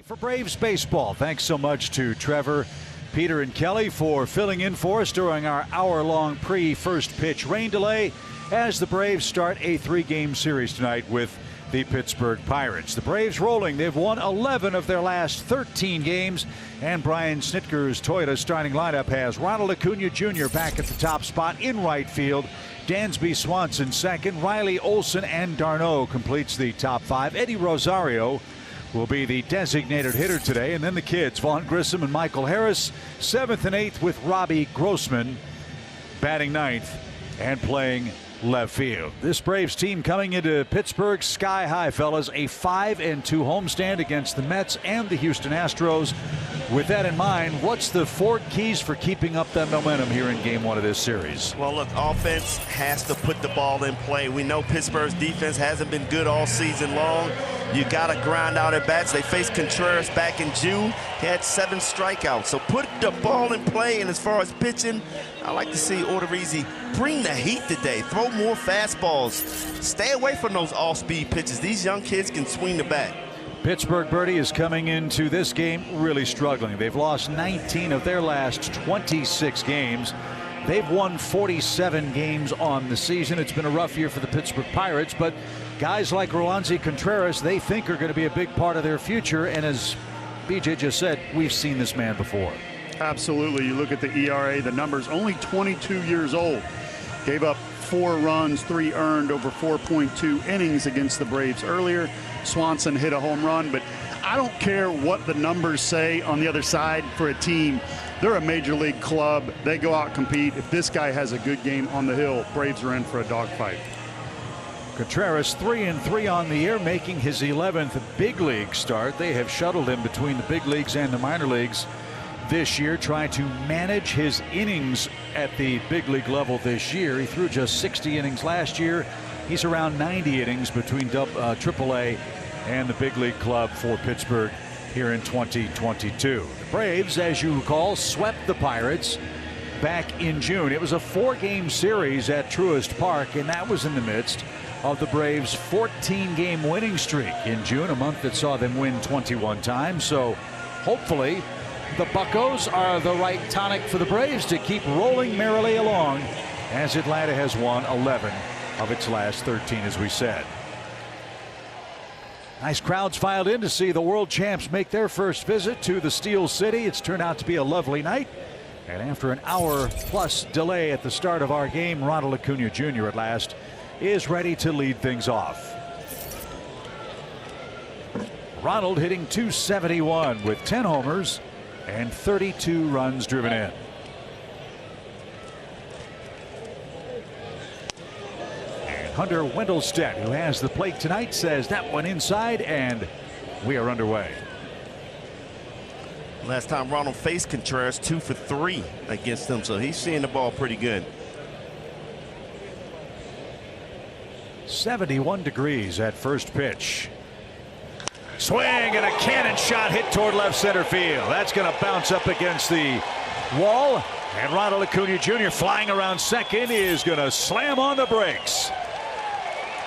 For Braves baseball, thanks so much to Trevor, Peter, and Kelly for filling in for us during our hour-long pre-first pitch rain delay as the Braves start a 3-game series tonight with the Pittsburgh Pirates. The Braves rolling. They've won 11 of their last 13 games, and Brian Snitker's Toyota starting lineup has Ronald Acuna Jr. back at the top spot in right field. Dansby Swanson second. Riley Olson and d'Arnaud completes the top 5. Eddie Rosario will be the designated hitter today, and then the kids, Vaughn Grissom and Michael Harris, 7th and 8th with Robbie Grossman batting 9th and playing left field. This Braves team coming into Pittsburgh sky high, fellas. A 5-2 homestand against the Mets and the Houston Astros. With that in mind, what's the 4 keys for keeping up that momentum here in game 1 of this series? Well, look, offense has to put the ball in play. We know Pittsburgh's defense hasn't been good all season long. You got to grind out at bats. They faced Contreras back in June. He had 7 strikeouts. So put the ball in play. And as far as pitching, I like to see Odorizzi bring the heat today. Throw more fastballs. Stay away from those off-speed pitches. These young kids can swing the bat. Pittsburgh, Birdie, is coming into this game really struggling. They've lost 19 of their last 26 games. They've won 47 games on the season. It's been a rough year for the Pittsburgh Pirates, but guys like Roansy Contreras, they think are going to be a big part of their future. And as BJ just said, we've seen this man before. Absolutely. You look at the ERA, the numbers, only 22 years old. Gave up 4 runs, 3 earned over 4.2 innings against the Braves earlier. Swanson hit a home run, but I don't care what the numbers say on the other side for a team. They're a major league club. They go out and compete. If this guy has a good game on the hill, Braves are in for a dogfight. Contreras 3-3 on the year, making his 11th big league start. They have shuttled him between the big leagues and the minor leagues this year, trying to manage his innings at the big league level this year. He threw just 60 innings last year. He's around 90 innings between AAA and the big league club for Pittsburgh here in 2022. The Braves, as you recall, swept the Pirates back in June. It was a 4-game series at Truist Park, and that was in the midst of the Braves' 14-game winning streak in June, a month that saw them win 21 times. So hopefully the Buccos are the right tonic for the Braves to keep rolling merrily along, as Atlanta has won 11 of its last 13, as we said. Nice crowds filed in to see the world champs make their first visit to the Steel City. It's turned out to be a lovely night. And after an hour-plus delay at the start of our game, Ronald Acuna Jr. at last is ready to lead things off. Ronald hitting .271 with 10 homers and 32 runs driven in. And Hunter Wendelstedt, who has the plate tonight, says that one inside, and we are underway. Last time Ronald faced Contreras, 2 for 3 against him, so he's seeing the ball pretty good. 71 degrees at first pitch. Swing and a cannon shot hit toward left center field. That's going to bounce up against the wall. And Ronald Acuna Jr. flying around second is going to slam on the brakes.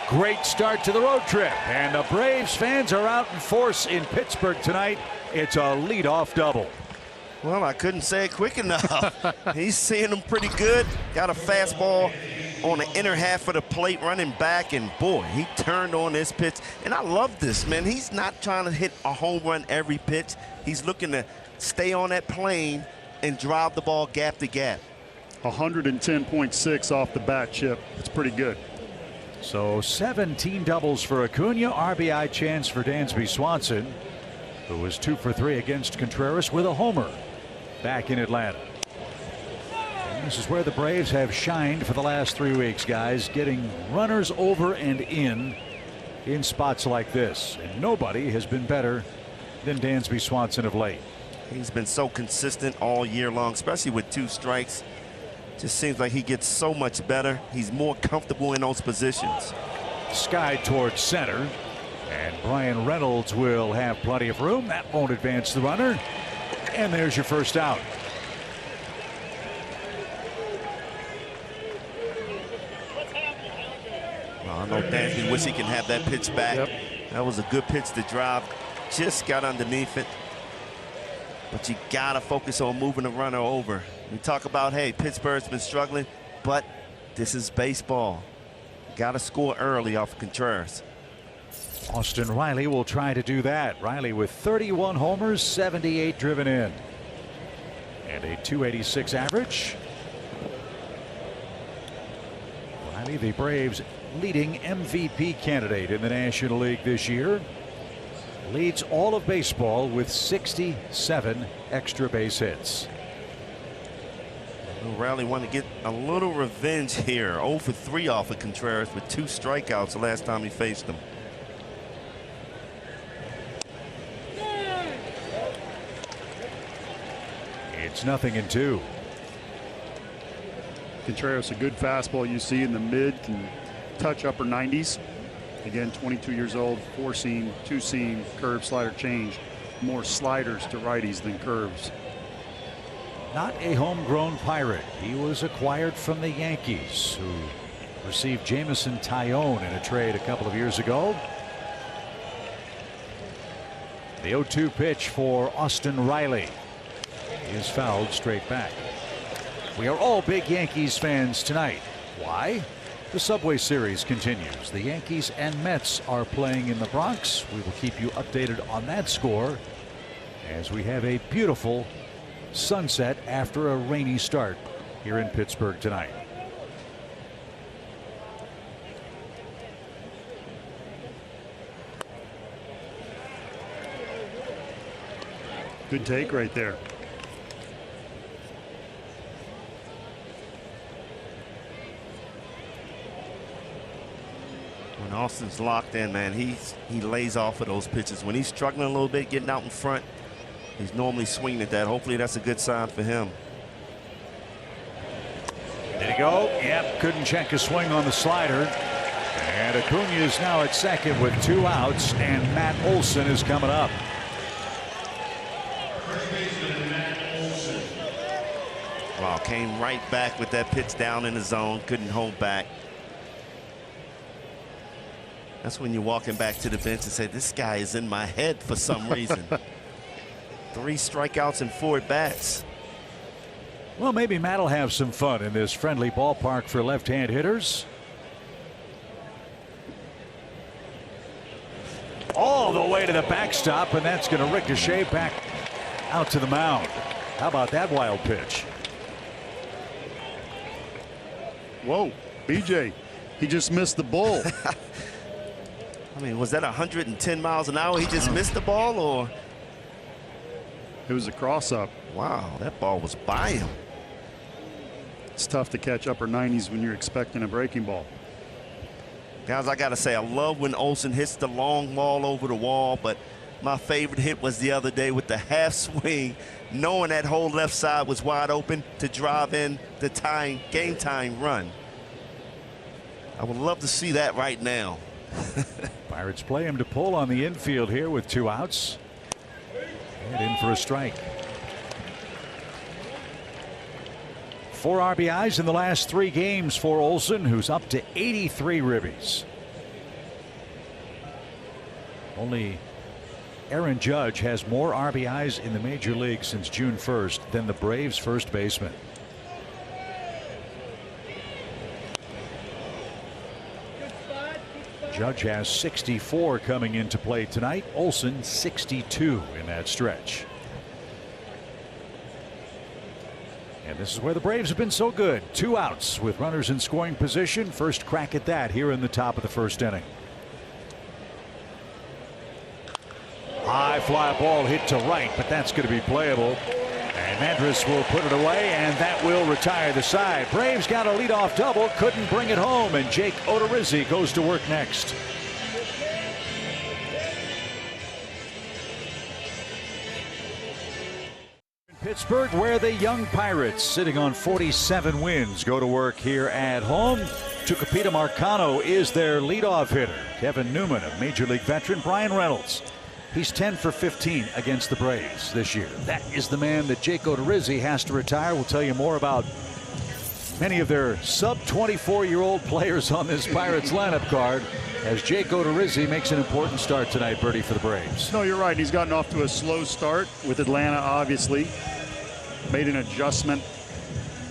Great start to the road trip. And the Braves fans are out in force in Pittsburgh tonight. It's a leadoff double. Well, I couldn't say it quick enough. He's seeing them pretty good. Got a fastball on the inner half of the plate running back, and boy, he turned on this pitch. And I love this, man. He's not trying to hit a home run every pitch. He's looking to stay on that plane and drive the ball gap to gap. 110.6 off the bat, Chip. It's pretty good. So 17 doubles for Acuna. RBI chance for Dansby Swanson, who was 2 for 3 against Contreras with a homer back in Atlanta. And this is where the Braves have shined for the last 3 weeks, guys, getting runners over and in spots like this. And nobody has been better than Dansby Swanson of late. He's been so consistent all year long, especially with 2 strikes. Just seems like he gets so much better. He's more comfortable in those positions. Sky towards center. And Brian Reynolds will have plenty of room. That won't advance the runner. And there's your first out. I know Dansby wish he can have that pitch back. Yep. That was a good pitch to drive just got underneath it. But you got to focus on moving the runner over. We talk about, hey, Pittsburgh's been struggling, but this is baseball. Got to score early off of Contreras. Austin Riley will try to do that. Riley with 31 homers, 78 driven in, and a .286 average. Riley, the Braves' leading MVP candidate in the National League this year, leads all of baseball with 67 extra base hits. Riley wanted to get a little revenge here. 0 for 3 off of Contreras with 2 strikeouts the last time he faced him. It's 0-2. Contreras, a good fastball you see in the mid, can touch upper 90s. Again, 22 years old, 4-seam, 2-seam, curve, slider, change. More sliders to righties than curves. Not a homegrown Pirate. He was acquired from the Yankees, who received Jameson Taillon in a trade a couple of years ago. The 0-2 pitch for Austin Riley is fouled straight back. We are all big Yankees fans tonight. Why? The Subway Series continues. The Yankees and Mets are playing in the Bronx. We will keep you updated on that score as we have a beautiful sunset after a rainy start here in Pittsburgh tonight. Good take right there. When Austin's locked in, man, he lays off of those pitches. When he's struggling a little bit, getting out in front, he's normally swinging at that. Hopefully that's a good sign for him. Did he go? Yep, couldn't check a swing on the slider. And Acuna is now at second with 2 outs, and Matt Olson is coming up. Wow, came right back with that pitch down in the zone, couldn't hold back. That's when you're walking back to the bench and say, this guy is in my head for some reason. 3 strikeouts and 4 at-bats. Well, maybe Matt will have some fun in this friendly ballpark for left-hand hitters. All the way to the backstop, and that's going to ricochet back out to the mound. How about that wild pitch? Whoa, BJ, he just missed the bull. I mean, was that 110 miles an hour? He just missed the ball, or? It was a cross-up. Wow, that ball was by him. It's tough to catch upper 90s when you're expecting a breaking ball. Guys, I got to say, I love when Olson hits the long ball over the wall, but my favorite hit was the other day with the half swing, knowing that whole left side was wide open to drive in the game time run. I would love to see that right now. Pirates play him to pull on the infield here with 2 outs. And in for a strike. 4 RBIs in the last 3 games for Olson, who's up to 83 ribbies. Only Aaron Judge has more RBIs in the major league since June 1st than the Braves first baseman. Judge has 64 coming into play tonight. Olson 62 in that stretch. And this is where the Braves have been so good. 2 outs with runners in scoring position. First crack at that here in the top of the first inning. High fly ball hit to right, but that's going to be playable. And Madras will put it away, and that will retire the side. Braves got a leadoff double, couldn't bring it home, and Jake Odorizzi goes to work next. Pittsburgh, where the young Pirates, sitting on 47 wins, go to work here at home. Tucupita Marcano is their leadoff hitter. Kevin Newman, a major league veteran. Brian Reynolds, he's 10 for 15 against the Braves this year. That is the man that Jake Odorizzi has to retire. We'll tell you more about many of their sub-24-year-old players on this Pirates lineup card as Jake Odorizzi makes an important start tonight, Bertie, for the Braves. No, you're right. He's gotten off to a slow start with Atlanta, obviously. Made an adjustment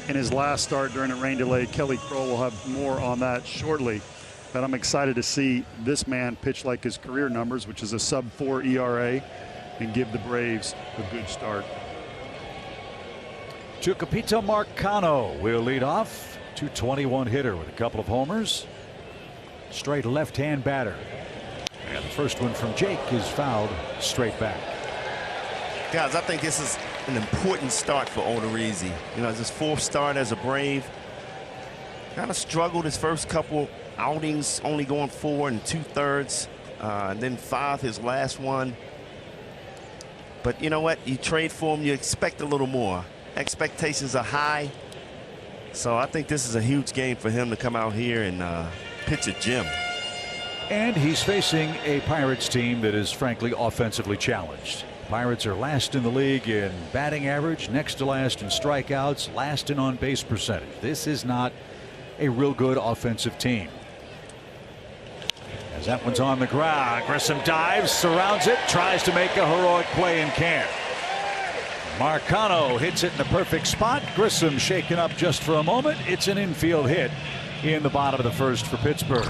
in his last start during a rain delay. Kelly Crow will have more on that shortly. But I'm excited to see this man pitch like his career numbers, which is a sub-4 ERA, and give the Braves a good start. Tucupita Marcano will lead off. 221 hitter with a couple of homers. Straight left-hand batter. And the first one from Jake is fouled straight back. Guys, I think this is an important start for Odorizzi. You know, it's his 4th start as a Brave. Kind of struggled his first couple outings, only going 4 2/3, and then 5 his last one. But you know what? You trade for him, you expect a little more. Expectations are high. So I think this is a huge game for him to come out here and pitch a gem. And he's facing a Pirates team that is frankly offensively challenged. Pirates are last in the league in batting average, next to last in strikeouts, last in on-base percentage. This is not a real good offensive team. As that one's on the ground, Grissom dives, surrounds it, tries to make a heroic play and can't. Marcano hits it in the perfect spot. Grissom shaken up just for a moment. It's an infield hit in the bottom of the first for Pittsburgh.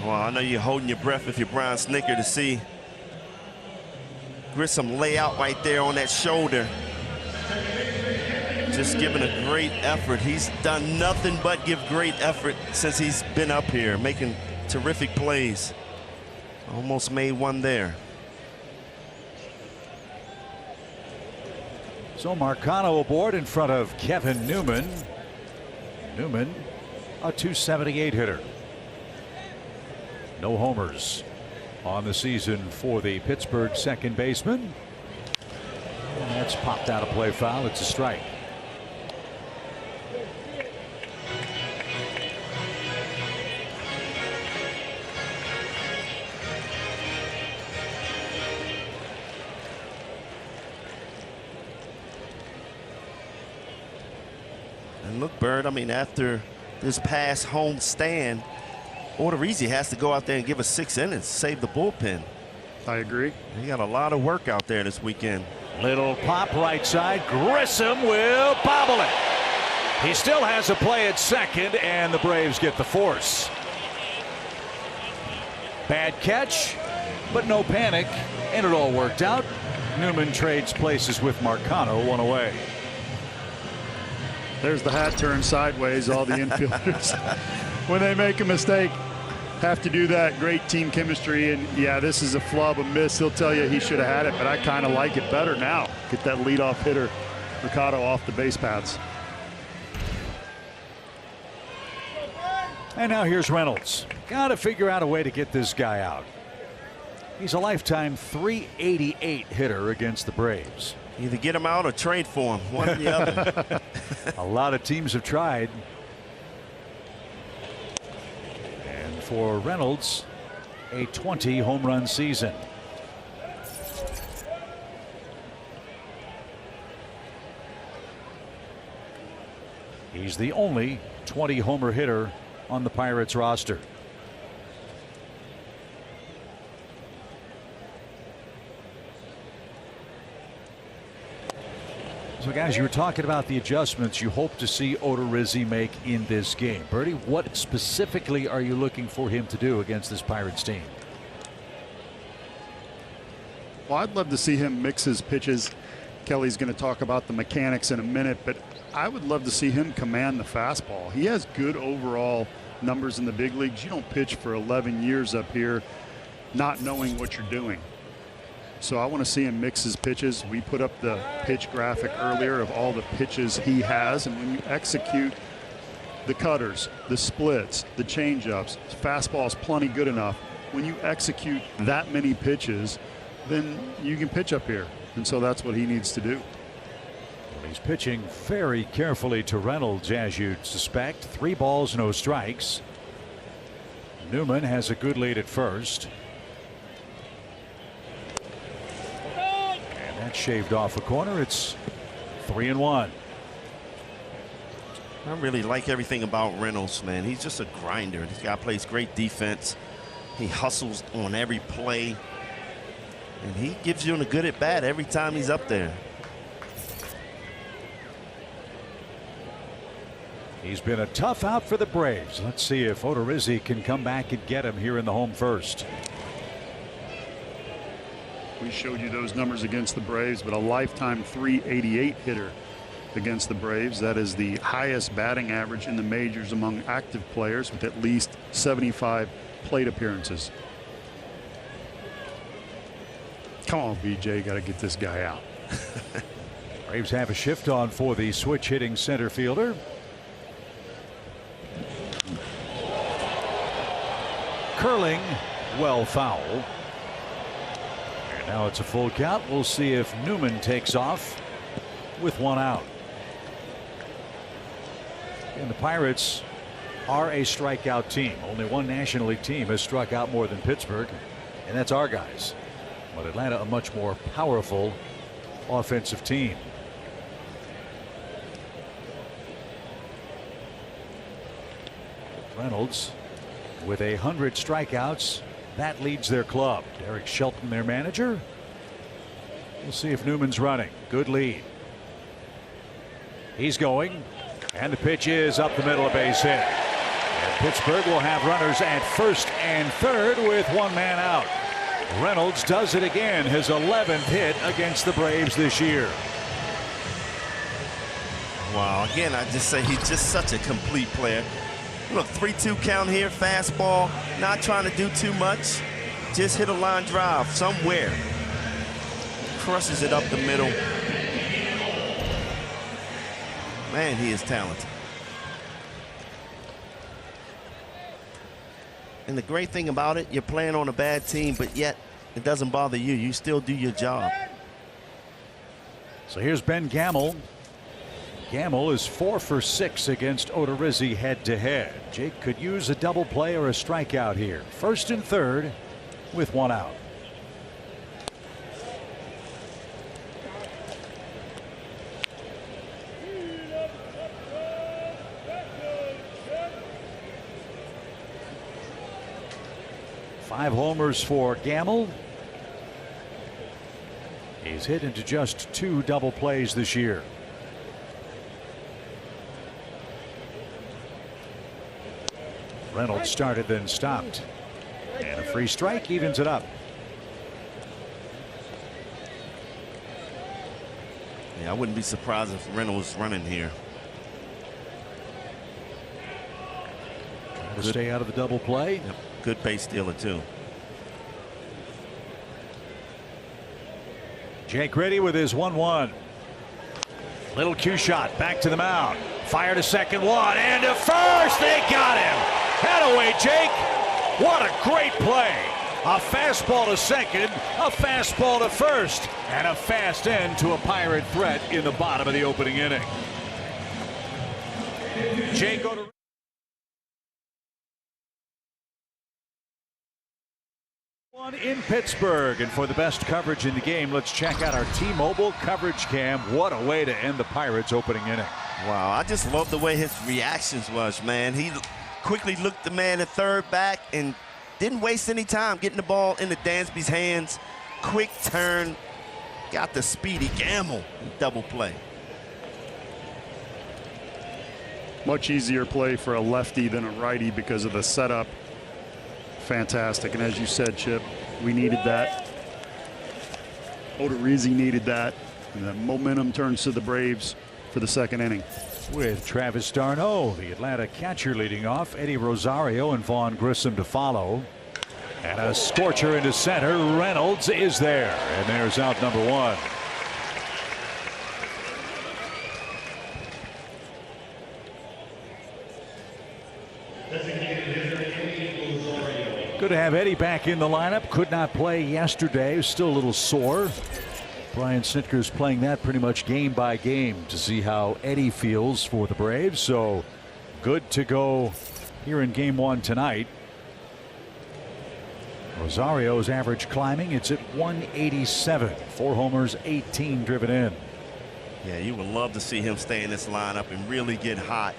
Well, I know you're holding your breath if you're Brian Snitker to see Grissom lay out right there on that shoulder. Just giving a great effort. He's done nothing but give great effort since he's been up here, making terrific plays. Almost made one there. So Marcano aboard in front of Kevin Newman. Newman, a 278 hitter. No homers on the season for the Pittsburgh second baseman. And that's popped out of play foul. It's a strike. And look, Bird, I mean, after this past home stand, Odorizzi has to go out there and give us 6 innings, save the bullpen. I agree. He got a lot of work out there this weekend. Little pop right side. Grissom will bobble it. He still has a play at second, and the Braves get the force. Bad catch, but no panic, and it all worked out. Newman trades places with Marcano, 1 away. There's the hat turned sideways. All the infielders, when they make a mistake, have to do that. Great team chemistry. And yeah, this is a flub, a miss. He'll tell you he should have had it, but I kind of like it better now. Get that leadoff hitter, Mercado, off the base paths. And now here's Reynolds. Got to figure out a way to get this guy out. He's a lifetime .388 hitter against the Braves. Either get him out or trade for him, one or the other. A lot of teams have tried. And for Reynolds, a 20 home run season. He's the only 20 homer hitter on the Pirates roster. So guys, you were talking about the adjustments you hope to see Odorizzi make in this game. Bertie, what specifically are you looking for him to do against this Pirates team? Well, I'd love to see him mix his pitches. Kelly's going to talk about the mechanics in a minute, but I would love to see him command the fastball. He has good overall numbers in the big leagues. You don't pitch for 11 years up here not knowing what you're doing. So I want to see him mix his pitches. We put up the pitch graphic earlier of all the pitches he has, and when you execute the cutters, the splits, the changeups, fastball's plenty good enough. When you execute that many pitches, then you can pitch up here, and so that's what he needs to do. Well, he's pitching very carefully to Reynolds, as you'd suspect. 3 balls, no strikes. Newman has a good lead at first. Shaved off a corner. It's 3-1. I really like everything about Reynolds, man. He's just a grinder. This guy plays great defense. He hustles on every play. And he gives you a good at bat every time he's up there. He's been a tough out for the Braves. Let's see if Odorizzi can come back and get him here in the home first. We showed you those numbers against the Braves, but a lifetime .388 hitter against the Braves. That is the highest batting average in the majors among active players with at least 75 plate appearances. Come on, BJ, got to get this guy out. Braves have a shift on for the switch hitting center fielder. Curling, well foul. And now it's a full count. We'll see if Newman takes off with one out. And the Pirates are a strikeout team. Only one National League team has struck out more than Pittsburgh, and that's our guys. But Atlanta, a much more powerful offensive team. Reynolds with 100 strikeouts. That leads their club. Derek Shelton, their manager. We'll see if Newman's running. Good lead. He's going. And the pitch is up the middle, a base hit. And Pittsburgh will have runners at first and third with one man out. Reynolds does it again, his 11th hit against the Braves this year. Wow, again, I just say he's just such a complete player. Look, 3-2 count here, fastball, not trying to do too much. Just hit a line drive somewhere. Crushes it up the middle. Man, he is talented. And the great thing about it, you're playing on a bad team, but yet it doesn't bother you. You still do your job. So here's Ben Gamel. Gamel is 4 for 6 against Odorizzi head-to-head. Jake could use a double play or a strikeout here. First and third with one out. Five homers for Gamel. He's hit into just 2 double plays this year. Reynolds started, then stopped. And a free strike evens it up. Yeah, I wouldn't be surprised if Reynolds was running here. Trying to stay out of the double play. Yep. Good base stealer, too. Jake ready with his 1-1. Little cue shot back to the mound. Fire to second, one, and to first. They got him. Head away, Jake. What a great play. A fastball to second, a fastball to first, and a fast end to a Pirate threat in the bottom of the opening inning. Jake Odorizzi. In Pittsburgh, and for the best coverage in the game, let's check out our T-Mobile coverage cam. What a way to end the Pirates opening inning. Wow, I just love the way his reactions was, man. He quickly looked the man at third back and didn't waste any time getting the ball into Dansby's hands. Quick turn, got the speedy Gamel double play. Much easier play for a lefty than a righty because of the setup. Fantastic. And as you said, Chip, we needed that. Odorizzi needed that. And the momentum turns to the Braves for the second inning. With Travis d'Arnaud, the Atlanta catcher, leading off, Eddie Rosario and Vaughn Grissom to follow. And a scorcher into center. Reynolds is there. And there's out number 1. Good to have Eddie back in the lineup. Could not play yesterday. Still a little sore. Brian Snitker's playing that pretty much game by game to see how Eddie feels for the Braves. So good to go here in game 1 tonight. Rosario's average climbing. It's at 187. 4 homers, 18 driven in. Yeah, you would love to see him stay in this lineup and really get hot.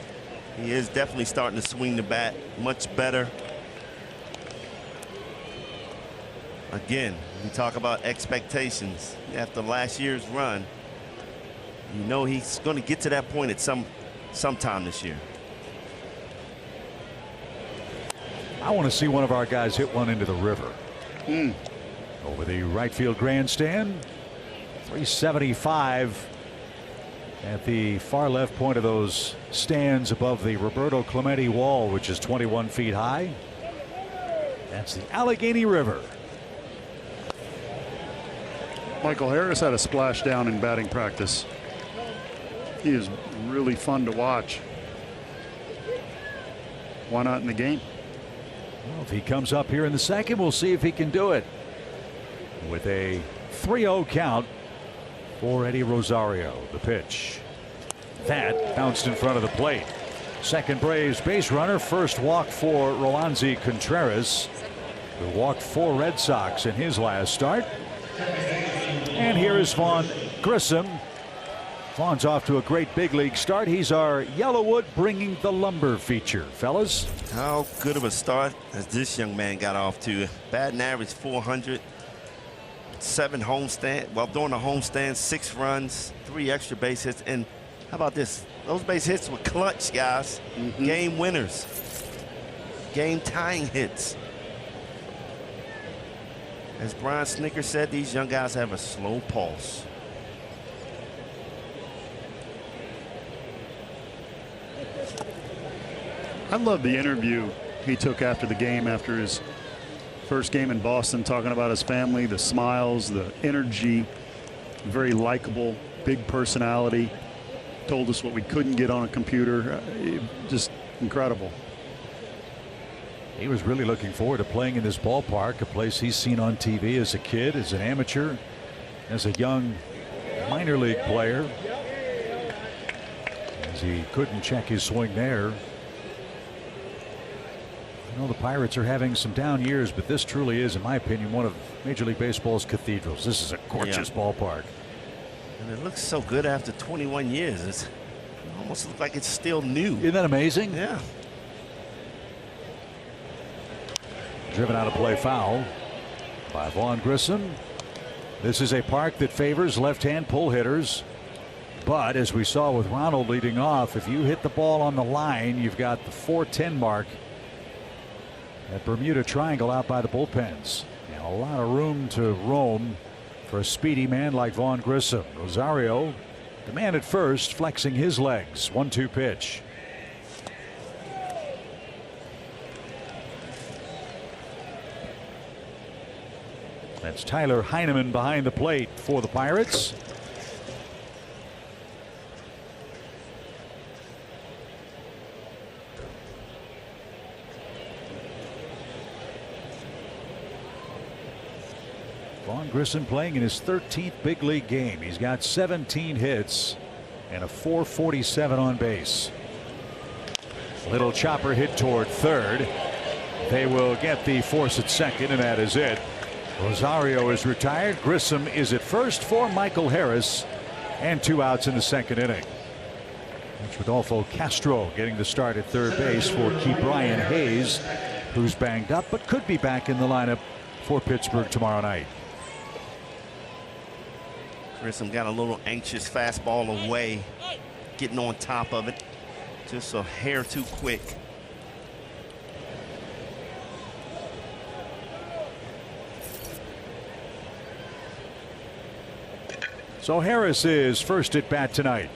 He is definitely starting to swing the bat much better. Again, we talk about expectations after last year's run. You know he's going to get to that point at sometime this year. I want to see one of our guys hit one into the river. Over the right field grandstand. 375 at the far left point of those stands above the Roberto Clemente wall, which is 21 feet high. That's the Allegheny River. Michael Harris had a splashdown in batting practice. He is really fun to watch. Why not in the game? Well, if he comes up here in the second, we'll see if he can do it. With a 3-0 count for Eddie Rosario. The pitch. That bounced in front of the plate. Second Braves base runner. First walk for Roansy Contreras, who walked 4 Red Sox in his last start. And here is Vaughn Grissom. Vaughn's off to a great big league start. He's our Yellowwood Bringing the Lumber feature. Fellas, how good of a start as this young man got off to. Batting average 400, 7 homestand. Well, during the homestand, 6 runs, 3 extra base hits. And how about this? Those base hits were clutch, guys. Game winners, game tying hits. As Brian Snitker said, these young guys have a slow pulse. I love the interview he took after the game, after his first game in Boston, talking about his family, the smiles, the energy, very likable, big personality. Told us what we couldn't get on a computer. Just incredible. he was really looking forward to playing in this ballpark, a place he's seen on TV as a kid, as an amateur, as a young minor league player. As he couldn't check his swing there. You know, the Pirates are having some down years, but this truly is, in my opinion, one of Major League Baseball's cathedrals. This is a gorgeous ballpark. And it looks so good after 21 years. It almost looks like it's still new. Isn't that amazing? Yeah. Driven out of play, foul by Vaughn Grissom. This is a park that favors left-hand pull hitters. But as we saw with Ronald leading off, if you hit the ball on the line, you've got the 410 mark at Bermuda Triangle out by the bullpens. And a lot of room to roam for a speedy man like Vaughn Grissom. Rosario, the man at first, flexing his legs. 1-2 pitch. That's Tyler Heineman behind the plate for the Pirates. Vaughn Grissom playing in his 13th big league game. He's got 17 hits and a .447 on base. Little chopper hit toward third. They will get the force at second, and that is it. Rosario is retired. Grissom is at first for Michael Harris, and 2 outs in the second inning. That's Rodolfo Castro getting the start at third base for Ke'Bryan Hayes, who's banged up but could be back in the lineup for Pittsburgh tomorrow night. Grissom got a little anxious fastball away, getting on top of it. Just a hair too quick. So Harris is first at bat tonight.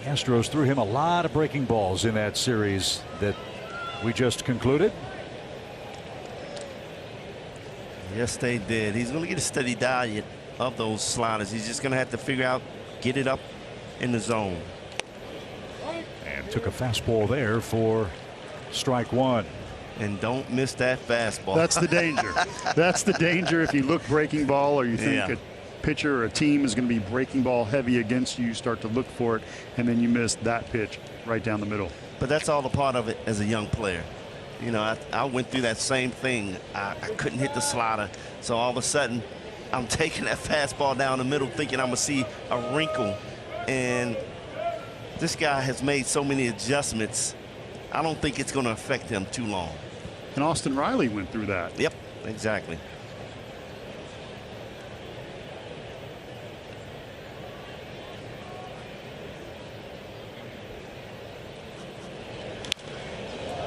Astros threw him a lot of breaking balls in that series that we just concluded. Yes, they did. He's going to get a steady diet of those sliders. He's just going to have to figure out, get it up in the zone. And took a fastball there for strike one. And don't miss that fastball. That's the danger. That's the danger. If you look breaking ball, or you think a pitcher or a team is going to be breaking ball heavy against you, you start to look for it, and then you miss that pitch right down the middle. But that's all a part of it as a young player. You know, I went through that same thing. I couldn't hit the slider. So all of a sudden, I'm taking that fastball down the middle thinking I'm going to see a wrinkle. And this guy has made so many adjustments. I don't think it's going to affect him too long. And Austin Riley went through that. Yep, exactly.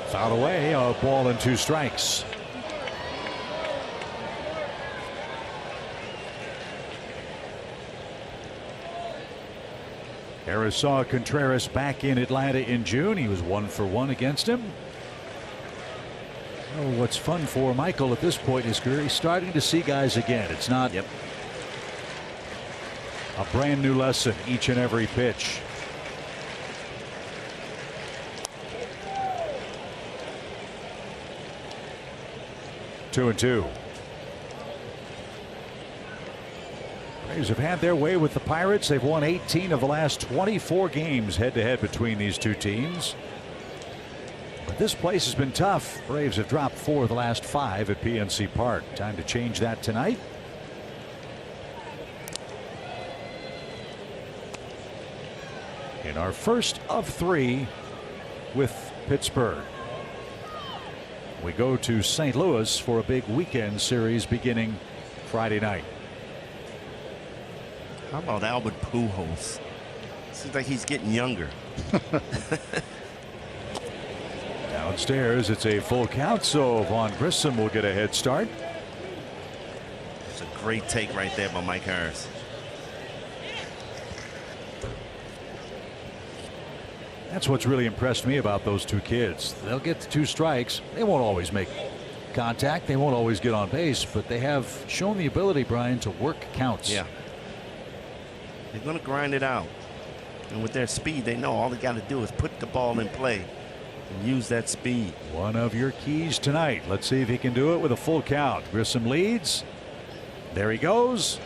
Foul away, a ball and 2 strikes. Harris saw Contreras back in Atlanta in June. He was 1 for 1 against him. Oh, what's fun for Michael at this point in his career, he's starting to see guys again. It's not a brand new lesson each and every pitch. Two and two. Braves have had their way with the Pirates. They've won 18 of the last 24 games head-to-head between these two teams. But this place has been tough. Braves have dropped 4 of the last 5 at PNC Park. Time to change that tonight. In our first of 3 with Pittsburgh. We go to St. Louis for a big weekend series beginning Friday night. How about Albert Pujols? Seems like he's getting younger. Downstairs, it's a full count, so Vaughn Grissom will get a head start. It's a great take right there by Mike Harris. That's what's really impressed me about those 2 kids. They'll get the 2 strikes. They won't always make contact. They won't always get on base, but they have shown the ability, Brian, to work counts. Yeah. They're going to grind it out. And with their speed, they know all they got to do is put the ball in play and use that speed. One of your keys tonight. Let's see if he can do it with a full count. Grissom leads. There he goes.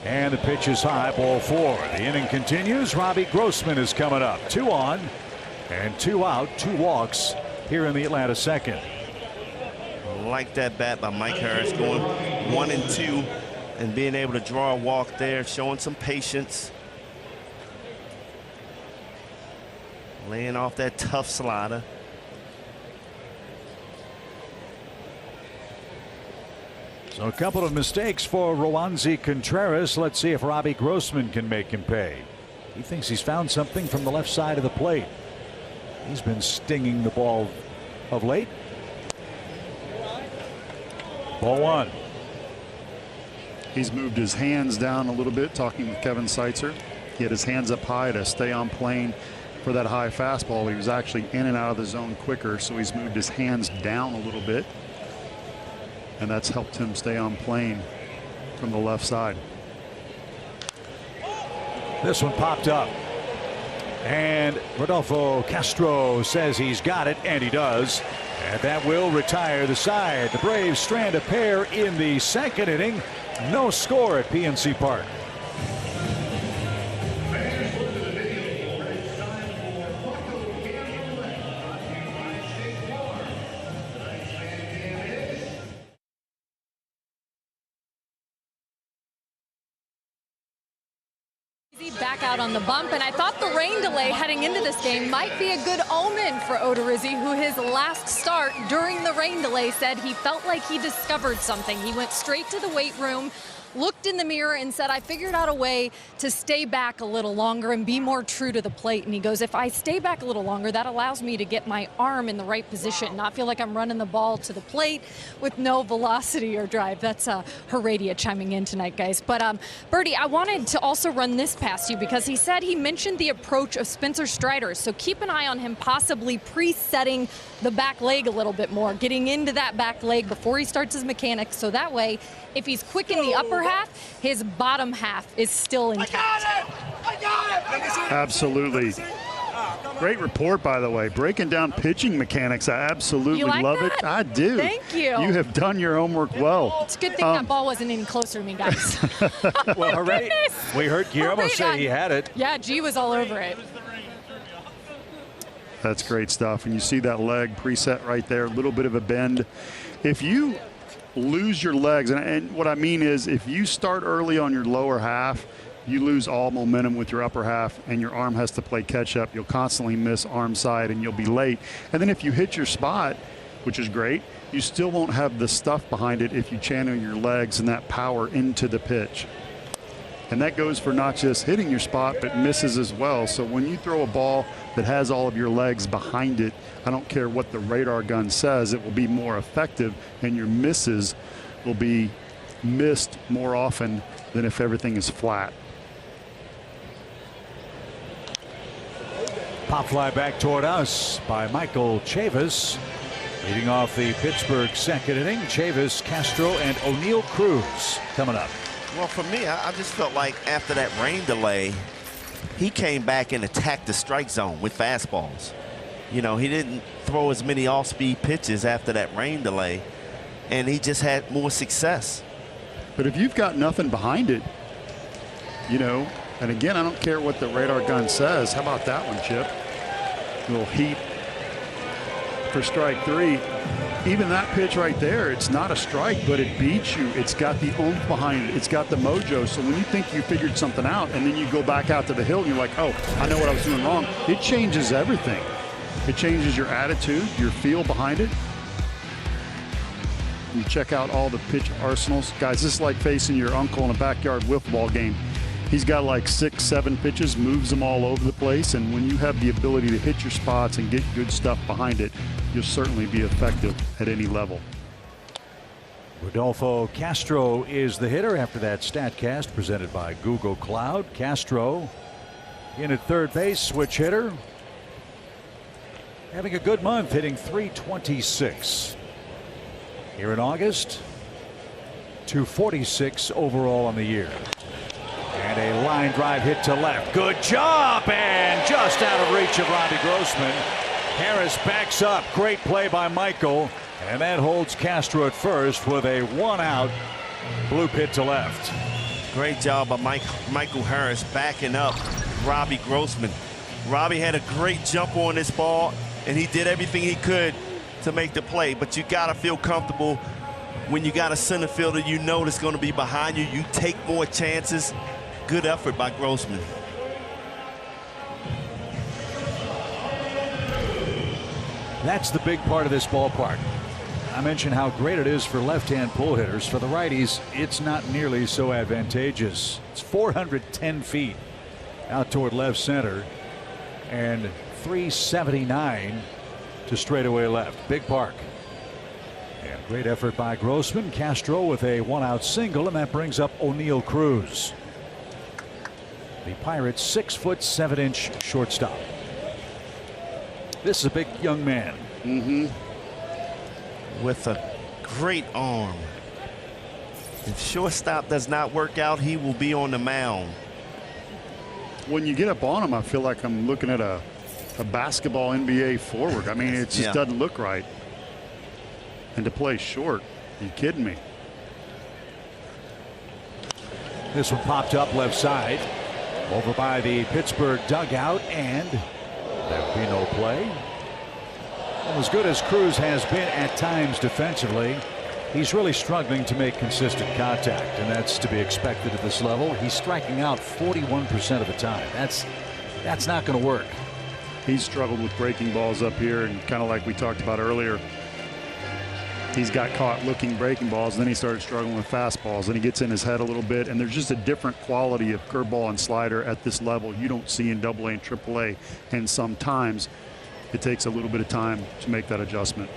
And the pitch is high, ball 4. The inning continues. Robbie Grossman is coming up. 2 on and 2 out, 2 walks here in the Atlanta second. I like that bat by Mike Harris, going 1 and 2 and being able to draw a walk there, showing some patience. Laying off that tough slider. So a couple of mistakes for Roansy Contreras. Let's see if Robbie Grossman can make him pay. He thinks he's found something from the left side of the plate. He's been stinging the ball of late. Ball 1. He's moved his hands down a little bit, talking with Kevin Seitzer. He had his hands up high to stay on plane for that high fastball. He was actually in and out of the zone quicker, so he's moved his hands down a little bit. And that's helped him stay on plane from the left side. This one popped up. And Rodolfo Castro says he's got it, and he does. And that will retire the side. The Braves strand a pair in the second inning. No score at PNC Park. Back out on the bump, and I thought the rain delay heading into this game might be a good omen for Odorizzi, who his last start during the rain delay said he felt like he discovered something. He went straight to the weight room, looked in the mirror and said, I figured out a way to stay back a little longer and be more true to the plate. And he goes, if I stay back a little longer, that allows me to get my arm in the right position, not feel like I'm running the ball to the plate with no velocity or drive. That's Heredia chiming in tonight, guys. But Bertie, I wanted to also run this past you because he said he mentioned the approach of Spencer Strider. So keep an eye on him possibly presetting the back leg a little bit more, getting into that back leg before he starts his mechanics. So that way, if he's quick in the upper half, his bottom half is still intact. I got it! Absolutely. Great report, by the way. Breaking down pitching mechanics. I absolutely love it. I do. Thank you. You have done your homework well. It's a good thing that ball wasn't any closer to me, guys. Well, Heredia, we heard Guillermo say he had it. Yeah, G was all over it. That's great stuff. And you see that leg preset right there, a little bit of a bend. If you lose your legs. And what I mean is if you start early on your lower half, you lose all momentum with your upper half, and your arm has to play catch up. You'll constantly miss arm side, and you'll be late. And then if you hit your spot, which is great, you still won't have the stuff behind it if you channel your legs and that power into the pitch. And that goes for not just hitting your spot, but misses as well. So when you throw a ball that has all of your legs behind it, I don't care what the radar gun says, it will be more effective, and your misses will be missed more often than if everything is flat. Pop fly back toward us by Michael Chavis. Leading off the Pittsburgh second inning, Chavis, Castro, and O'Neill Cruz coming up. Well, for me, I just felt like after that rain delay, he came back and attacked the strike zone with fastballs. You know, he didn't throw as many off-speed pitches after that rain delay, and he just had more success. But if you've got nothing behind it, you know, and again, I don't care what the radar gun says. How about that one, Chip? A little heat for strike three. Even that pitch right there, it's not a strike, but it beats you. It's got the oomph behind it. It's got the mojo. So when you think you figured something out and then you go back out to the hill and you're like, oh, I know what I was doing wrong, it changes everything. It changes your attitude, your feel behind it. You check out all the pitch arsenals. Guys, this is like facing your uncle in a backyard wiffle ball game. He's got like 6, 7 pitches, moves them all over the place, and when you have the ability to hit your spots and get good stuff behind it, you'll certainly be effective at any level. Rodolfo Castro is the hitter after that StatCast presented by Google Cloud. Castro in at third base, switch hitter. Having a good month, hitting .326. Here in August, .246 overall on the year. And a line drive hit to left. Good job, and just out of reach of Robbie Grossman. Harris backs up. Great play by Michael, and that holds Castro at first with a 1-out bloop hit to left. Great job by Michael Harris backing up Robbie Grossman. Robbie had a great jump on this ball, and he did everything he could to make the play, but you got to feel comfortable when you got a center fielder you know that's going to be behind you. You take more chances. Good effort by Grossman. That's the big part of this ballpark. I mentioned how great it is for left-hand pull hitters. For the righties, it's not nearly so advantageous. It's 410 feet out toward left center and 379 to straightaway left. Big park. And great effort by Grossman. Castro with a 1-out single, and that brings up O'Neill Cruz. The Pirates 6'7" shortstop. This is a big young man. With a great arm. If shortstop does not work out, he will be on the mound. When you get up on him, I feel like I'm looking at a basketball NBA forward. I mean, it just doesn't look right. And to play short, are you kidding me? This one popped up left side. Over by the Pittsburgh dugout, and there will be no play. Well, as good as Cruz has been at times defensively, he's really struggling to make consistent contact, and that's to be expected at this level. He's striking out 41% of the time. That's not going to work. He's struggled with breaking balls up here, and kind of like we talked about earlier, he's got caught looking breaking balls, and then he started struggling with fastballs, and he gets in his head a little bit, and there's just a different quality of curveball and slider at this level you don't see in AA and AAA, and sometimes it takes a little bit of time to make that adjustment.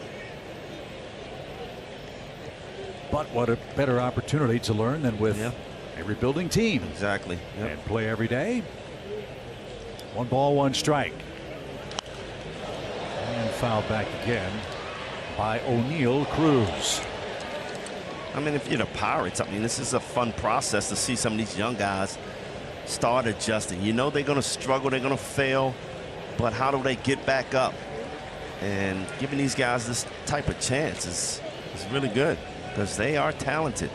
But what a better opportunity to learn than with a rebuilding team. Exactly. And play every day. 1 ball, 1 strike. And fouled back again by O'Neill Cruz. I mean, if you're the Pirates, I mean, this is a fun process to see some of these young guys start adjusting. You know they're going to struggle, they're going to fail, but how do they get back up? And giving these guys this type of chance is really good because they are talented.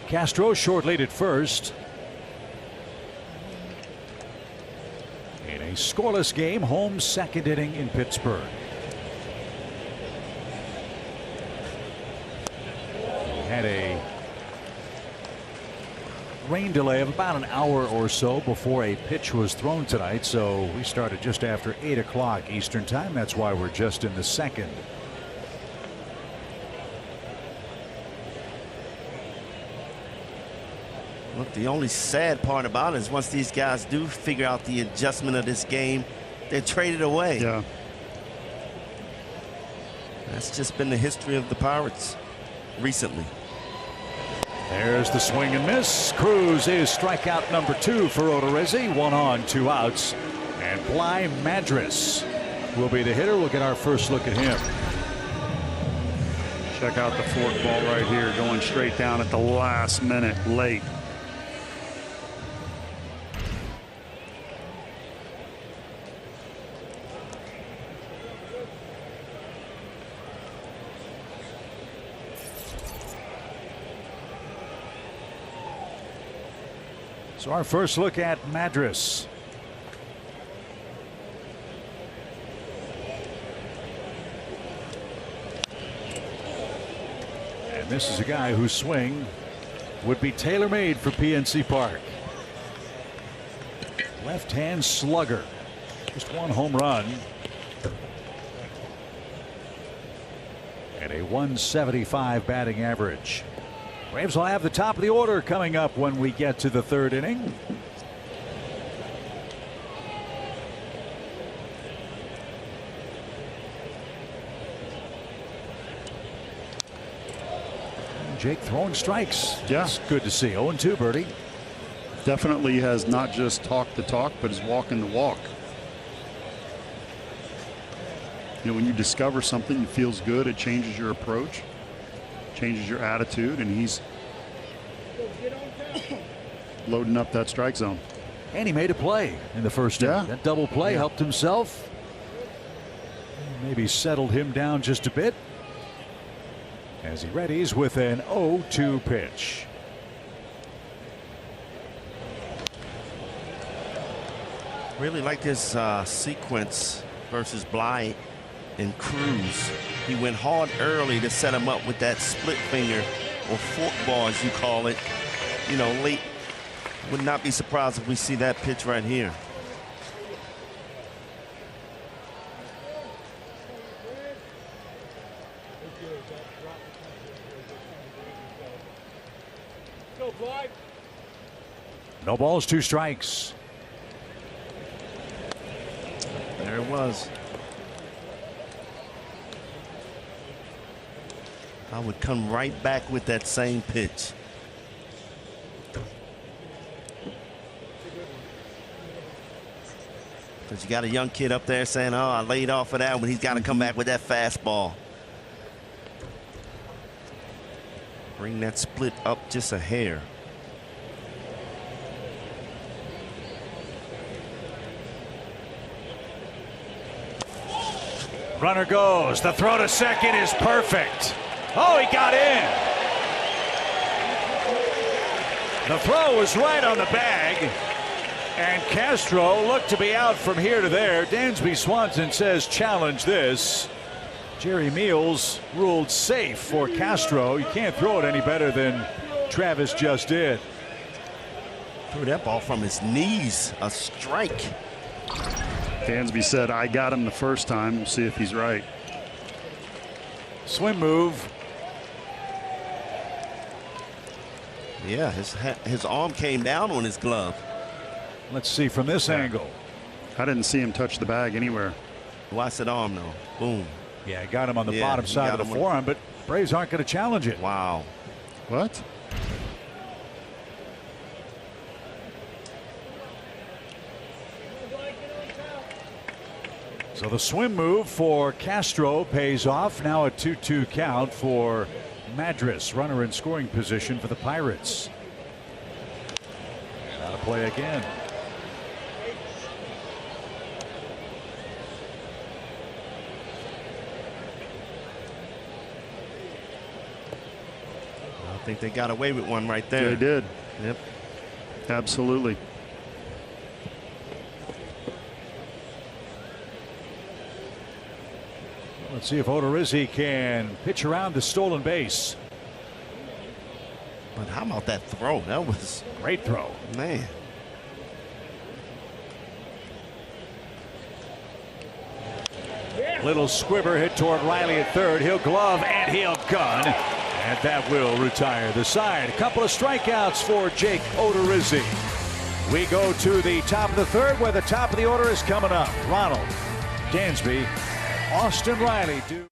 Castro short lead at first. In a A scoreless game, home second inning in Pittsburgh. We had a rain delay of about an hour or so before a pitch was thrown tonight, so we started just after 8 o'clock Eastern time. That's why we're just in the second. Look, the only sad part about it is once these guys do figure out the adjustment of this game, they're traded away. Yeah. That's just been the history of the Pirates recently. There's the swing and miss. Cruz is strikeout number 2 for Odorizzi. 1 on, 2 outs. And Bly Madras will be the hitter. We'll get our first look at him. Check out the fork ball right here, going straight down at the last minute late. So our first look at Madras. And this is a guy whose swing would be tailor-made for PNC Park. Left-hand slugger. Just 1 home run. And a 175 batting average. Braves will have the top of the order coming up when we get to the 3rd inning. Jake throwing strikes. Yeah. It's good to see. 0-2 Birdie. Definitely has not just talked the talk, but is walking the walk. You know, when you discover something that feels good, it changes your approach, changes your attitude, and he's loading up that strike zone. And he made a play in the first inning. Yeah. That double play helped himself. Maybe settled him down just a bit as he readies with an 0-2 pitch. Really like this sequence versus Bly and Cruz. He went hard early to set him up with that split finger or fork ball, as you call it. You know, late. Would not be surprised if we see that pitch right here. No balls, 2 strikes. There it was. I would come right back with that same pitch. Because you got a young kid up there saying, oh, I laid off of that one. He's got to come back with that fastball. Bring that split up just a hair. Runner goes. The throw to second is perfect. Oh, he got in. The throw was right on the bag. And Castro looked to be out from here to there. Dansby Swanson says challenge this. Jerry Meals ruled safe for Castro. You can't throw it any better than Travis just did. Threw that ball from his knees. A strike. Dansby said, I got him the first time. We'll see if he's right. Swim move. Yeah, his arm came down on his glove. Let's see from this angle. I didn't see him touch the bag anywhere. Watch that arm though. Boom. Yeah, got him on the Yeah, bottom he side got of the him forearm, but Braves aren't going to challenge it. Wow. What? So the swim move for Castro pays off. Now a 2-2 count for Madras, runner in scoring position for the Pirates. Now to play again. I think they got away with one right there. They did. Yep. Absolutely. Let's see if Odorizzi can pitch around the stolen base. But how about that throw? That was great throw. Man. Little squibber hit toward Riley at third. He'll glove and he'll gun. And that will retire the side. A couple of strikeouts for Jake Odorizzi. We go to the top of the third where the top of the order is coming up. Ronald Dansby, Austin Riley do.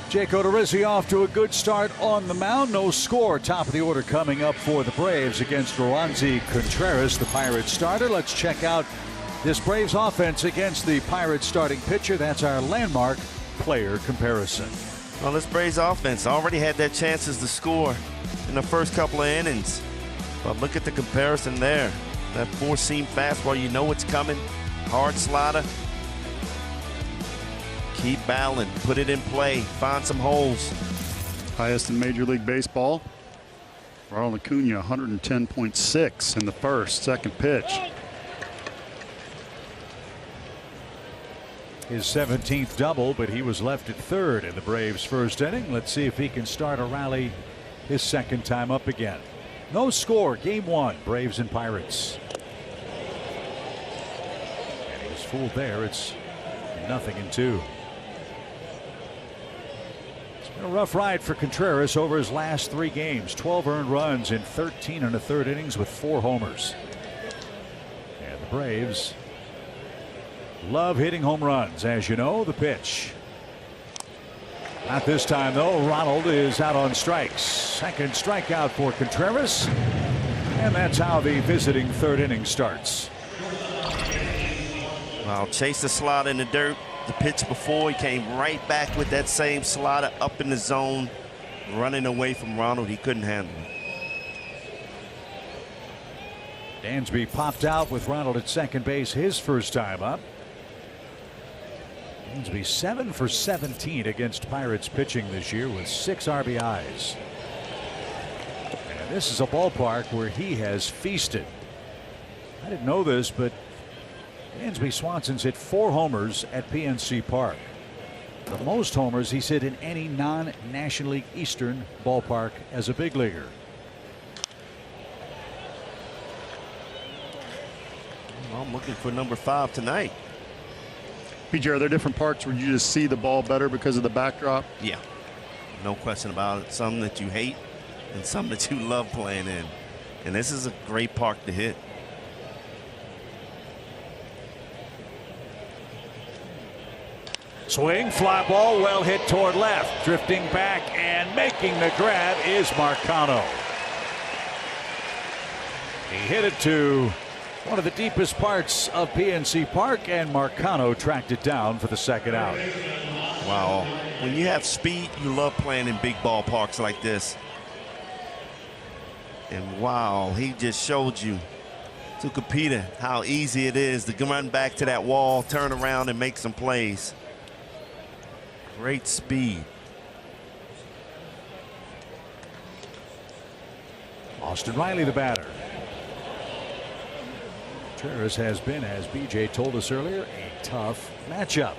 Jake Odorizzi off to a good start on the mound. No score. Top of the order coming up for the Braves against Roansy Contreras, the Pirates starter. Let's check out this Braves offense against the Pirates starting pitcher. That's our landmark player comparison. Well, this Braves offense already had their chances to score in the first couple of innings. But look at the comparison there. That four-seam fastball, you know it's coming. Hard slider. Keep battling, put it in play, find some holes. Highest in Major League Baseball. Ronald Acuna, 110.6 in the first. Second pitch. His 17th double, but he was left at third in the Braves' first inning. Let's see if he can start a rally his second time up again. No score, game one, Braves and Pirates. And he was fooled there. It's 0-2. A rough ride for Contreras over his last 3 games. 12 earned runs in 13 1/3 innings with 4 homers. And the Braves love hitting home runs. As you know, the pitch. Not this time, though. Ronald is out on strikes. Second strikeout for Contreras. And that's how the visiting third inning starts. Well, chase the slider in the dirt. The pitch before, he came right back with that same slider up in the zone, running away from Ronald. He couldn't handle it. Dansby popped out with Ronald at second base his first time up. Dansby 7 for 17 against Pirates pitching this year with 6 RBIs. And this is a ballpark where he has feasted. I didn't know this, but Dansby Swanson's hit 4 homers at PNC Park. The most homers he's hit in any non-National League Eastern ballpark as a big leaguer. Well, I'm looking for number 5 tonight. PJ, are there different parts where you just see the ball better because of the backdrop? Yeah, no question about it. Some that you hate and some that you love playing in. And this is a great park to hit. Swing, fly ball, well hit toward left. Drifting back and making the grab is Marcano. He hit it to one of the deepest parts of PNC Park, and Marcano tracked it down for the second out. Wow. When you have speed, you love playing in big ballparks like this. And wow, he just showed you, Tucupita, how easy it is to run back to that wall, turn around, and make some plays. Great speed. Austin Riley, the batter. Contreras has been, as BJ told us earlier, a tough matchup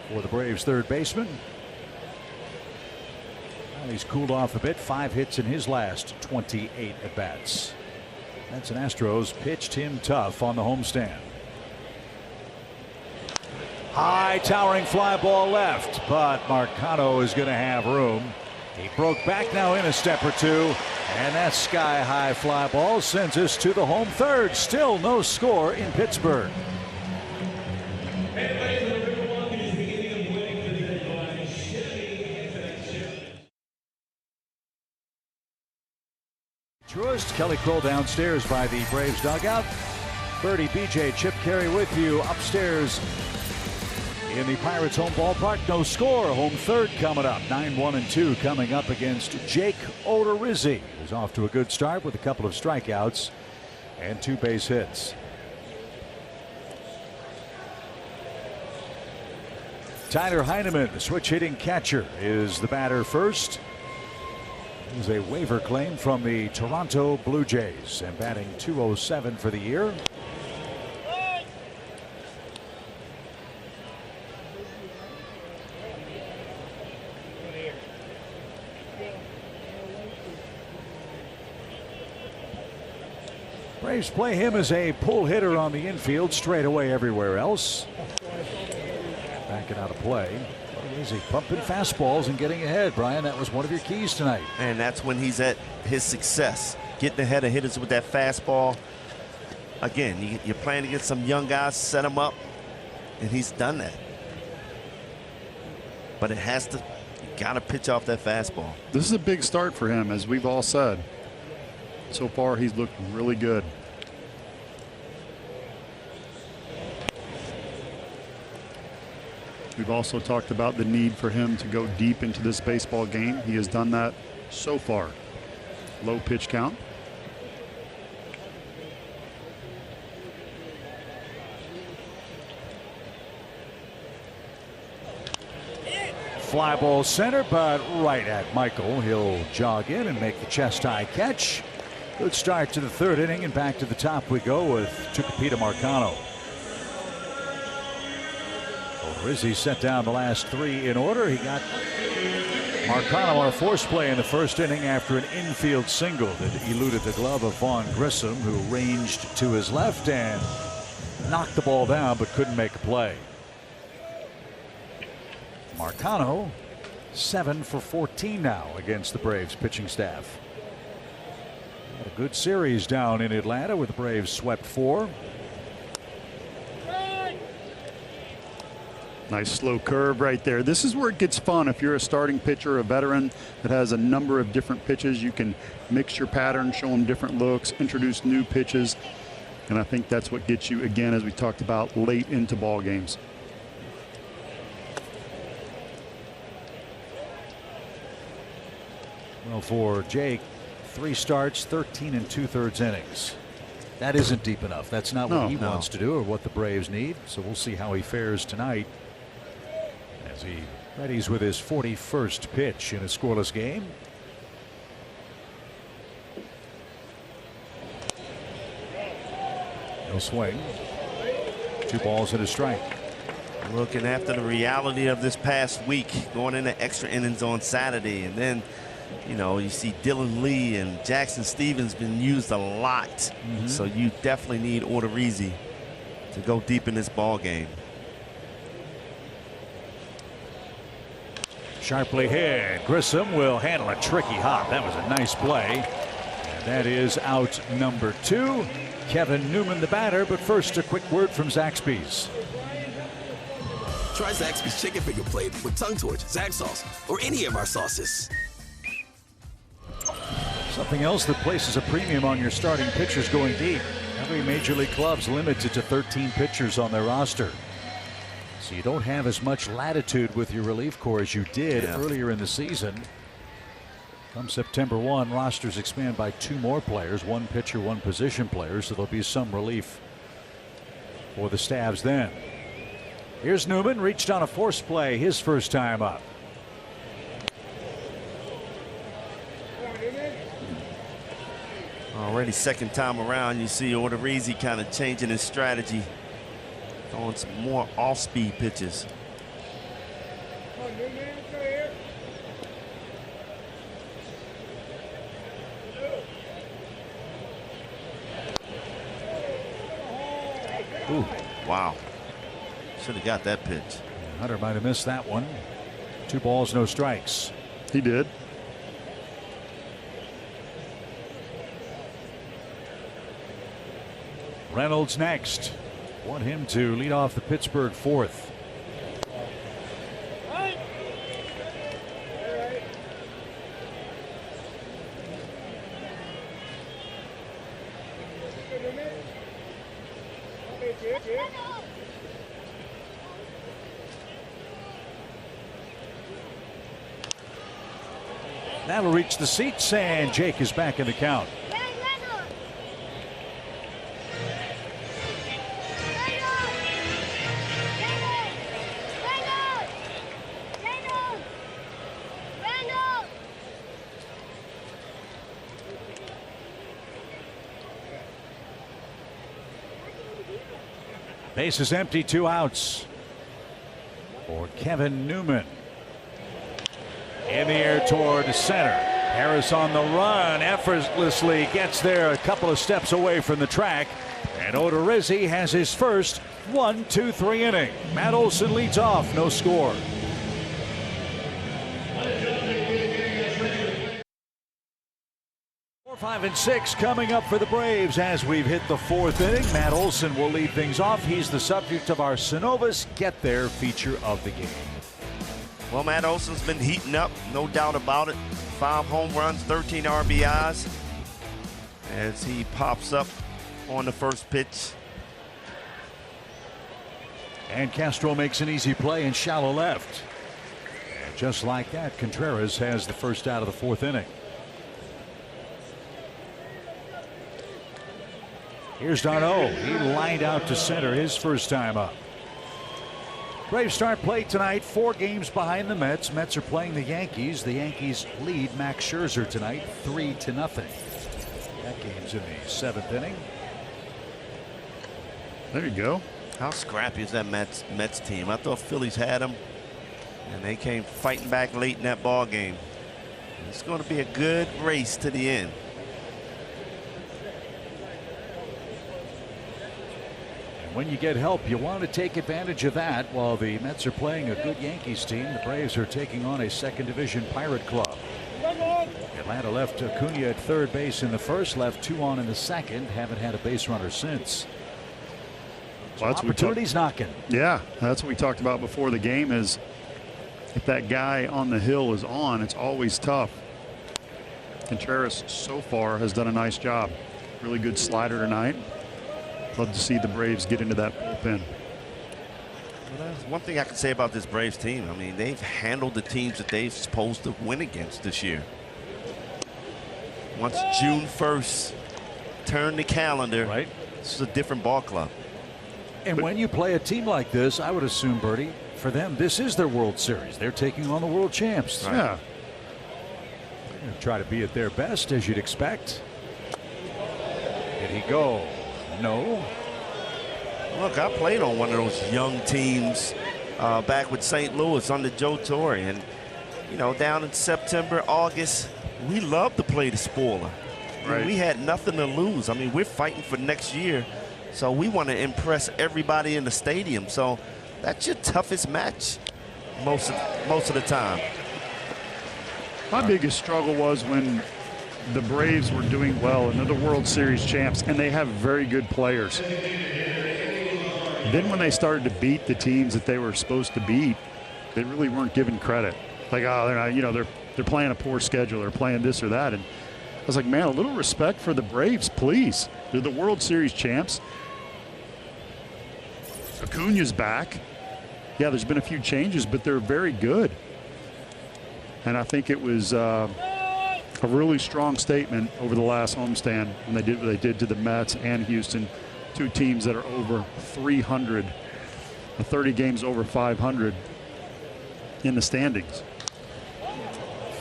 for the Braves third baseman. Well, he's cooled off a bit. 5 hits in his last 28 at bats. Mets and Astros pitched him tough on the homestand. High towering fly ball left, but Marcano is going to have room. He broke back now in a step or two, and that sky high fly ball sends us to the home third. Still no score in Pittsburgh. Truist, Kelly Kroll downstairs by the Braves dugout. Birdie, BJ, Chip Carey with you upstairs in the Pirates home ballpark. No score. Home third coming up. 9-1-2 coming up against Jake Odorizzi, who's off to a good start with a couple of strikeouts and 2 base hits. Tyler Heineman, the switch hitting catcher, is the batter first. He's a waiver claim from the Toronto Blue Jays and batting .207 for the year. Braves play him as a pull hitter on the infield, straight away everywhere else. Backing out of play. Is he pumping fastballs and getting ahead, Brian? That was one of your keys tonight. And that's when he's at his success, getting ahead of hitters with that fastball. Again, you're playing against some young guys, set him up, and he's done that. But it has to, you got to pitch off that fastball. This is a big start for him, as we've all said. So far, he's looked really good. We've also talked about the need for him to go deep into this baseball game. He has done that so far. Low pitch count. Fly ball center, but right at Michael. He'll jog in and make the chest high catch. Good start to the third inning, and back to the top we go with Tucupita Marcano. Rizzi set down the last 3 in order. He got Marcano on a force play in the first inning after an infield single that eluded the glove of Vaughn Grissom, who ranged to his left and knocked the ball down but couldn't make a play. Marcano 7 for 14 now against the Braves pitching staff. Had a good series down in Atlanta where the Braves swept 4. Nice slow curve right there. This is where it gets fun. If you're a starting pitcher, a veteran that has a number of different pitches, you can mix your pattern, show them different looks, introduce new pitches. And I think that's what gets you, again, as we talked about, late into ball games. Well, for Jake, 3 starts, 13 2/3 innings. That isn't deep enough. That's not what he wants to do or what the Braves need. So we'll see how he fares tonight as he readies with his 41st pitch in a scoreless game. No swing. 2 balls and a strike. Looking after the reality of this past week, going into extra innings on Saturday, and then you know, you see Dylan Lee and Jackson Stevens been used a lot. So you definitely need Odorizzi to go deep in this ball game. Sharply hit. Grissom will handle a tricky hop. That was a nice play. And that is out number 2. Kevin Newman the batter, but first a quick word from Zaxby's. Try Zaxby's chicken finger plate with tongue torch, Zax sauce, or any of our sauces. Something else that places a premium on your starting pitchers going deep. Every major league club's limited to 13 pitchers on their roster. So you don't have as much latitude with your relief corps as you did earlier in the season. Come September 1, rosters expand by 2 more players, 1 pitcher, 1 position player, so there'll be some relief for the Stabs then. Here's Newman, reached on a force play his first time up. Already second time around, you see Odorizzi kind of changing his strategy, throwing some more off-speed pitches. Ooh, wow. Should have got that pitch. Hunter might have missed that one. 2 balls, no strikes. He did. Reynolds next. Want him to lead off the Pittsburgh 4th. That'll reach the seats, and Jake is back in the count. Base is empty, 2 outs for Kevin Newman. In the air toward center. Harris on the run, effortlessly gets there a couple of steps away from the track. And Odorizzi has his first 1-2-3 inning. Matt Olson leads off, no score. Four, 5, and 6 coming up for the Braves as we've hit the 4th inning. Matt Olson will lead things off. He's the subject of our Synovus Get There feature of the game. Well, Matt Olson's been heating up, no doubt about it. 5 home runs, 13 RBIs as he pops up on the first pitch. And Castro makes an easy play in shallow left. And just like that, Contreras has the first out of the 4th inning. Here's d'Arnaud. He lined out to center his first time up. Braves start play tonight, 4 games behind the Mets. Mets are playing the Yankees. The Yankees lead Max Scherzer tonight 3-0. That game's in the 7th inning. There you go. How scrappy is that Mets team? I thought Phillies had them, and they came fighting back late in that ball game. It's going to be a good race to the end. When you get help, you want to take advantage of that. While the Mets are playing a good Yankees team, the Braves are taking on a 2nd Division Pirate club. Atlanta left Acuna at third base in the first, left 2 on in the second. Haven't had a base runner since. So well, opportunities knocking. Yeah, that's what we talked about before the game. Is if that guy on the hill is on, it's always tough. Contreras so far has done a nice job. Really good slider tonight. Love to see the Braves get into that bullpen. Well, that's one thing I can say about this Braves team. I mean, they've handled the teams that they're supposed to win against this year. Once June 1st, turn the calendar. Right. This is a different ball club. And when you play a team like this, I would assume, Bertie, for them, this is their World Series. They're taking on the world champs. Right. Yeah. They're going to try to be at their best, as you'd expect. Did he go? No. Look, I played on one of those young teams back with St. Louis under Joe Torre. And, you know, down in September, August, we love to play the spoiler. Right. We had nothing to lose. I mean, we're fighting for next year. So we want to impress everybody in the stadium. So that's your toughest match most of the time. My biggest struggle was when the Braves were doing well and they're the World Series champs and they have very good players. Then when they started to beat the teams that they were supposed to beat, they really weren't given credit. Like, oh, they're not, you know, they're playing a poor schedule, they're playing this or that. And I was like, man, a little respect for the Braves, please. They're the World Series champs. Acuna's back. Yeah, there's been a few changes, but they're very good. And I think it was a really strong statement over the last homestand when they did what they did to the Mets and Houston, 2 teams that are over 300, 30 games over 500 in the standings.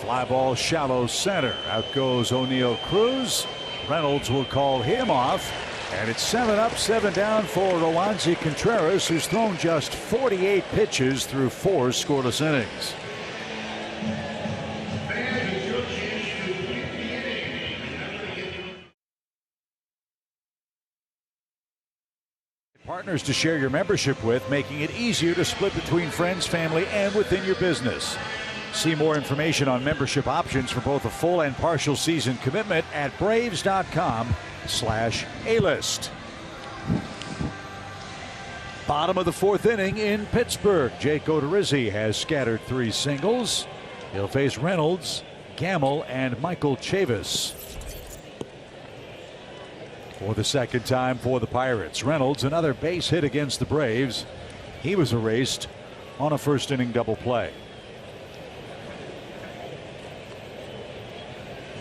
Fly ball shallow center. Out goes O'Neill Cruz. Reynolds will call him off. And it's 7 up, 7 down for Roansy Contreras, who's thrown just 48 pitches through 4 scoreless innings. Partners to share your membership with, making it easier to split between friends, family, and within your business. See more information on membership options for both a full and partial season commitment at braves.com/A-list. Bottom of the 4th inning in Pittsburgh. Jake Odorizzi has scattered 3 singles. He'll face Reynolds, Gamel, and Michael Chavis. For the second time for the Pirates, Reynolds, another base hit against the Braves. He was erased on a first inning double play.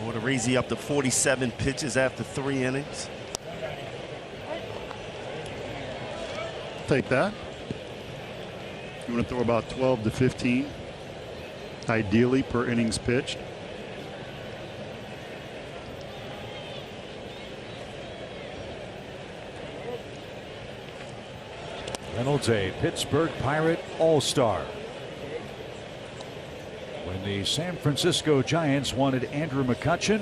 Odorizzi up to 47 pitches after 3 innings. Take that. You want to throw about 12 to 15, ideally, per innings pitched. Reynolds, a Pittsburgh Pirate All-Star. When the San Francisco Giants wanted Andrew McCutchen,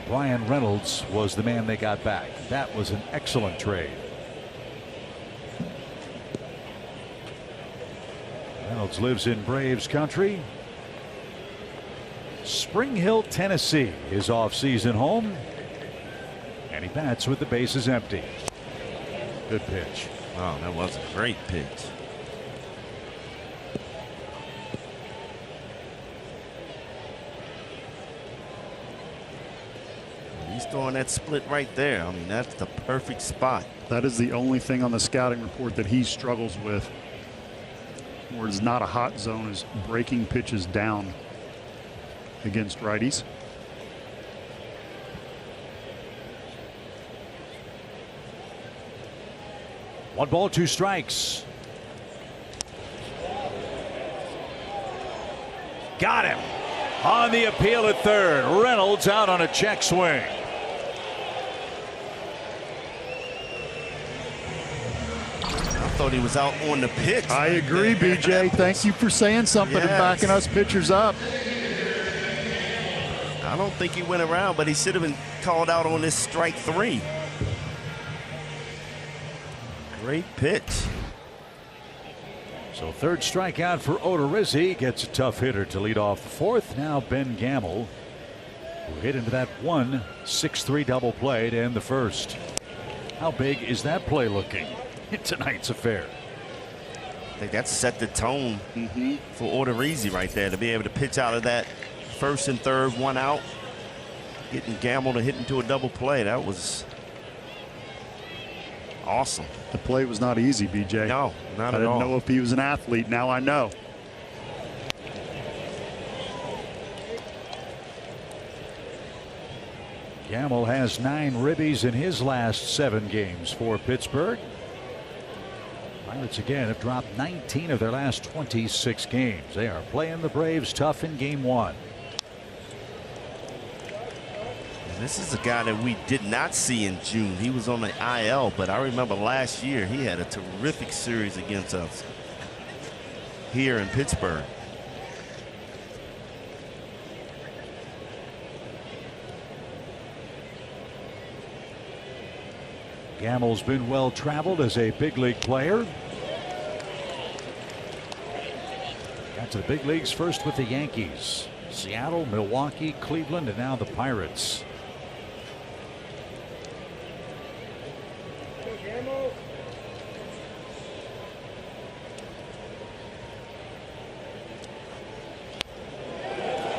Brian Reynolds was the man they got back. That was an excellent trade. Reynolds lives in Braves country. Spring Hill, Tennessee, his off-season home. And he bats with the bases empty. Good pitch. Oh, that was a great pitch. He's throwing that split right there. I mean, that's the perfect spot. That is the only thing on the scouting report that he struggles with, where it's not a hot zone, is breaking pitches down against righties. One ball, 2 strikes. Got him on the appeal at third. Reynolds out on a check swing. I thought he was out on the pitch. I agree, BJ. Thank you for saying something and backing us pitchers up. I don't think he went around, but he should have been called out on this strike 3. Great pitch. So third strikeout for Odorizzi. Gets a tough hitter to lead off the fourth. Now Ben Gamel, who hit into that 1-6-3 double play to end the first. How big is that play looking in tonight's affair? I think that set the tone for Odorizzi right there, to be able to pitch out of that first and third, 1 out, getting Gamel to hit into a double play. That was awesome. The play was not easy, BJ. No, not I at all. didn't know if he was an athlete. Now I know. Gamel has 9 ribbies in his last 7 games for Pittsburgh. Pirates again have dropped 19 of their last 26 games. They are playing the Braves tough in game 1. This is a guy that we did not see in June. He was on the IL, but I remember last year he had a terrific series against us here in Pittsburgh. Gamel's been well traveled as a big league player. Got to the big leagues first with the Yankees, Seattle, Milwaukee, Cleveland, and now the Pirates.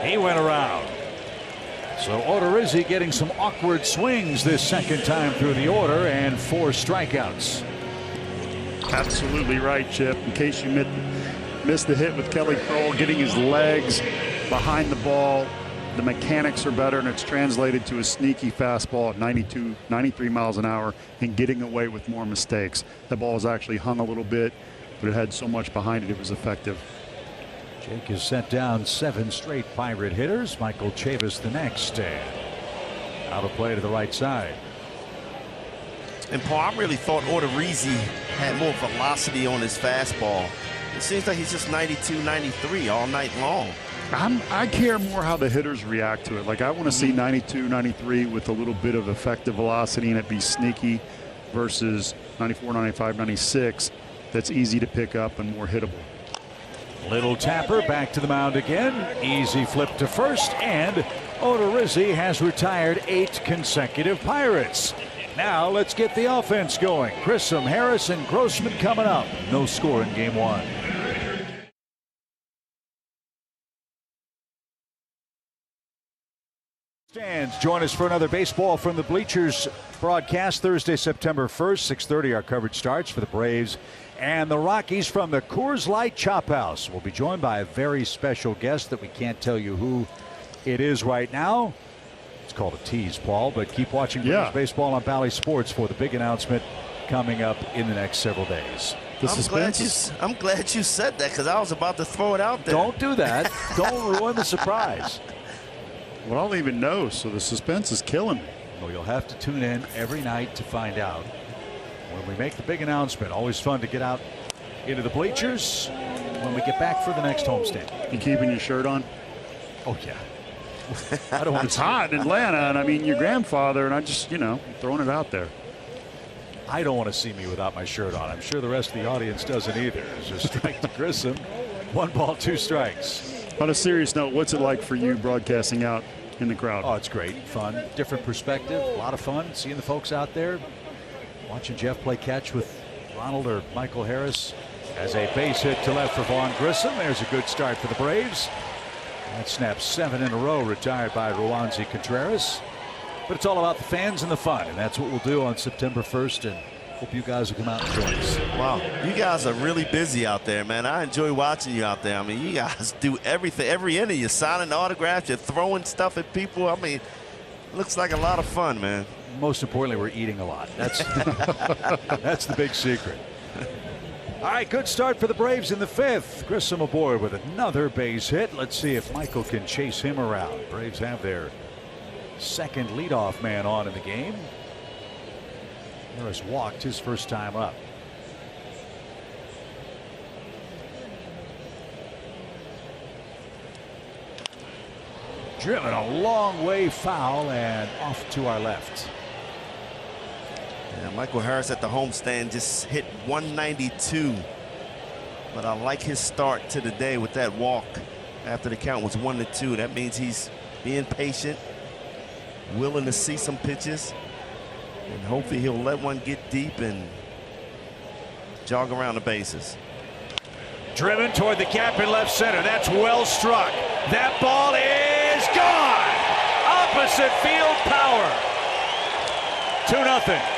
He went around. So Odorizzi getting some awkward swings this second time through the order, and 4 strikeouts. Absolutely right, Chip. In case you missed the hit with Kelly Kroll, getting his legs behind the ball, the mechanics are better, and it's translated to a sneaky fastball at 92, 93 miles an hour, and getting away with more mistakes. The ball was actually hung a little bit, but it had so much behind it, it was effective. Jake has sent down 7 straight Pirate hitters. Michael Chavis the next. Out of play to the right side. And Paul, I really thought Odorizzi had more velocity on his fastball. It seems like he's just 92, 93 all night long. I care more how the hitters react to it. Like, I want to see 92, 93 with a little bit of effective velocity and it be sneaky, versus 94, 95, 96 that's easy to pick up and more hittable. Little tapper back to the mound again. Easy flip to first, and Odorizzi has retired 8 consecutive Pirates. Now let's get the offense going. Grissom, Harris, and Grossman coming up. No score in game 1. Stands. Join us for another Baseball from the Bleachers broadcast Thursday, September 1st, 6:30. Our coverage starts for the Braves and the Rockies from the Coors Light Chop House. We'll be joined by a very special guest that we can't tell you who it is right now. It's called a tease, Paul, but keep watching Braves baseball on Bally Sports for the big announcement coming up in the next several days. I'm glad you said that, because I was about to throw it out there. Don't do that. Don't ruin the surprise. Well, I don't even know, so the suspense is killing me. Well, you'll have to tune in every night to find out when we make the big announcement. Always fun to get out into the bleachers when we get back for the next homestand. You keeping your shirt on? Oh, yeah. I don't want It's hot in Atlanta, and I mean, your grandfather, and I just, throwing it out there. I don't want to see me without my shirt on. I'm sure the rest of the audience doesn't either. It's just strike to Grissom. 1 ball, 2 strikes. On a serious note, what's it like for you broadcasting out in the crowd? Oh, it's great. Fun. Different perspective. A lot of fun seeing the folks out there. Watching Jeff play catch with Ronald or Michael Harris. As a base hit to left for Vaughn Grissom. There's a good start for the Braves. That snaps 7 in a row, retired by Roansy Contreras. But it's all about the fans and the fun, and that's what we'll do on September 1st, and hope you guys will come out and join us. Wow, you guys are really busy out there, man. I enjoy watching you out there. I mean, you guys do everything, every inning. You're signing autographs, you're throwing stuff at people. I mean, it looks like a lot of fun, man. Most importantly, we're eating a lot. That's that's the big secret. All right, good start for the Braves in the 5th. Grissom aboard with another base hit. Let's see if Michael can chase him around. Braves have their second leadoff man on in the game. Harris walked his first time up. Driven a long way foul and off to our left. Yeah, Michael Harris at the homestand just hit 192. But I like his start to the day with that walk after the count was 1-2. That means he's being patient, willing to see some pitches, and hopefully he'll let one get deep and jog around the bases. Driven toward the gap in left center. That's well struck. That ball is gone. Opposite field power. 2-0.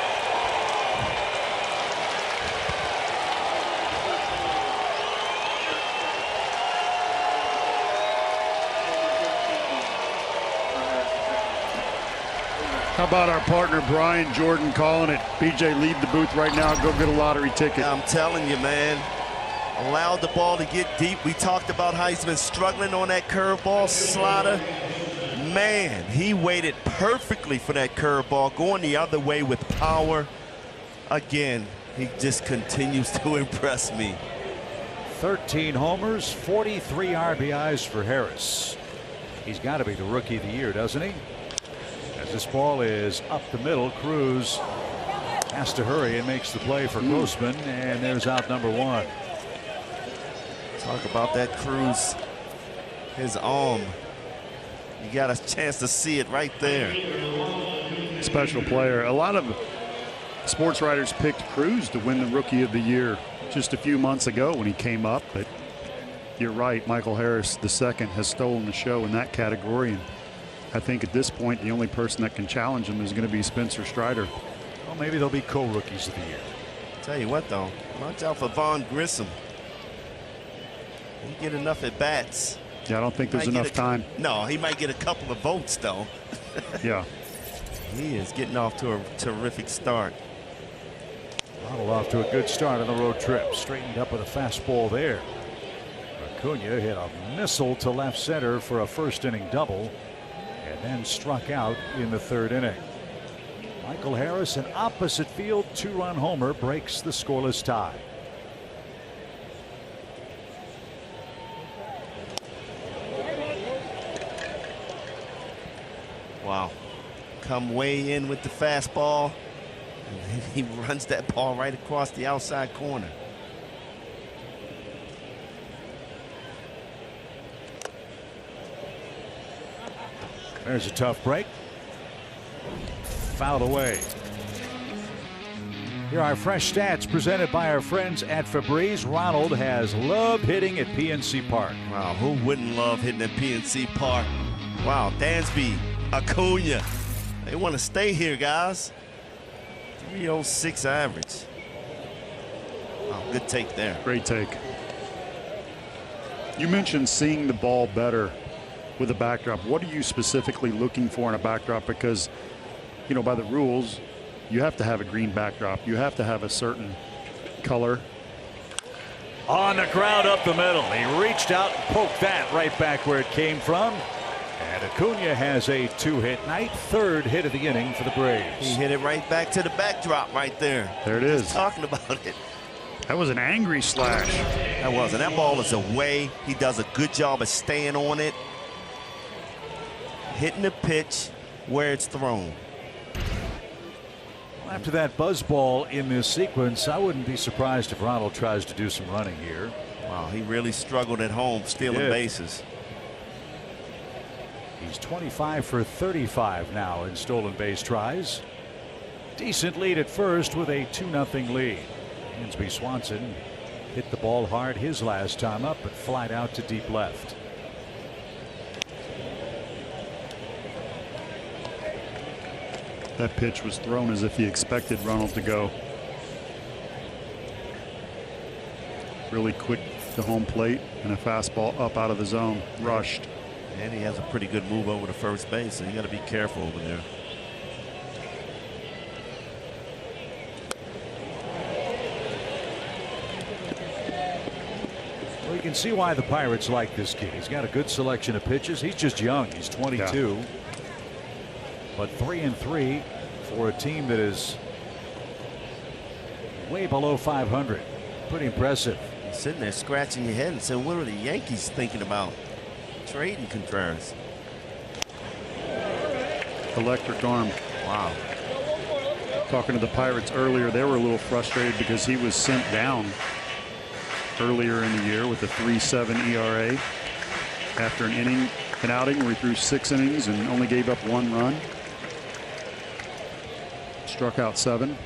How about our partner Brian Jordan calling it? BJ, leave the booth right now. Go get a lottery ticket. I'm telling you, man. Allowed the ball to get deep. We talked about how he's been struggling on that curveball slider. Man, he waited perfectly for that curveball, going the other way with power. Again, he just continues to impress me. 13 homers, 43 RBIs for Harris. He's got to be the rookie of the year, doesn't he? As this ball is up the middle, Cruz has to hurry and makes the play for Grossman, and there's out number 1. Talk about that Cruz, his arm. You got a chance to see it right there. Special player. A lot of sports writers picked Cruz to win the Rookie of the Year just a few months ago when he came up, but you're right, Michael Harris II has stolen the show in that category, and I think at this point the only person that can challenge him is going to be Spencer Strider. Well, maybe they'll be co-rookies of the year. Tell you what, though, watch out for Vaughn Grissom. He get enough at bats. Yeah, I don't think there's enough time. No, he might get a couple of votes, though. Yeah. He is getting off to a terrific start. Ronald off to a good start on the road trip. Straightened up with a fastball there. Acuna hit a missile to left center for a first inning double, and then struck out in the 3rd inning. Michael Harris, an opposite field 2-run homer, breaks the scoreless tie. Wow. Come way in with the fastball, and he runs that ball right across the outside corner. There's a tough break. Fouled away. Here are fresh stats presented by our friends at Febreze. Ronald has loved hitting at PNC Park. Wow, who wouldn't love hitting at PNC Park? Wow, Dansby Acuna. They want to stay here, guys. 306 average. Oh, good take there. Great take. You mentioned seeing the ball better with a backdrop. What are you specifically looking for in a backdrop? Because, you know, by the rules, you have to have a green backdrop. You have to have a certain color. On the ground up the middle. He reached out and poked that right back where it came from. And Acuna has a 2-hit night, 3rd hit of the inning for the Braves. He hit it right back to the backdrop right there. There it is. Just talking about it. That was an angry slash. That wasn't. That ball is away. He does a good job of staying on it. Hitting the pitch where it's thrown. After that buzz ball in this sequence, I wouldn't be surprised if Ronald tries to do some running here. Wow, he really struggled at home stealing bases. He's 25 for 35 now in stolen base tries. Decent lead at first with a 2-0 lead. Dansby Swanson hit the ball hard his last time up, but flied out to deep left. That pitch was thrown as if he expected Ronald to go. Really quick to home plate and a fastball up out of the zone. Rushed. And he has a pretty good move over to first base, so you got to be careful over there. Well, you can see why the Pirates like this kid. He's got a good selection of pitches. He's just young. He's 22. Yeah. But 3-3 for a team that is way below 500. Pretty impressive. You're sitting there scratching your head and saying, what are the Yankees thinking about trading Contreras? Electric arm. Wow. Talking to the Pirates earlier, they were a little frustrated because he was sent down earlier in the year with a 3.7 ERA after an outing where he threw 6 innings and only gave up 1 run. Struck out 7.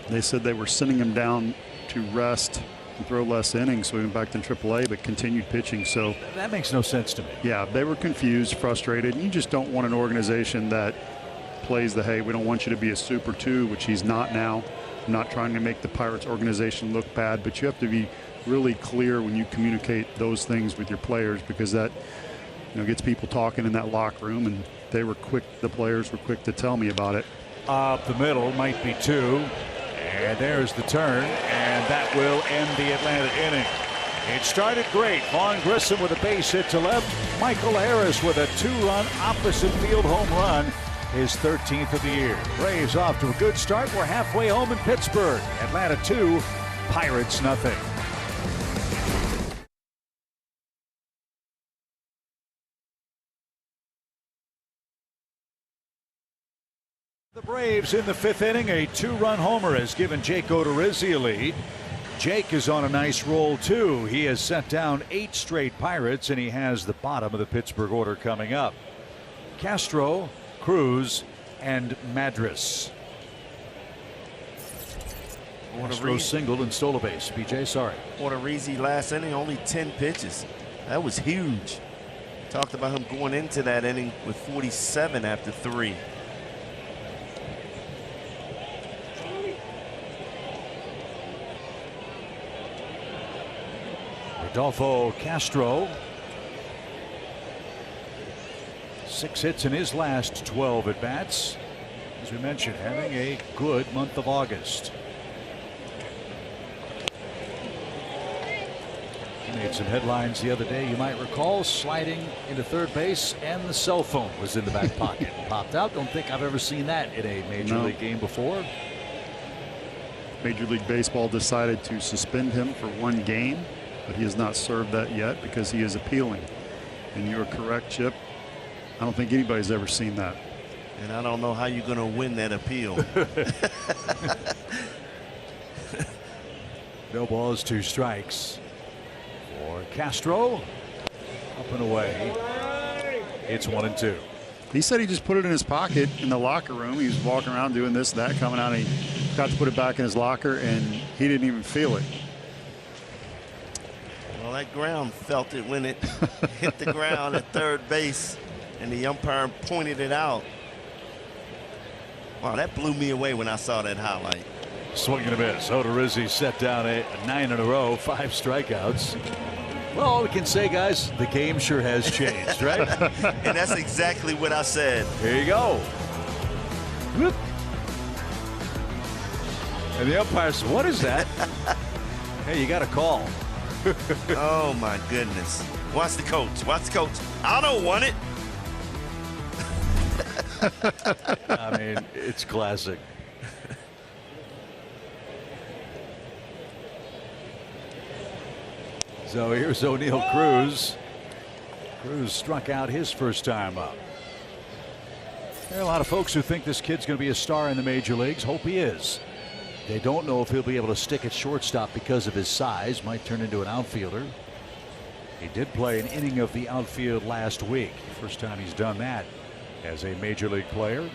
They said they were sending him down to rest and throw less innings, so he went back to AAA but continued pitching. So that makes no sense to me. Yeah, they were confused, frustrated, and you just don't want an organization that plays the, hey, we don't want you to be a Super 2, which he's not now. I'm not trying to make the Pirates organization look bad, but you have to be really clear when you communicate those things with your players, because that, you know, gets people talking in that locker room, and they were quick, the players were quick to tell me about it. Up the middle, might be 2. And there's the turn, and that will end the Atlanta inning. It started great. Vaughn Grissom with a base hit to left. Michael Harris with a 2-run opposite field home run, his 13th of the year. Braves off to a good start. We're halfway home in Pittsburgh. Atlanta 2, Pirates nothing. The Braves in the 5th inning, a 2-run homer has given Jake Odorizzi a lead. Jake is on a nice roll too. He has set down 8 straight Pirates, and he has the bottom of the Pittsburgh order coming up. Castro, Cruz, and Madras. Castro singled and stole a base. BJ, sorry. Odorizzi last inning, only 10 pitches. That was huge. Talked about him going into that inning with 47 after 3. Rodolfo Castro, 6 hits in his last 12 at bats. As we mentioned, having a good month of August. He made some headlines the other day, you might recall, sliding into third base, and the cell phone was in the back pocket. Popped out. Don't think I've ever seen that in a Major League game before. Major League Baseball decided to suspend him for 1 game. But he has not served that yet because he is appealing. And you're correct, Chip. I don't think anybody's ever seen that. And I don't know how you're going to win that appeal. No balls, 2 strikes for Castro. Up and away. It's 1-2. He said he just put it in his pocket in the locker room. He was walking around doing this, that, coming out, and he got to put it back in his locker, and he didn't even feel it. Well, that ground felt it when it hit the ground at third base. and the umpire pointed it out. Wow, that blew me away when I saw that highlight. Swing and a miss. Odorizzi set down a 9 in a row, 5 strikeouts. Well, all we can say, guys, the game sure has changed, right? And that's exactly what I said. Here you go. Whoop. And the umpire says, what is that? Hey, you got a call. Oh, my goodness. Watch the coach. Watch the coach. I don't want it. I mean, it's classic. So here's O'Neill Cruz. Cruz struck out his first time up. There are a lot of folks who think this kid's going to be a star in the major leagues. Hope he is. They don't know if he'll be able to stick at shortstop because of his size. Might turn into an outfielder. He did play an inning of the outfield last week. First time he's done that as a major league player.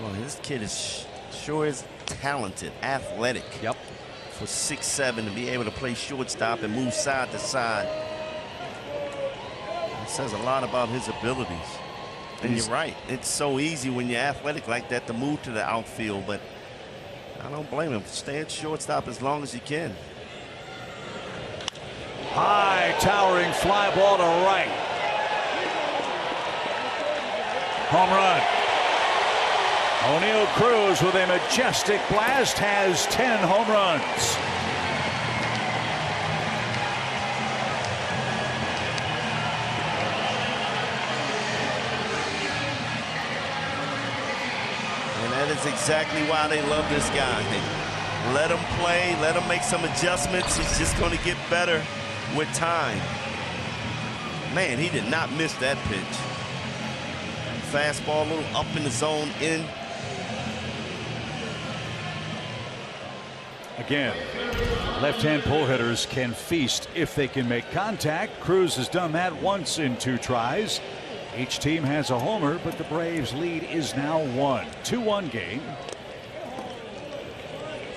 Well, this kid is sure is talented, athletic. Yep. For 6'7" to be able to play shortstop and move side to side. It says a lot about his abilities. And you're right. It's so easy when you're athletic like that to move to the outfield, but I don't blame him. Stay at shortstop as long as you can. High towering fly ball to right. Home run. O'Neill Cruz with a majestic blast has 10 home runs. And that is exactly why they love this guy. Let him play, let him make some adjustments. He's just going to get better with time. Man, he did not miss that pitch. Fastball a little up in the zone in. Again, left-hand pull hitters can feast if they can make contact. Cruz has done that once in 2 tries. Each team has a homer, but the Braves lead is now 1. 2-1 game.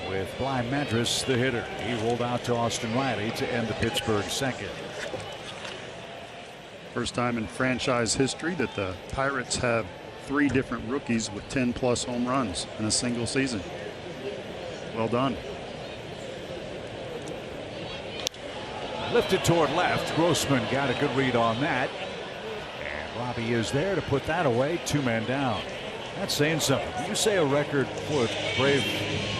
With Bly Madras the hitter. He rolled out to Austin Riley to end the Pittsburgh second. First time in franchise history that the Pirates have 3 different rookies with 10+ home runs in a single season. Well done. Lifted toward left. Grossman got a good read on that. And Robbie is there to put that away. 2 men down. That's saying something. You say a record for a Brave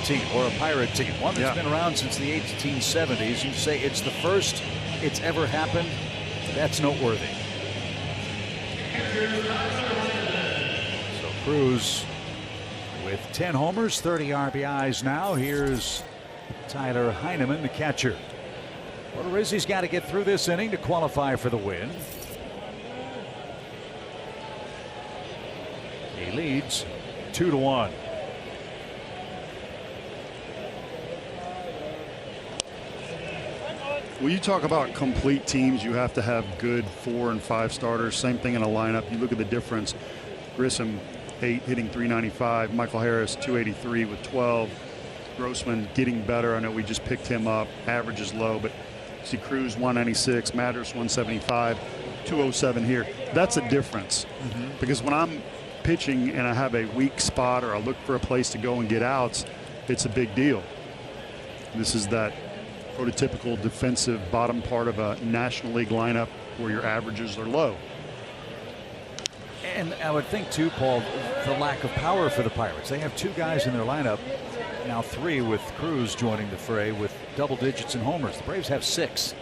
team or a Pirate team, one that's been around since the 1870s. You say it's the first it's ever happened. That's noteworthy. So Cruz with 10 homers, 30 RBIs now. Here's Tyler Heineman, the catcher. Odorizzi's got to get through this inning to qualify for the win. He leads 2-1. When you talk about complete teams, you have to have good 4 and 5 starters. Same thing in a lineup. You look at the difference. Grissom 8 hitting .395. Michael Harris 283 with 12. Grossman getting better. I know we just picked him up. Average is low, but see Cruz 196, Madras 175, 207 here. That's a difference. Because when I'm pitching and I have a weak spot or I look for a place to go and get outs, it's a big deal. This is that prototypical defensive bottom part of a National League lineup where your averages are low. And I would think too, Paul, the lack of power for the Pirates. They have 2 guys in their lineup, now 3 with Cruz joining the fray with double digits in homers. The Braves have 6.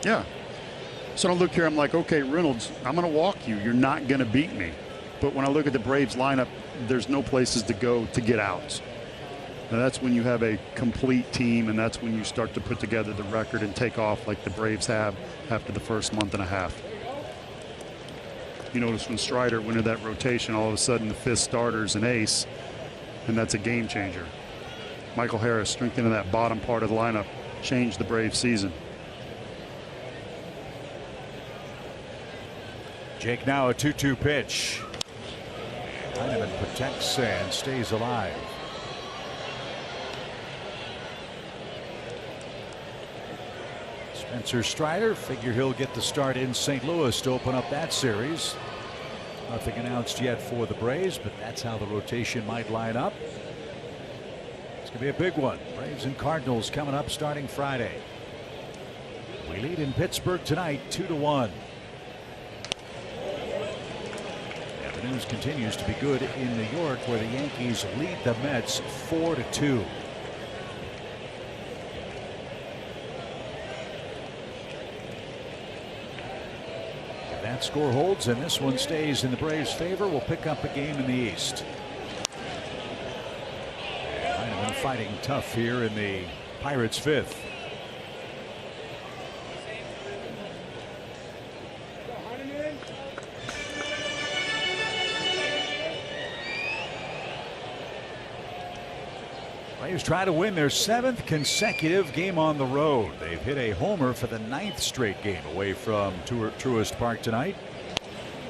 Yeah. So I look here, I'm like, okay, Reynolds, I'm going to walk you. You're not going to beat me. But when I look at the Braves lineup, there's no places to go to get outs. Now that's when you have a complete team, and that's when you start to put together the record and take off like the Braves have after the first month and a half. You notice when Strider went into that rotation, all of a sudden the 5th starter's an ace, and that's a game changer. Michael Harris strengthening that bottom part of the lineup changed the Braves season. Jake now a 2-2 pitch. Heineman protects and stays alive. Spencer Strider, figure he'll get the start in St. Louis to open up that series. Nothing announced yet for the Braves, but that's how the rotation might line up. It's going to be a big one. Braves and Cardinals coming up starting Friday. We lead in Pittsburgh tonight 2-1. And the news continues to be good in New York, where the Yankees lead the Mets 4-2. That score holds and this one stays in the Braves' favor. We'll pick up a game in the East. And Heineman fighting tough here in the Pirates' fifth. Braves try to win their 7th consecutive game on the road. They've hit a homer for the 9th straight game away from Truist Park tonight.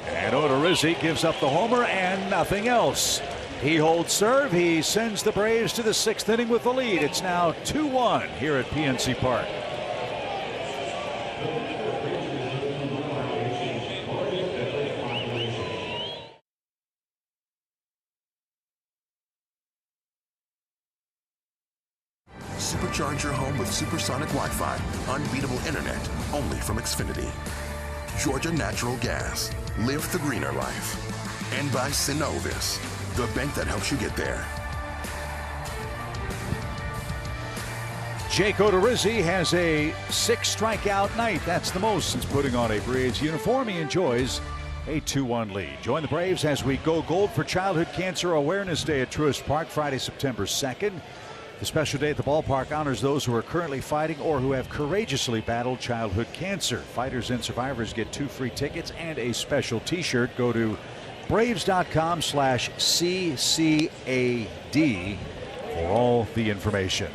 And Odorizzi gives up the homer and nothing else. He holds serve. He sends the Braves to the 6th inning with the lead. It's now 2-1 here at PNC Park. Supercharge your home with supersonic Wi-Fi, unbeatable internet, only from Xfinity. Georgia Natural Gas. Live the greener life. And by Synovus, the bank that helps you get there. Jake Odorizzi has a 6 strikeout night. That's the most since putting on a Braves uniform. He enjoys a 2-1 lead. Join the Braves as we go gold for Childhood Cancer Awareness Day at Truist Park, Friday, September 2nd. The special day at the ballpark honors those who are currently fighting or who have courageously battled childhood cancer. Fighters and survivors get 2 free tickets and a special t-shirt. Go to braves.com/CCAD for all the information.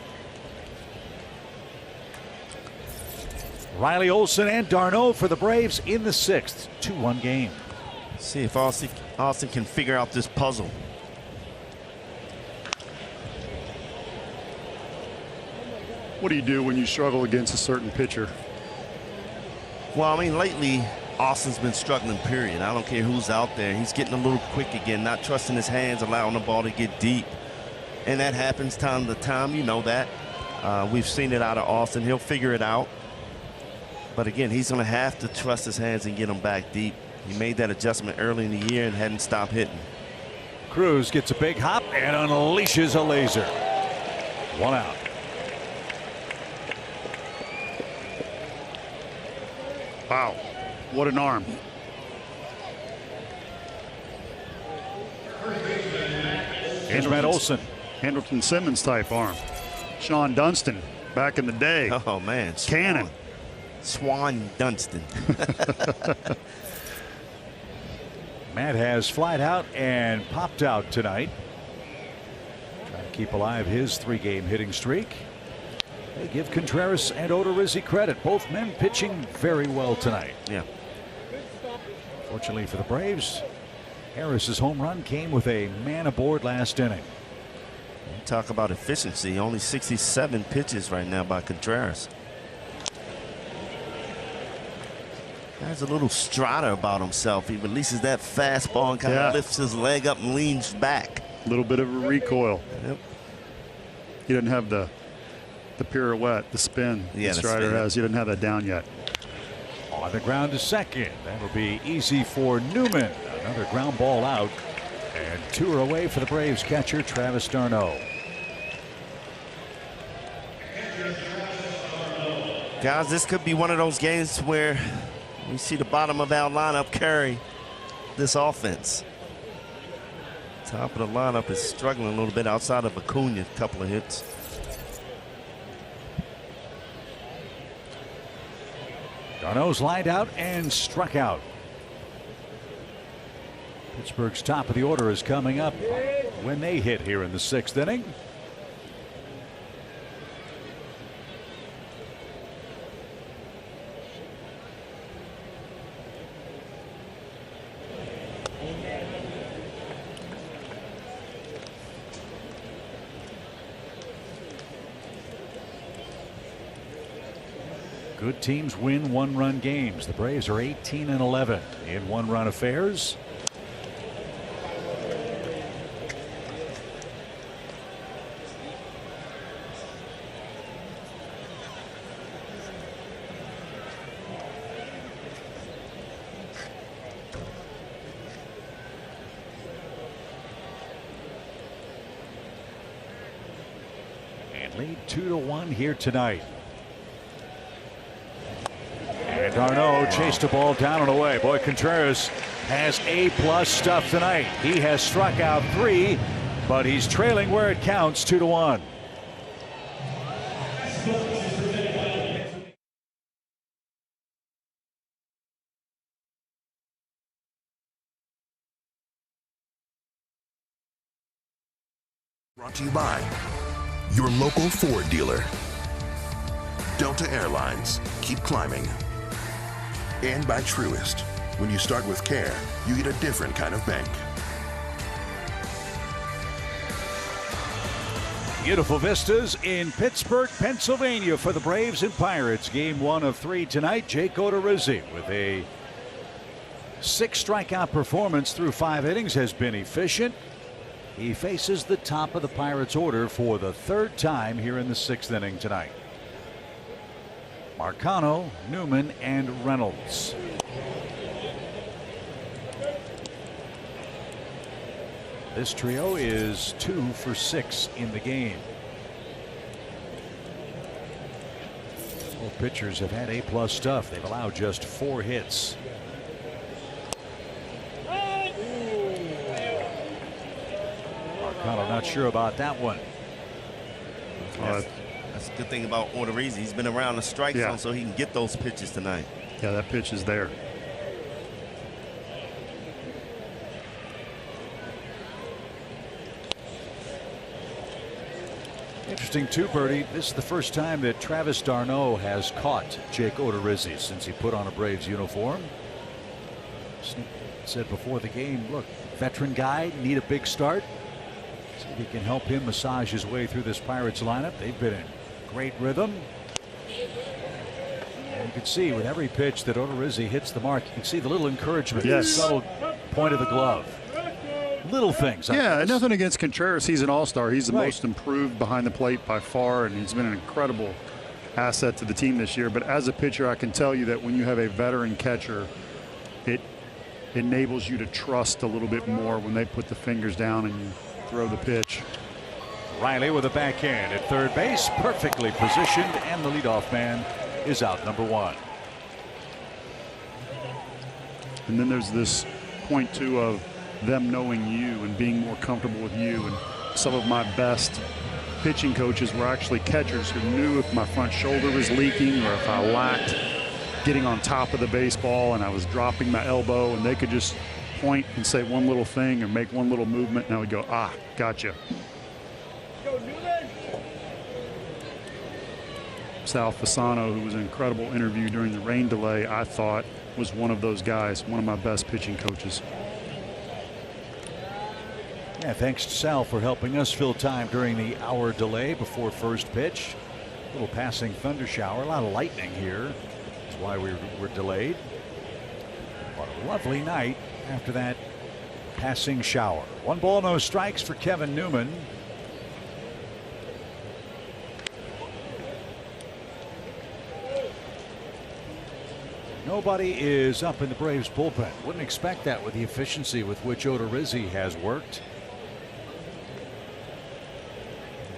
Riley Olson and d'Arnaud for the Braves in the 6th. 2-1 game. See if Austin can figure out this puzzle. What do you do when you struggle against a certain pitcher? Well, I mean, lately, Austin's been struggling, period. I don't care who's out there. He's getting a little quick again, not trusting his hands, allowing the ball to get deep. And that happens time to time. You know that. We've seen it out of Austin. He'll figure it out. But again, he's going to have to trust his hands and get them back deep. He made that adjustment early in the year and hadn't stopped hitting. Cruz gets a big hop and unleashes a laser. 1 out. Wow, what an arm. Here's Matt Olson. Andrelton Simmons type arm. Sean Dunston back in the day. Oh, man. Cannon. Swan Dunston. Matt has flied out and popped out tonight. Trying to keep alive his 3-game hitting streak. They give Contreras and Odorizzi credit. Both men pitching very well tonight. Yeah. Fortunately for the Braves, Harris's home run came with a man aboard last inning. Talk about efficiency. Only 67 pitches right now by Contreras. Has a little strider about himself. He releases that fastball and kind of lifts his leg up and leans back. A little bit of a recoil. Yep. He doesn't have the pirouette, the spin the Strider has. He doesn't have that down yet. On the ground to second. That'll be easy for Newman. Another ground ball out. And 2 are away for the Braves catcher, Travis d'Arnaud. Guys, this could be one of those games where we see the bottom of our lineup carry this offense. Top of the lineup is struggling a little bit outside of Acuna, a couple of hits. d'Arnaud's lined out and struck out. Pittsburgh's top of the order is coming up when they hit here in the 6th inning. Good teams win one-run games. The Braves are 18-11 in one-run affairs. And lead 2-1 here tonight. And d'Arnaud chased the ball down and away. Boy, Contreras has A-plus stuff tonight. He has struck out 3, but he's trailing where it counts, 2-1. Brought to you by your local Ford dealer. Delta Airlines, keep climbing. And by Truist, when you start with care, you get a different kind of bank. Beautiful vistas in Pittsburgh, Pennsylvania for the Braves and Pirates. Game 1 of 3 tonight. Jake Odorizzi with a 6 strikeout performance through 5 innings has been efficient. He faces the top of the Pirates order for the 3rd time here in the 6th inning tonight. Marcano, Newman, and Reynolds. This trio is 2 for 6 in the game. Both pitchers have had A-plus stuff. They've allowed just 4 hits. Marcano not sure about that one. That's the good thing about Odorizzi. He's been around the strike zone, so he can get those pitches tonight. Yeah, that pitch is there. Interesting too, Bertie. This is the first time that Travis d'Arnaud has caught Jake Odorizzi since he put on a Braves uniform. Said before the game, look, veteran guy, need a big start. See if he can help him massage his way through this Pirates lineup. They've been in great rhythm. And you can see with every pitch that Odorizzi hits the mark, you can see the little encouragement, the subtle point of the glove. Little things. Yeah, nothing against Contreras. He's an all-star. He's the most improved behind the plate by far, and he's been an incredible asset to the team this year. But as a pitcher, I can tell you that when you have a veteran catcher, it enables you to trust a little bit more when they put the fingers down and you throw the pitch. Riley with a backhand at third base, perfectly positioned, and the leadoff man is out, number 1. And then there's this point too of them knowing you and being more comfortable with you. And some of my best pitching coaches were actually catchers who knew if my front shoulder was leaking or if I lacked getting on top of the baseball and I was dropping my elbow, and they could just point and say one little thing or make one little movement, and I would go, ah, gotcha. Sal Fasano, who was an incredible interview during the rain delay, I thought was one of those guys, one of my best pitching coaches. Yeah, thanks to Sal for helping us fill time during the hour delay before first pitch. A little passing thunder shower, a lot of lightning here. That's why we were delayed. What a lovely night after that passing shower. 1 ball, no strikes for Kevin Newman. Nobody is up in the Braves bullpen. Wouldn't expect that with the efficiency with which Odorizzi has worked.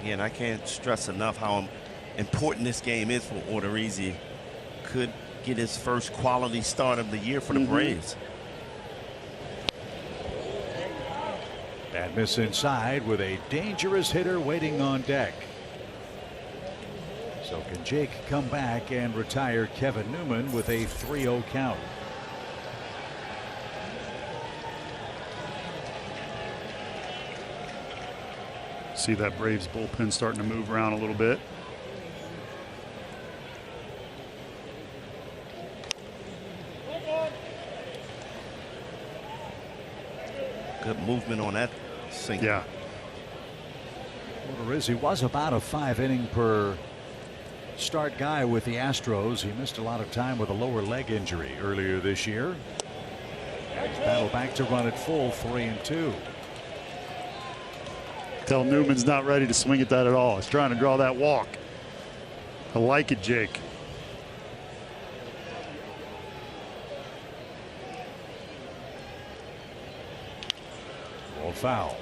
Again, I can't stress enough how important this game is for Odorizzi. Could get his first quality start of the year for the Braves. Bad miss inside with a dangerous hitter waiting on deck. So can Jake come back and retire Kevin Newman with a 3-0 count? See that Braves bullpen starting to move around a little bit. Good movement on that sinker. Yeah. Odorizzi was about a 5 inning per start guy with the Astros. He missed a lot of time with a lower leg injury earlier this year. He's battled back to run it full, 3-2. Tell Newman's not ready to swing at that at all. He's trying to draw that walk. I like it, Jake. Ball foul.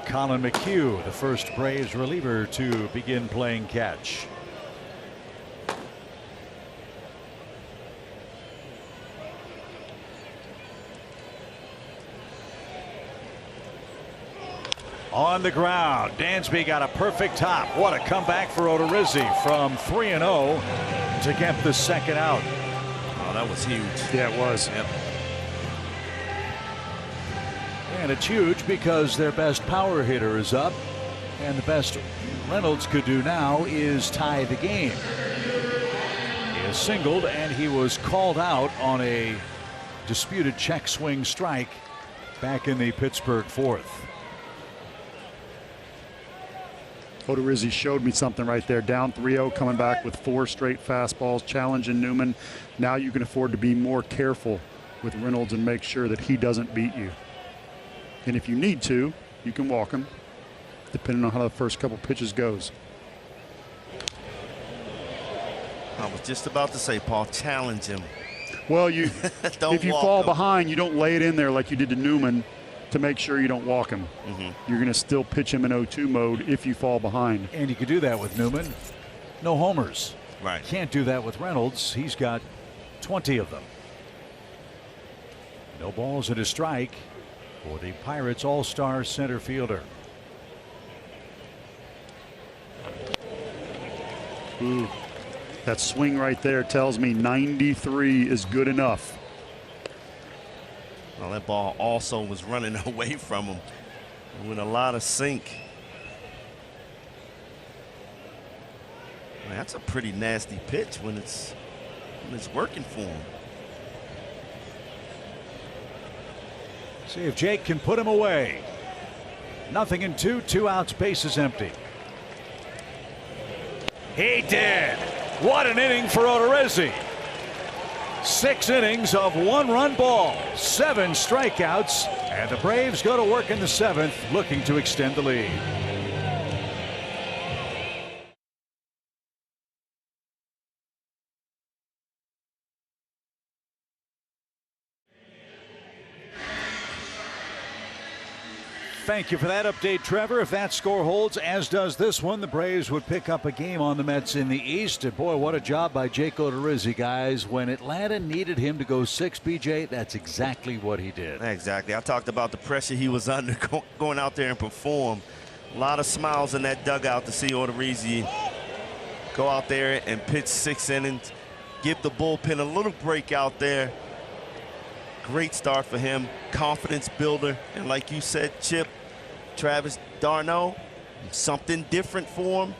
Colin McHugh, the first Braves reliever to begin playing catch. On the ground, Dansby got a perfect top. What a comeback for Odorizzi from 3-0 to get the second out. Oh, that was huge. Yeah, it was. Yep. And it's huge because their best power hitter is up, and the best Reynolds could do now is tie the game. He is singled, and he was called out on a disputed check swing strike back in the Pittsburgh fourth. Odorizzi showed me something right there. Down 3-0, coming back with 4 straight fastballs, challenging Newman. Now you can afford to be more careful with Reynolds and make sure that he doesn't beat you. And if you need to, you can walk him, depending on how the first couple pitches goes. I was just about to say, Paul, challenge him. Well, if you fall him behind, you don't lay it in there like you did to Newman to make sure you don't walk him. You're going to still pitch him in 0-2 mode if you fall behind. And you could do that with Newman. No homers. Right. Can't do that with Reynolds. He's got 20 of them. No balls and a strike for the Pirates all-star center fielder. Ooh, that swing right there tells me 93 is good enough. Well, that ball also was running away from him with a lot of sink. Man, that's a pretty nasty pitch when it's working for him. See if Jake can put him away. 0-2, 2 outs, bases empty. He did. What an inning for Odorizzi. 6 innings of 1-run ball, 7 strikeouts, and the Braves go to work in the 7th, looking to extend the lead. Thank you for that update, Trevor. If that score holds, as does this one, the Braves would pick up a game on the Mets in the East. And boy, what a job by Jake Odorizzi, guys. When Atlanta needed him to go 6, BJ, that's exactly what he did. Exactly. I talked about the pressure he was under going out there and perform. A lot of smiles in that dugout to see Odorizzi go out there and pitch 6 innings, give the bullpen a little break out there. Great start for him, confidence builder, and like you said, Chip, Travis d'Arnaud, something different for him,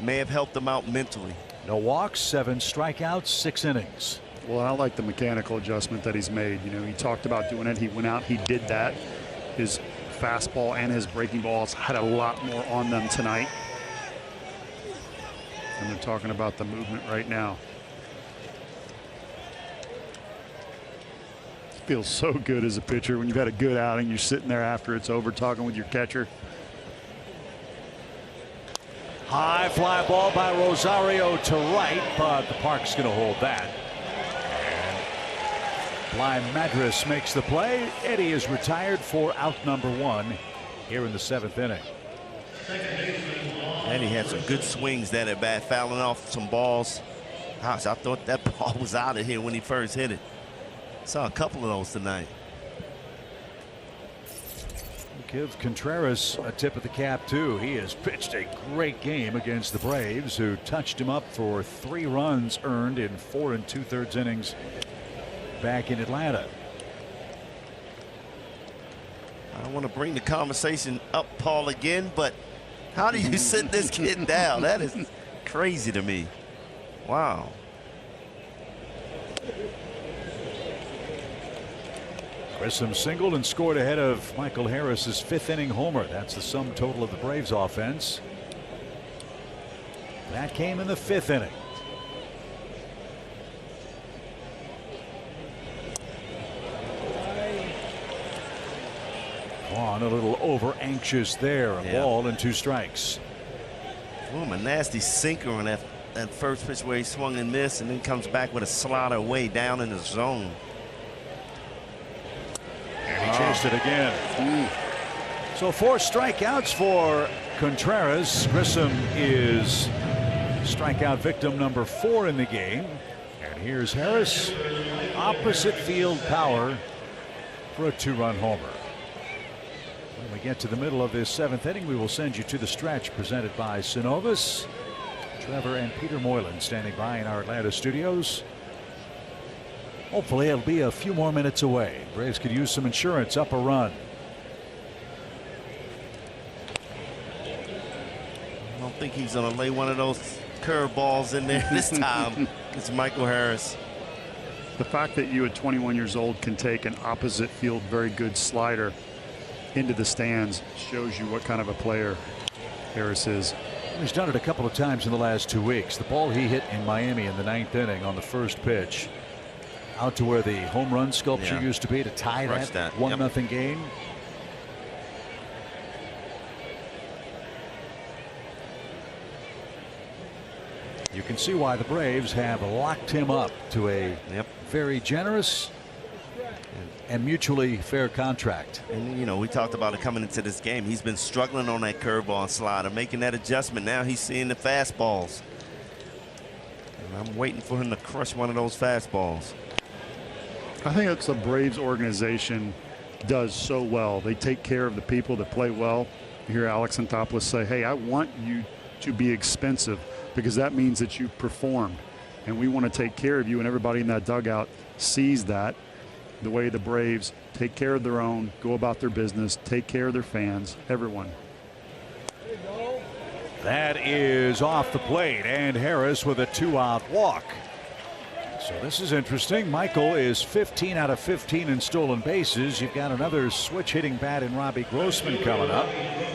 may have helped him out mentally. No walks, 7 strikeouts, 6 innings. Well, I like the mechanical adjustment that he's made. You know, he talked about doing it. He went out, he did that. His fastball and his breaking balls had a lot more on them tonight. And they're talking about the movement right now. Feels so good as a pitcher when you've had a good outing. You're sitting there after it's over talking with your catcher. High fly ball by Rosario to right, but the park's going to hold that. And Bly Madras makes the play. Eddie is retired for out number 1 here in the 7th inning. And he had some good swings that at bat, fouling off some balls. Gosh, I thought that ball was out of here when he first hit it. Saw a couple of those tonight. Give Contreras a tip of the cap too. He has pitched a great game against the Braves, who touched him up for 3 runs earned in 4 2/3 innings back in Atlanta. I don't want to bring the conversation up, Paul, again, but how do you sit this kid down? That is crazy to me. Wow. Grissom singled and scored ahead of Michael Harris's 5th inning homer. That's the sum total of the Braves offense. That came in the 5th inning. Vaughn a little over anxious there. A ball and 2 strikes. Boom, a nasty sinker on that first pitch where he swung and missed, and then comes back with a slider way down in the zone. And he chased it again. So 4 strikeouts for Contreras. Grissom is strikeout victim number 4 in the game. And here's Harris. Opposite field power for a 2-run homer. When we get to the middle of this 7th inning, we will send you to the stretch presented by Synovus. Trevor and Peter Moylan standing by in our Atlanta studios. Hopefully it'll be a few more minutes away. Braves could use some insurance, up a run. I don't think he's going to lay one of those curveballs in there this time. It's Michael Harris. The fact that you at 21 years old can take an opposite field very good slider into the stands shows you what kind of a player Harris is. He's done it a couple of times in the last 2 weeks. The ball he hit in Miami in the 9th inning on the first pitch, out to where the home run sculpture used to be to tie that 1-0 game. You can see why the Braves have locked him up to a very generous and mutually fair contract. And you know, we talked about it coming into this game. He's been struggling on that curveball and slider, making that adjustment. Now he's seeing the fastballs. And I'm waiting for him to crush one of those fastballs. I think that's the Braves organization does so well. They take care of the people that play well. You hear Alex Anthopoulos say, hey, I want you to be expensive because that means that you performed. And we want to take care of you, and everybody in that dugout sees that. The way the Braves take care of their own, go about their business, take care of their fans, everyone. That is off the plate, and Harris with a 2-out walk. So this is interesting. Michael is 15 out of 15 in stolen bases. You've got another switch hitting bat in Robbie Grossman coming up.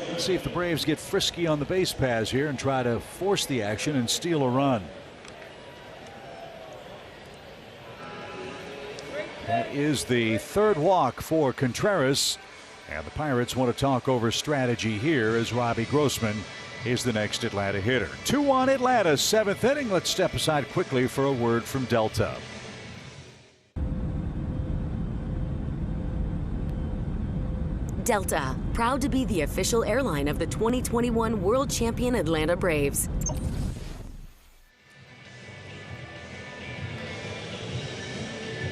Let's see if the Braves get frisky on the base paths here and try to force the action and steal a run. That is the 3rd walk for Contreras, and the Pirates want to talk over strategy here as Robbie Grossman is the next Atlanta hitter. 2-1 Atlanta, 7th inning. Let's step aside quickly for a word from Delta. Delta, proud to be the official airline of the 2021 World Champion Atlanta Braves.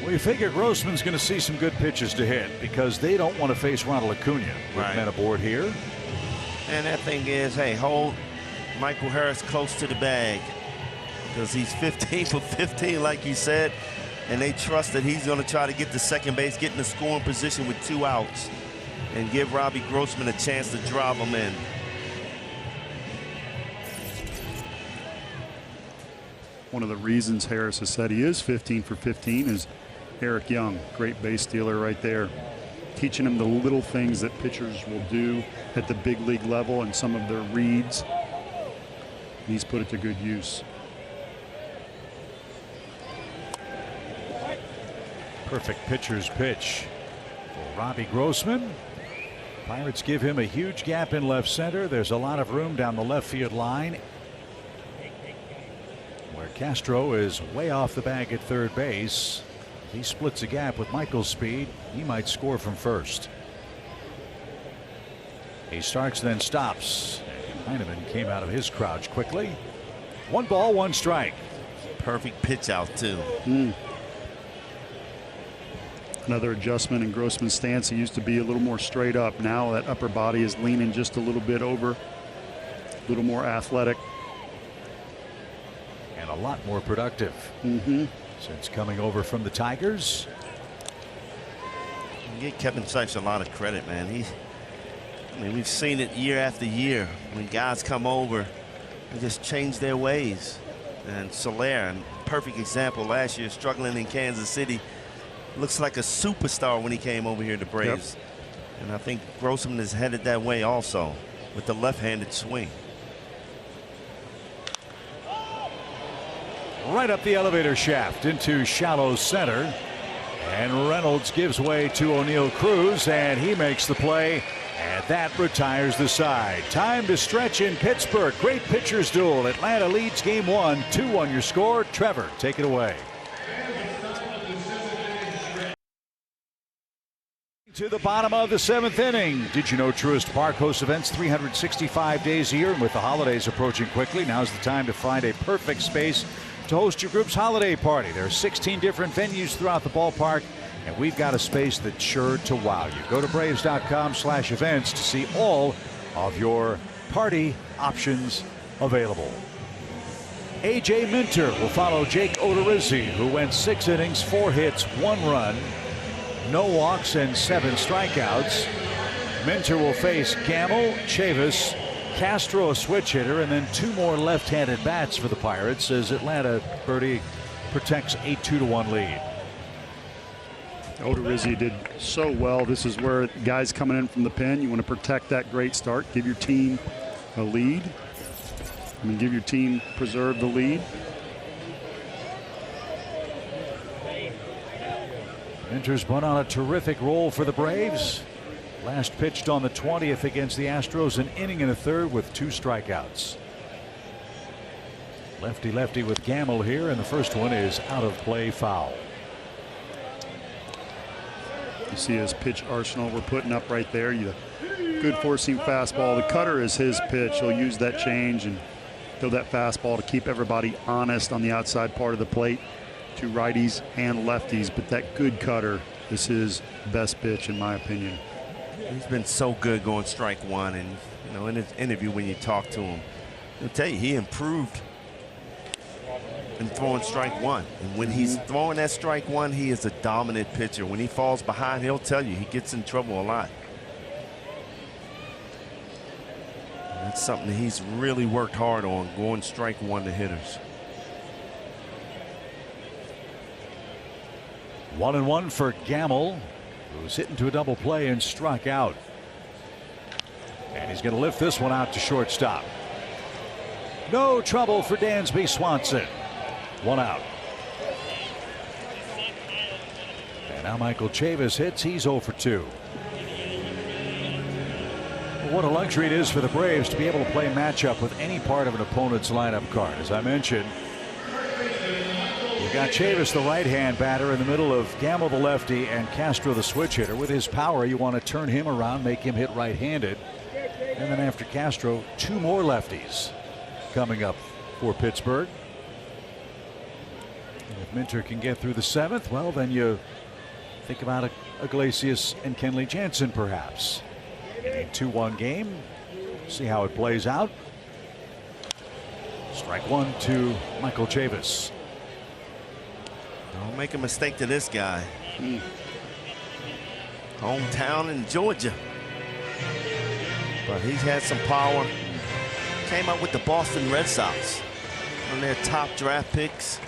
We figure Grossman's going to see some good pitches to hit because they don't want to face Ronald Acuna with men aboard here. And that thing is, hey, hold Michael Harris close to the bag because he's 15 for 15, like you said, and they trust that he's going to try to get to second base, get in the scoring position with 2 outs, and give Robbie Grossman a chance to drive him in. One of the reasons Harris has said he is 15 for 15 is Eric Young, great base stealer right there, teaching him the little things that pitchers will do at the big league level and some of their reads. He's put it to good use. Perfect pitcher's pitch for Robbie Grossman. Pirates give him a huge gap in left center. There's a lot of room down the left field line, where Castro is way off the bag at third base. If he splits a gap with Michael's speed, he might score from first. He starts, then stops. Heineman came out of his crouch quickly. 1 ball, 1 strike. Perfect pitch out, too. Another adjustment in Grossman's stance. He used to be a little more straight up. Now that upper body is leaning just a little bit over, a little more athletic. And a lot more productive since coming over from the Tigers. You get Kevin Sykes a lot of credit, man. I mean, we've seen it year after year when guys come over and just change their ways. And Soler, a perfect example last year, struggling in Kansas City, looks like a superstar when he came over here to Braves. Yep. And I think Grossman is headed that way also with the left-handed swing. Right up the elevator shaft into shallow center. And Reynolds gives way to O'Neill Cruz, and he makes the play. And that retires the side. Time to stretch in Pittsburgh. Great pitchers duel. Atlanta leads game 1. 2-1 your score. Trevor, take it away. To the bottom of the 7th inning. Did you know Truist Park hosts events 365 days a year? And with the holidays approaching quickly, now's the time to find a perfect space to host your group's holiday party. There are 16 different venues throughout the ballpark, and we've got a space that's sure to wow you. Go to Braves.com/events to see all of your party options available. A.J. Minter will follow Jake Odorizzi, who went 6 innings, 4 hits, 1 run, no walks, and 7 strikeouts. Minter will face Gamble, Chavis, Castro, a switch hitter, and then 2 more left-handed bats for the Pirates as Atlanta, Birdie, protects a 2-1 lead. Odorizzi did so well. This is where guys coming in from the pen, you want to protect that great start, give your team a lead. I mean, give your team preserve the lead. Minter's been on a terrific roll for the Braves. Last pitched on the 20th against the Astros, an inning and a third with 2 strikeouts. Lefty-lefty with Gamble here, and the first one is out of play, foul. You see his pitch arsenal we're putting up right there. Good four-seam fastball. The cutter is his pitch. He'll use that change and throw that fastball to keep everybody honest on the outside part of the plate to righties and lefties. But that good cutter is his best pitch, in my opinion. He's been so good going strike 1, and you know, in his interview when you talk to him, he'll tell you he improved in throwing strike 1. And when he's throwing that strike 1, he is a dominant pitcher. When he falls behind, he'll tell you he gets in trouble a lot. And that's something that he's really worked hard on, going strike 1 to hitters. 1-1 for Gamble, who's hit into a double play and struck out. And he's going to lift this one out to shortstop. No trouble for Dansby Swanson. 1 out. And now Michael Chavis hits. He's 0 for 2. What a luxury it is for the Braves to be able to play matchup with any part of an opponent's lineup card. As I mentioned, you've got Chavis, the right-hand batter, in the middle of Gamble, the lefty, and Castro, the switch hitter. With his power, you want to turn him around, make him hit right-handed. And then after Castro, 2 more lefties coming up for Pittsburgh. And if Minter can get through the 7th, well, then you think about Iglesias and Kenley Jansen, perhaps. In a 2-1 game, see how it plays out. Strike 1 to Michael Chavis. Don't make a mistake to this guy. Hometown in Georgia. But he's had some power. Came up with the Boston Red Sox. One of their top draft picks.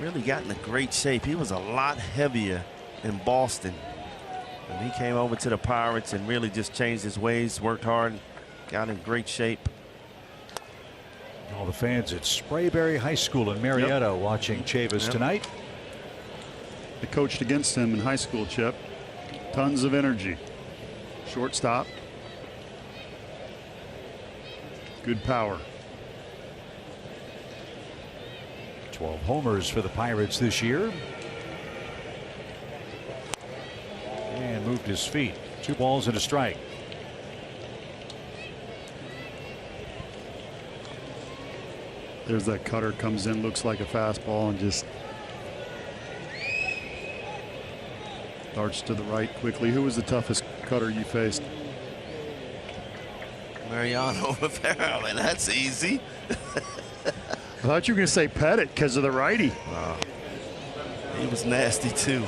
Really got in a great shape. He was a lot heavier in Boston. And he came over to the Pirates and really just changed his ways, worked hard, got in great shape. All the fans at Sprayberry High School in Marietta watching Chavis tonight. I coached against him in high school, Chip. Tons of energy. Shortstop. Good power. 12 homers for the Pirates this year. And moved his feet. 2 balls and a strike. There's that cutter, comes in, looks like a fastball, and just darts to the right quickly. Who was the toughest cutter you faced? Mariano Rivera. Man, that's easy. I thought you were going to say Pettit because of the righty. He was nasty too.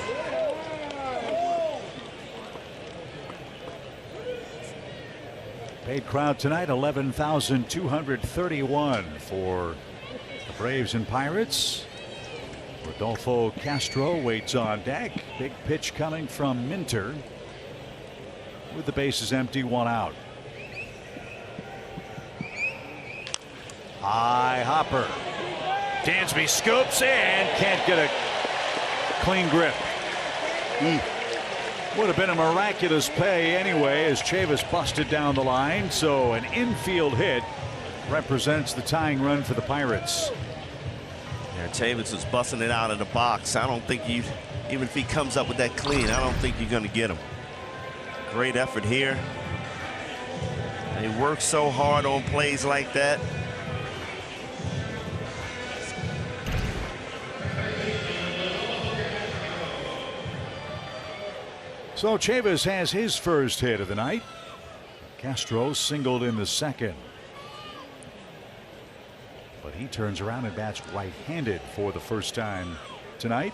Paid crowd tonight, 11,231 for the Braves and Pirates. Rodolfo Castro waits on deck. Big pitch coming from Minter. With the bases empty, 1 out. High hopper. Dansby scoops and can't get a clean grip. Would have been a miraculous play anyway as Chavis busted down the line. So an infield hit represents the tying run for the Pirates. Yeah, Chavis was busting it out of the box. I don't think you, even if he comes up with that clean, I don't think you're going to get him. Great effort here. They work so hard on plays like that. So Chavis has his first hit of the night. Castro singled in the second. But he turns around and bats right-handed for the first time tonight.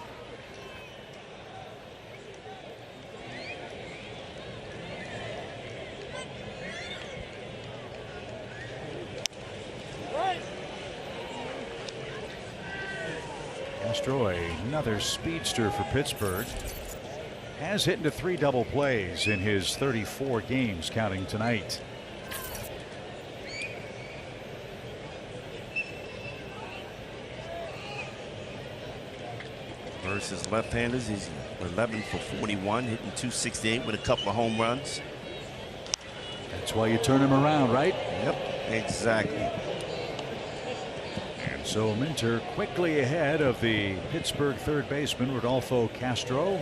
Castro, another speedster for Pittsburgh, has hit into 3 double plays in his 34 games, counting tonight. Versus left-handers, he's 11 for 41, hitting 268 with a couple of home runs. That's why you turn him around, right? Yep, exactly. And so Minter quickly ahead of the Pittsburgh third baseman Rodolfo Castro.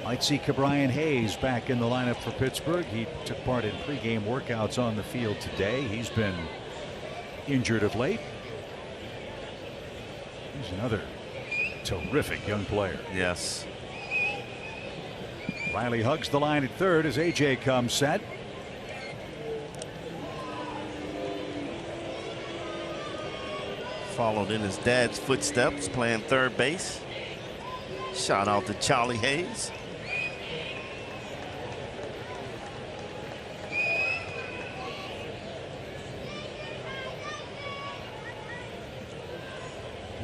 Might see Ke'Bryan Hayes back in the lineup for Pittsburgh. He took part in pregame workouts on the field today. He's been injured of late. He's another terrific young player. Yes. Riley hugs the line at third as AJ comes set. Followed in his dad's footsteps, playing third base. Shout out to Charlie Hayes.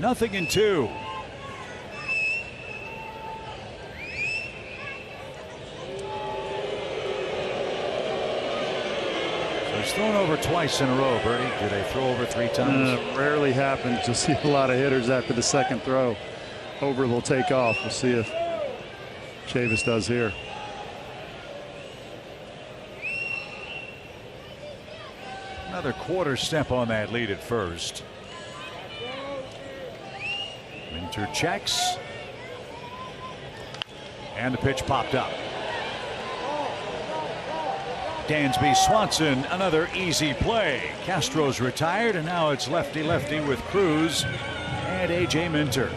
Nothing in 2. So he's thrown over twice in a row, Bertie. Do they throw over 3 times? Rarely happens. You'll see a lot of hitters after the second throw. Over will take off. We'll see if Chavis does here. Another quarter step on that lead at first. Minter checks. And the pitch popped up. Dansby Swanson, another easy play. Castro's retired, and now it's lefty-lefty with Cruz and AJ Minter.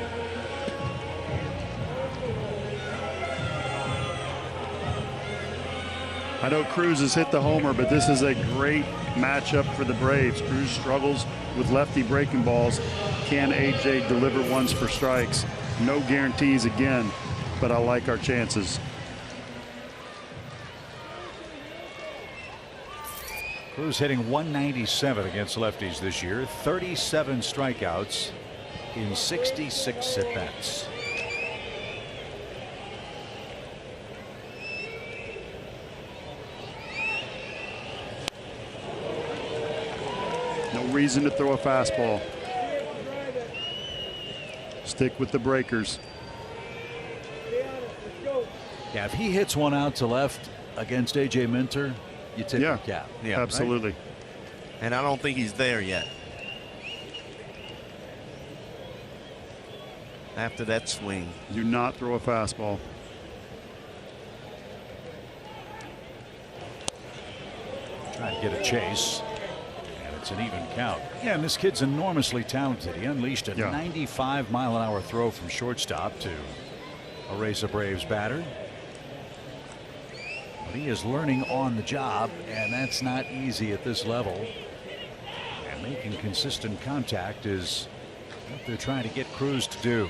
I know Cruz has hit the homer, but this is a great matchup for the Braves. Cruz struggles with lefty breaking balls. Can AJ deliver ones for strikes? No guarantees again, but I like our chances. Cruz hitting 197 against lefties this year, 37 strikeouts in 66 at-bats. No reason to throw a fastball. Stick with the breakers. Yeah, if he hits one out to left against AJ Minter, you tip your cap. Yeah, absolutely. Right? And I don't think he's there yet. After that swing. Do not throw a fastball. Trying to get a chase. And it's an even count. Yeah, and this kid's enormously talented. He unleashed a 95-mile-an-hour throw from shortstop to erase a Braves batter. But he is learning on the job, and that's not easy at this level. And making consistent contact is what they're trying to get Cruz to do.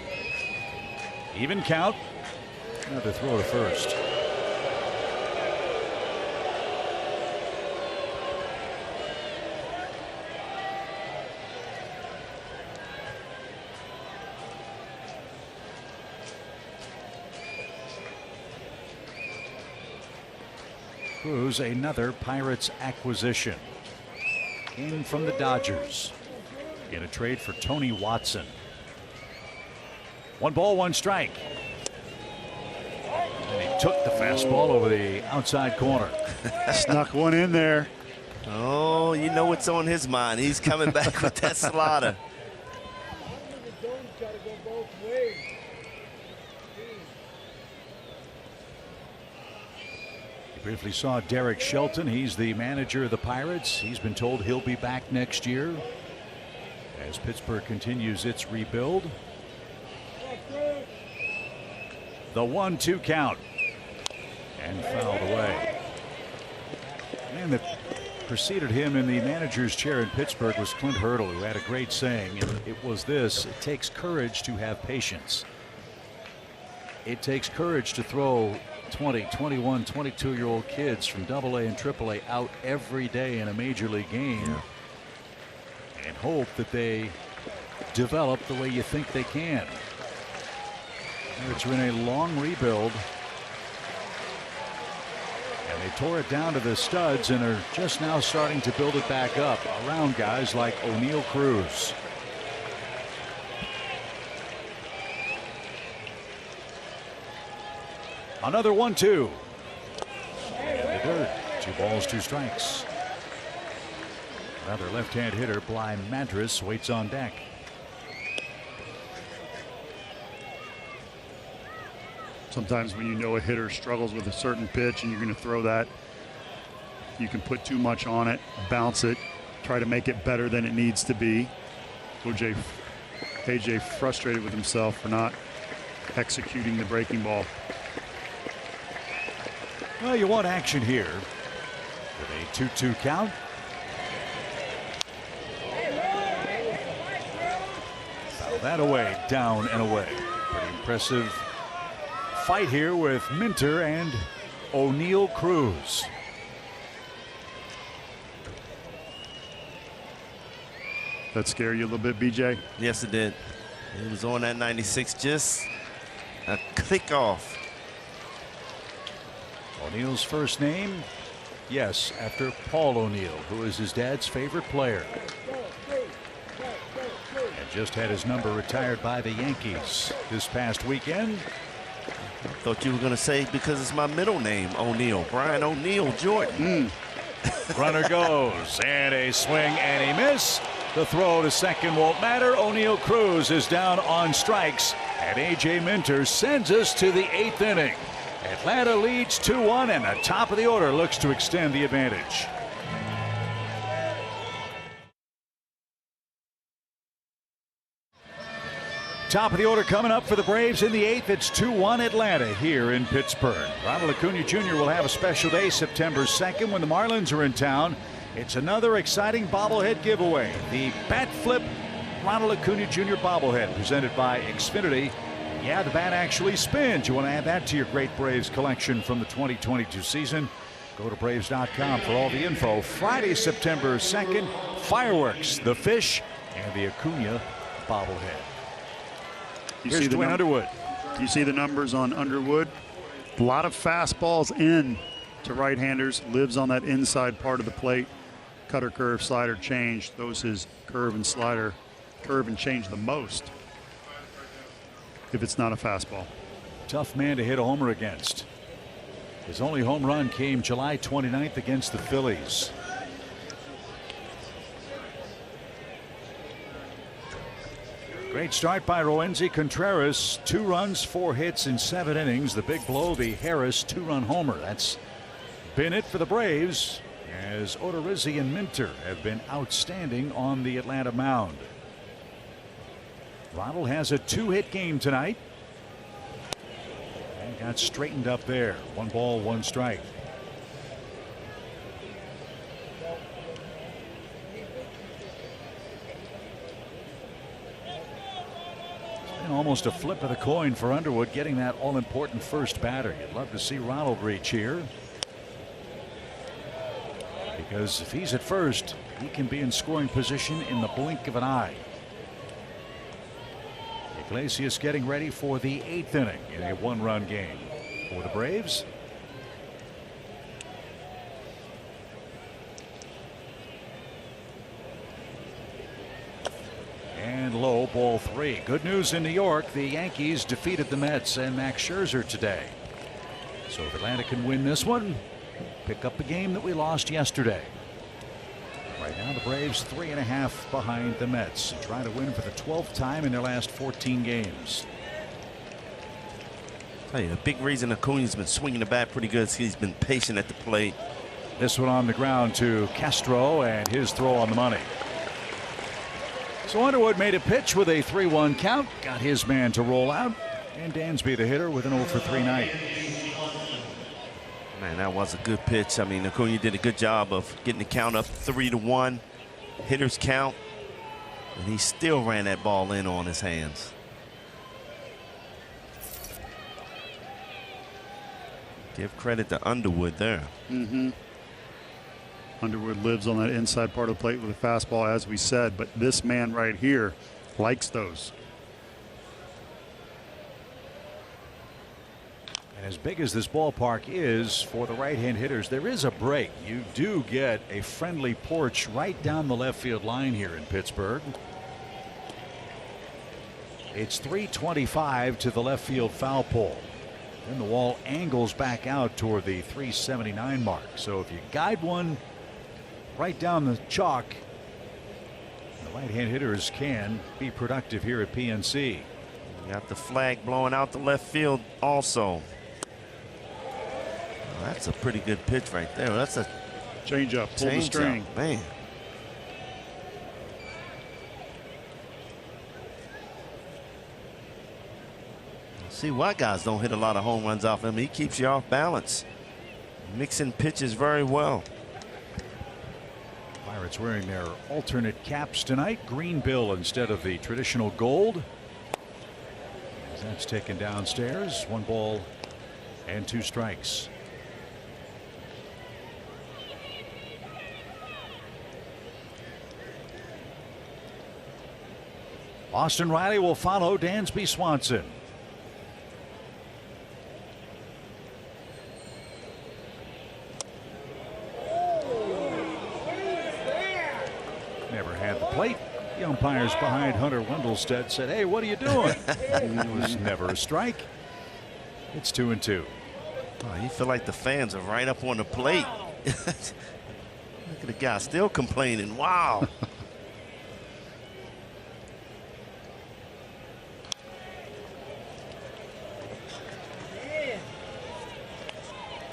Even count. Another throw to first. Cruz, another Pirates acquisition. In from the Dodgers in a trade for Tony Watson. 1 ball, 1 strike. And he took the fastball over the outside corner. Snuck one in there. Oh, you know what's on his mind. He's coming back with that slider. You briefly saw Derek Shelton. He's the manager of the Pirates. He's been told he'll be back next year as Pittsburgh continues its rebuild. The 1-2 count. And fouled away. Man that preceded him in the manager's chair in Pittsburgh was Clint Hurdle, who had a great saying, and it was this: it takes courage to have patience. It takes courage to throw 20, 21, 22-year-old kids from AA and AAA out every day in a major league game and hope that they develop the way you think they can. Pirates are in a long rebuild, and they tore it down to the studs and are just now starting to build it back up around guys like O'Neill Cruz. Another 1-2. And the dirt. 2 balls, 2 strikes. Another left-hand hitter, Bly Madras, waits on deck. Sometimes when you know a hitter struggles with a certain pitch and you're going to throw that, you can put too much on it, bounce it, try to make it better than it needs to be. AJ frustrated with himself for not executing the breaking ball. Well, you want action here with a 2-2 count. Foul that away, down and away. Pretty impressive fight here with Minter and O'Neill Cruz. That scare you a little bit, BJ? Yes, it did. It was on that 96, just a click off. O'Neill's first name, yes, after Paul O'Neill, who is his dad's favorite player. And just had his number retired by the Yankees this past weekend. Thought you were going to say because it's my middle name, O'Neill. Brian O'Neill Jordan. Runner goes, and a swing and a miss. The throw to second won't matter. O'Neill Cruz is down on strikes, and A.J. Minter sends us to the 8th inning. Atlanta leads 2-1, and the top of the order looks to extend the advantage. Top of the order coming up for the Braves in the 8th. It's 2-1 Atlanta here in Pittsburgh. Ronald Acuna Jr. will have a special day September 2nd when the Marlins are in town. It's another exciting bobblehead giveaway. The Bat Flip Ronald Acuna Jr. bobblehead presented by Xfinity. Yeah, the bat actually spins. You want to add that to your great Braves collection from the 2022 season. Go to Braves.com for all the info. Friday, September 2nd, fireworks, the fish, and the Acuna bobblehead. Here's Dwayne Underwood. You see the numbers on Underwood. A lot of fastballs in to right-handers. Lives on that inside part of the plate. Cutter, curve, slider, change. Those his curve and slider. Curve and change the most if it's not a fastball. Tough man to hit a homer against. His only home run came July 29th against the Phillies. Great start by Roenzi Contreras. 2 runs, 4 hits in 7 innings. The big blow, the Harris 2-run homer. That's been it for the Braves, as Odorizzi and Minter have been outstanding on the Atlanta mound. Ronald has a 2-hit game tonight and got straightened up there. 1 ball, 1 strike. Almost a flip of the coin for Underwood getting that all-important first batter. You'd love to see Ronald reach here, because if he's at first, he can be in scoring position in the blink of an eye. Iglesias getting ready for the 8th inning in a 1-run game for the Braves. And low, ball 3. Good news in New York. The Yankees defeated the Mets and Max Scherzer today. So if Atlanta can win this one, pick up the game that we lost yesterday. Right now the Braves 3.5 behind the Mets, trying to win for the 12th time in their last 14 games. Tell you, the big reason Acuna's been swinging the bat pretty good is he's been patient at the plate. This one on the ground to Castro, and his throw on the money. So Underwood made a pitch with a 3-1 count, got his man to roll out, and Dansby the hitter with an 0-for-3 night. Man, that was a good pitch. I mean, Acuna did a good job of getting the count up 3-1, hitters count, and he still ran that ball in on his hands. Give credit to Underwood there. Underwood lives on that inside part of the plate with a fastball, as we said, but this man right here likes those. And as big as this ballpark is for the right-hand hitters, there is a break. You do get a friendly porch right down the left field line here in Pittsburgh. It's 325 to the left field foul pole. Then the wall angles back out toward the 379 mark. So if you guide one right down the chalk, the right-hand hitters can be productive here at PNC. You got the flag blowing out the left field also. Well, that's a pretty good pitch right there. That's a change up, pull the string. Man. See why guys don't hit a lot of home runs off him. He keeps you off balance, mixing pitches very well. Pirates wearing their alternate caps tonight, green bill instead of the traditional gold. As that's taken downstairs, 1 ball and 2 strikes. Austin Riley will follow Dansby Swanson. Never had the plate. The umpires behind Hunter Wendelstedt said, "Hey, what are you doing?" It was never a strike. It's 2-2. Oh, you feel like the fans are right up on the plate. Look at the guy still complaining. Wow.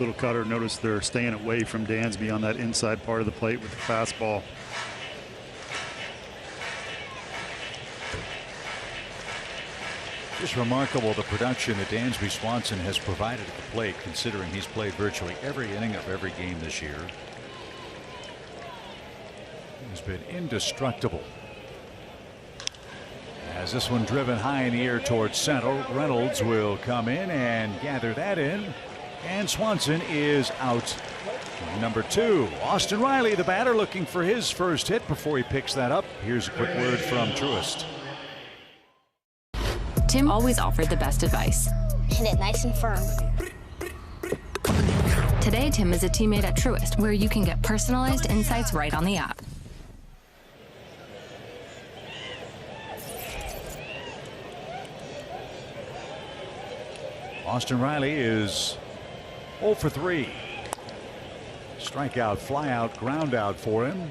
Little cutter. Notice they're staying away from Dansby on that inside part of the plate with the fastball. Just remarkable the production that Dansby Swanson has provided at the plate, considering he's played virtually every inning of every game this year. He's been indestructible. As this one driven high in the air towards center, Reynolds will come in and gather that in, and Swanson is out. Number 2, Austin Riley, the batter, looking for his first hit before he picks that up. Here's a quick word from Truist. Tim always offered the best advice. Hit it nice and firm. Today, Tim is a teammate at Truist, where you can get personalized insights right on the app. Austin Riley is 0-for-3. Strikeout, fly out, ground out for him.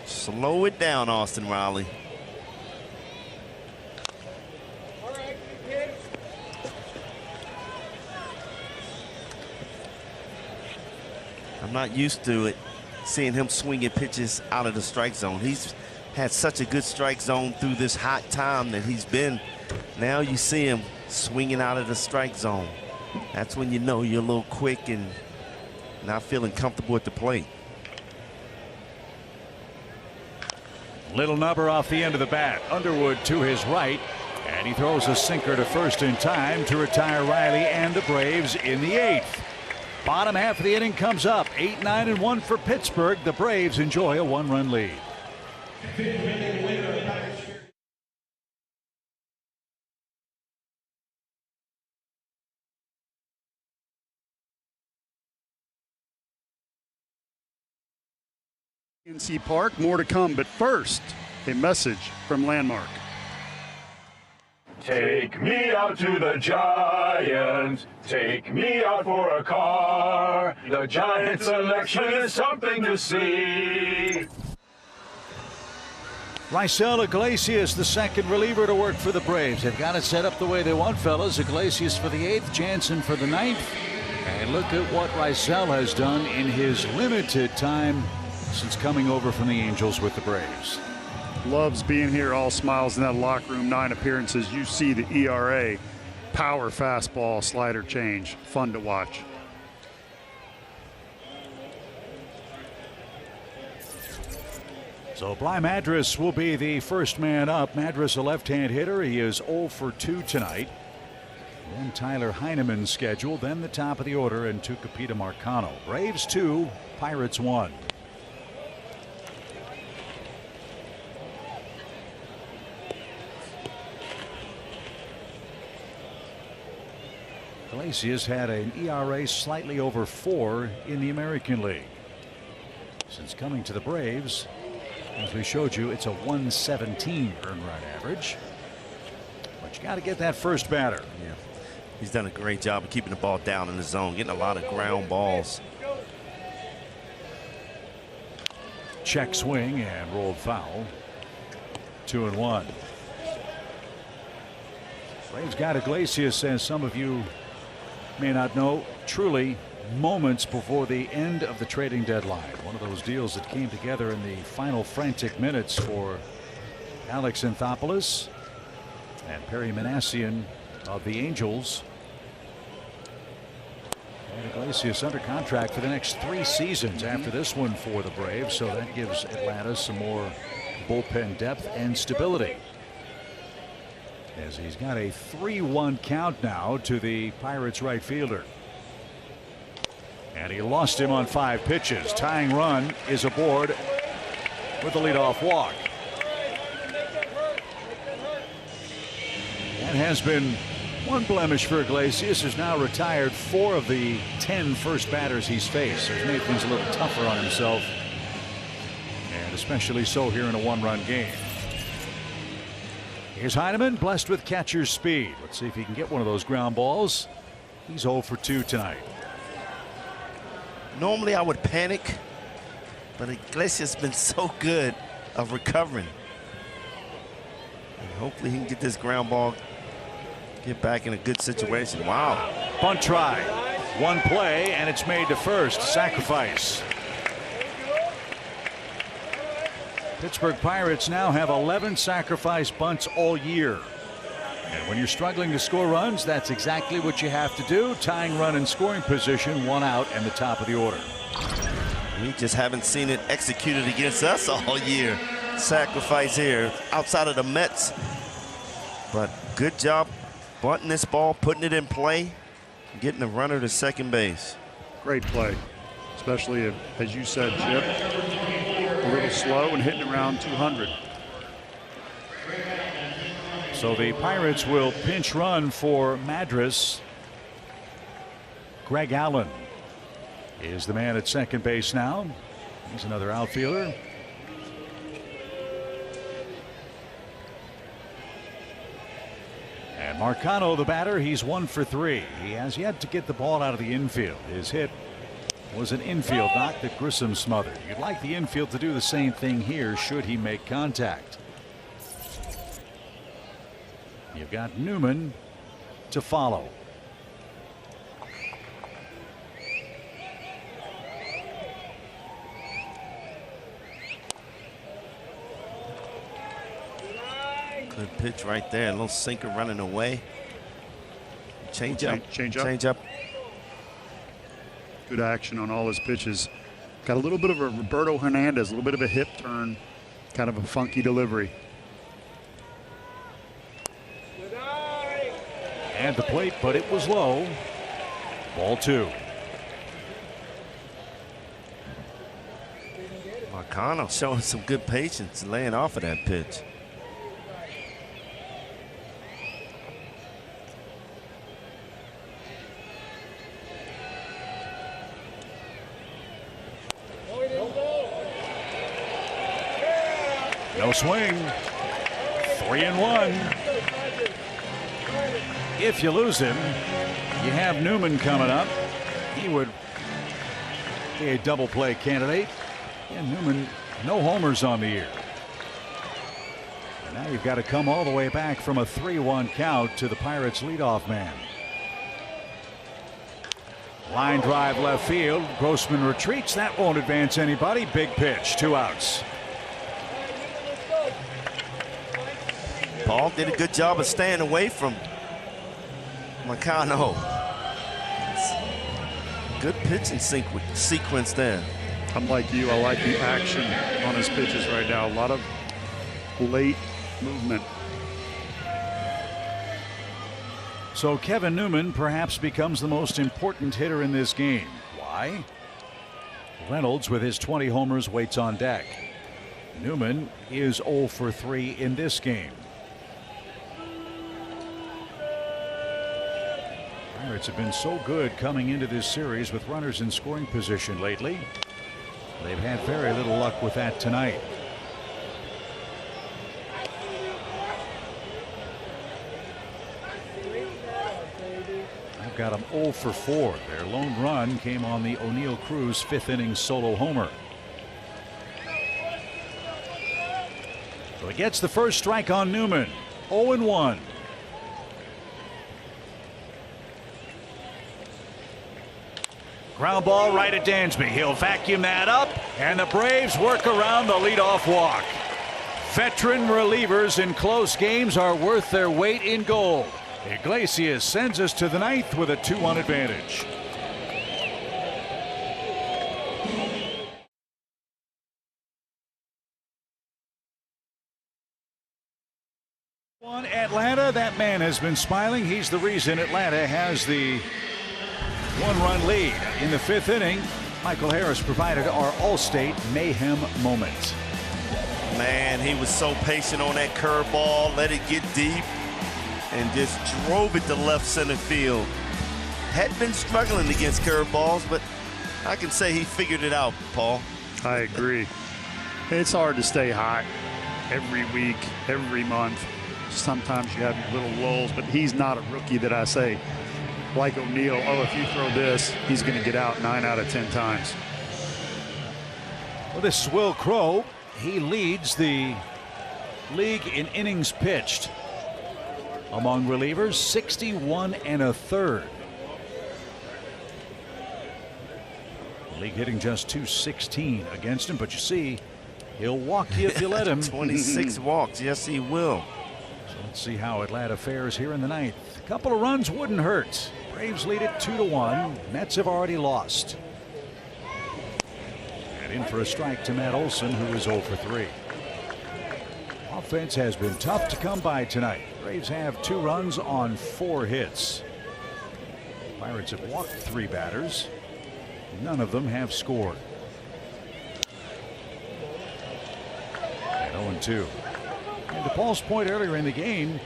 Slow it down, Austin Riley. I'm not used to it, seeing him swinging pitches out of the strike zone. He's had such a good strike zone through this hot time that he's been. Now you see him swinging out of the strike zone. That's when you know you're a little quick and not feeling comfortable at the plate. Little number off the end of the bat. Underwood to his right, and he throws a sinker to first in time to retire Riley and the Braves in the 8th. Bottom half of the inning comes up. 8-9-1 for Pittsburgh. The Braves enjoy a 1-run lead. PNC Park, more to come, but first, a message from Landmark. Take me out to the Giants. Take me out for a car. The Giants selection is something to see. Raisel Iglesias, the second reliever to work for the Braves. They've got it set up the way they want, fellas. Iglesias for the 8th, Jansen for the 9th. And look at what Raisel has done in his limited time since coming over from the Angels with the Braves. Loves being here, all smiles in that locker room. 9 appearances. You see the ERA, power, fastball, slider change. Fun to watch. So Bly Madras will be the first man up. Madras, a left-hand hitter. He is 0 for 2 tonight. Then Tyler Heineman scheduled. Then the top of the order and Tucupita Marcano. Braves 2, Pirates 1. Iglesias had an ERA slightly over 4 in the American League. Since coming to the Braves, as we showed you, it's a 117 earned run average. But you got to get that first batter. Yeah, he's done a great job of keeping the ball down in the zone, getting a lot of ground balls. Check swing and rolled foul. 2-1. Braves got Iglesias, as some of you may not know, truly moments before the end of the trading deadline. One of those deals that came together in the final frantic minutes for Alex Anthopoulos and Perry Manassian of the Angels. And Iglesias under contract for the next 3 seasons after this one for the Braves, so that gives Atlanta some more bullpen depth and stability. As he's got a 3-1 count now to the Pirates right fielder. And he lost him on 5 pitches. Tying run is aboard with a leadoff walk. That has been one blemish for Iglesias, who's now retired 4 of the 10 first batters he's faced. So he's made things a little tougher on himself, and especially so here in a 1-run game. Here's Heineman, blessed with catcher's speed. Let's see if he can get one of those ground balls. He's 0 for 2 tonight. Normally I would panic, but Iglesias has been so good of recovering. And hopefully he can get this ground ball, get back in a good situation. Wow. Bunt try. One play, and it's made to first. Sacrifice. Pittsburgh Pirates now have 11 sacrifice bunts all year. And when you're struggling to score runs, that's exactly what you have to do. Tying run in scoring position, 1 out and the top of the order. We just haven't seen it executed against us all year. Sacrifice here outside of the Mets. But good job bunting this ball, putting it in play, getting the runner to second base. Great play, especially if, as you said, Chip, a little slow and hitting around 200. So the Pirates will pinch run for Madras. Greg Allen is the man at second base now. He's another outfielder. And Marcano, the batter, he's 1 for 3. He has yet to get the ball out of the infield. His hit was an infield knock that Grissom smothered. You'd like the infield to do the same thing here should he make contact. You've got Newman to follow. Good pitch right there. A little sinker running away. Change up. Change up. Change up. Good action on all his pitches. Got a little bit of a Roberto Hernandez, a little bit of a hip turn, kind of a funky delivery. And the plate, but it was low. Ball 2. Marcano showing some good patience, laying off of that pitch. No swing. 3-1. If you lose him, you have Newman coming up. He would be a double play candidate. And Newman, no homers on the year. And now you've got to come all the way back from a 3-1 count to the Pirates leadoff man. Line drive left field. Grossman retreats. That won't advance anybody. Big pitch. 2 outs. Paul did a good job of staying away from Marcano. Good pitching sequence there. I'm like you. I like the action on his pitches right now. A lot of late movement. So Kevin Newman perhaps becomes the most important hitter in this game. Why? Reynolds, with his 20 homers, waits on deck. Newman is 0 for 3 in this game. Pirates have been so good coming into this series with runners in scoring position lately. They've had very little luck with that tonight. I've got them 0 for 4. Their lone run came on the O'Neill Cruz 5th inning solo homer. So he gets the first strike on Newman. 0-1. Ground ball right at Dansby. He'll vacuum that up, and the Braves work around the leadoff walk. Veteran relievers in close games are worth their weight in gold. Iglesias sends us to the 9th with a 2-1 advantage. Atlanta, that man has been smiling. He's the reason Atlanta has the 1-run lead. In the 5th inning, Michael Harris provided our Allstate mayhem moment. Man, he was so patient on that curveball, let it get deep, and just drove it to left center field. Had been struggling against curveballs, but I can say he figured it out, Paul. I agree. It's hard to stay hot every week, every month. Sometimes you have little lulls, but he's not a rookie that I say, like O'Neill, oh, if you throw this, he's going to get out 9 out of 10 times. Well, this is Will Crowe. He leads the league in innings pitched among relievers, 61 1/3. League hitting just .216 against him, but you see, he'll walk you if you let him. 26 walks, yes he will. So let's see how Atlanta fares here in the 9th. A couple of runs wouldn't hurt. Braves lead it 2-1. Mets have already lost. And in for a strike to Matt Olson, who is 0 for 3. Offense has been tough to come by tonight. Braves have 2 runs on 4 hits. Pirates have walked 3 batters. None of them have scored. And 0-2. And to Paul's point earlier in the game,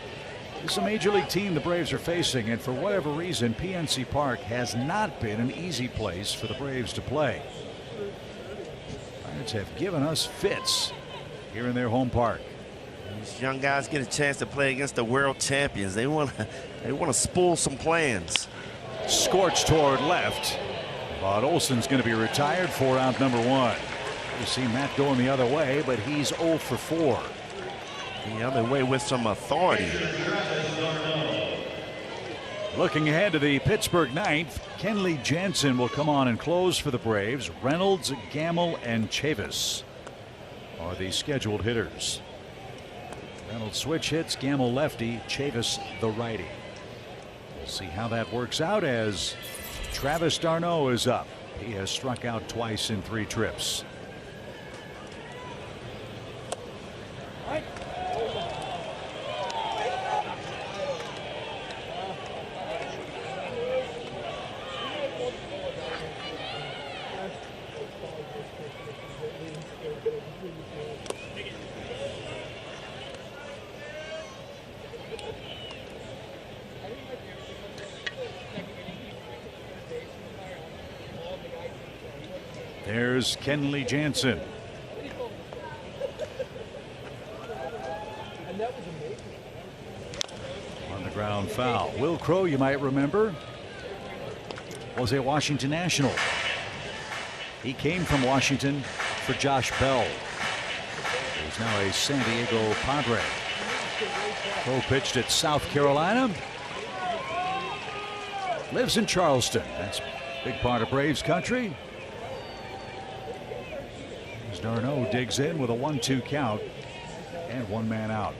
this is a major league team the Braves are facing, and for whatever reason, PNC Park has not been an easy place for the Braves to play. Pirates have given us fits here in their home park. These young guys get a chance to play against the world champions. They want to spool some plans. Scorch toward left, but Olson's going to be retired for out number 1. You see Matt going the other way, but he's 0 for 4. The other way with some authority. Looking ahead to the Pittsburgh 9th, Kenley Jansen will come on and close for the Braves. Reynolds, Gamble, and Chavis are the scheduled hitters. Reynolds switch hits, Gamble lefty, Chavis the righty. We'll see how that works out as Travis d'Arnaud is up. He has struck out twice in 3 trips. There's Kenley Jansen. ground foul. Will Crowe, you might remember, was a Washington National. He came from Washington for Josh Bell. He's now a San Diego Padre. Crowe pitched at South Carolina. Lives in Charleston. That's a big part of Braves country. As d'Arnaud digs in with a 1-2 count and one man out.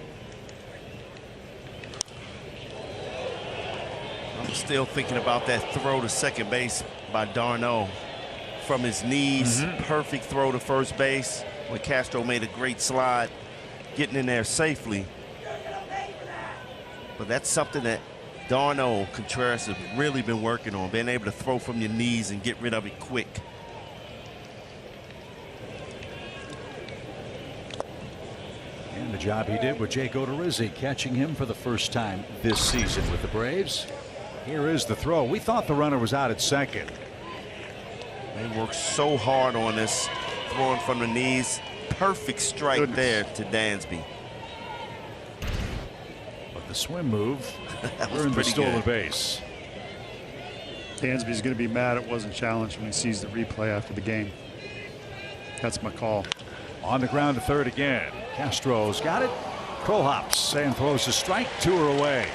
I'm still thinking about that throw to second base by d'Arnaud from his knees. Perfect throw to first base when Castro made a great slide, getting in there safely. But that's something that d'Arnaud Contreras has really been working on, being able to throw from your knees and get rid of it quick. And the job he did with Jake Odorizzi, catching him for the first time this season with the Braves. Here is the throw. We thought the runner was out at second. They worked so hard on this, throwing from the knees. Perfect strike there to Dansby. But the swim move earned the stolen base. Dansby's going to be mad it wasn't challenged when he sees the replay after the game. That's my call. On the ground to third again. Castro's got it. Crowe hops and throws a strike. 2 are away.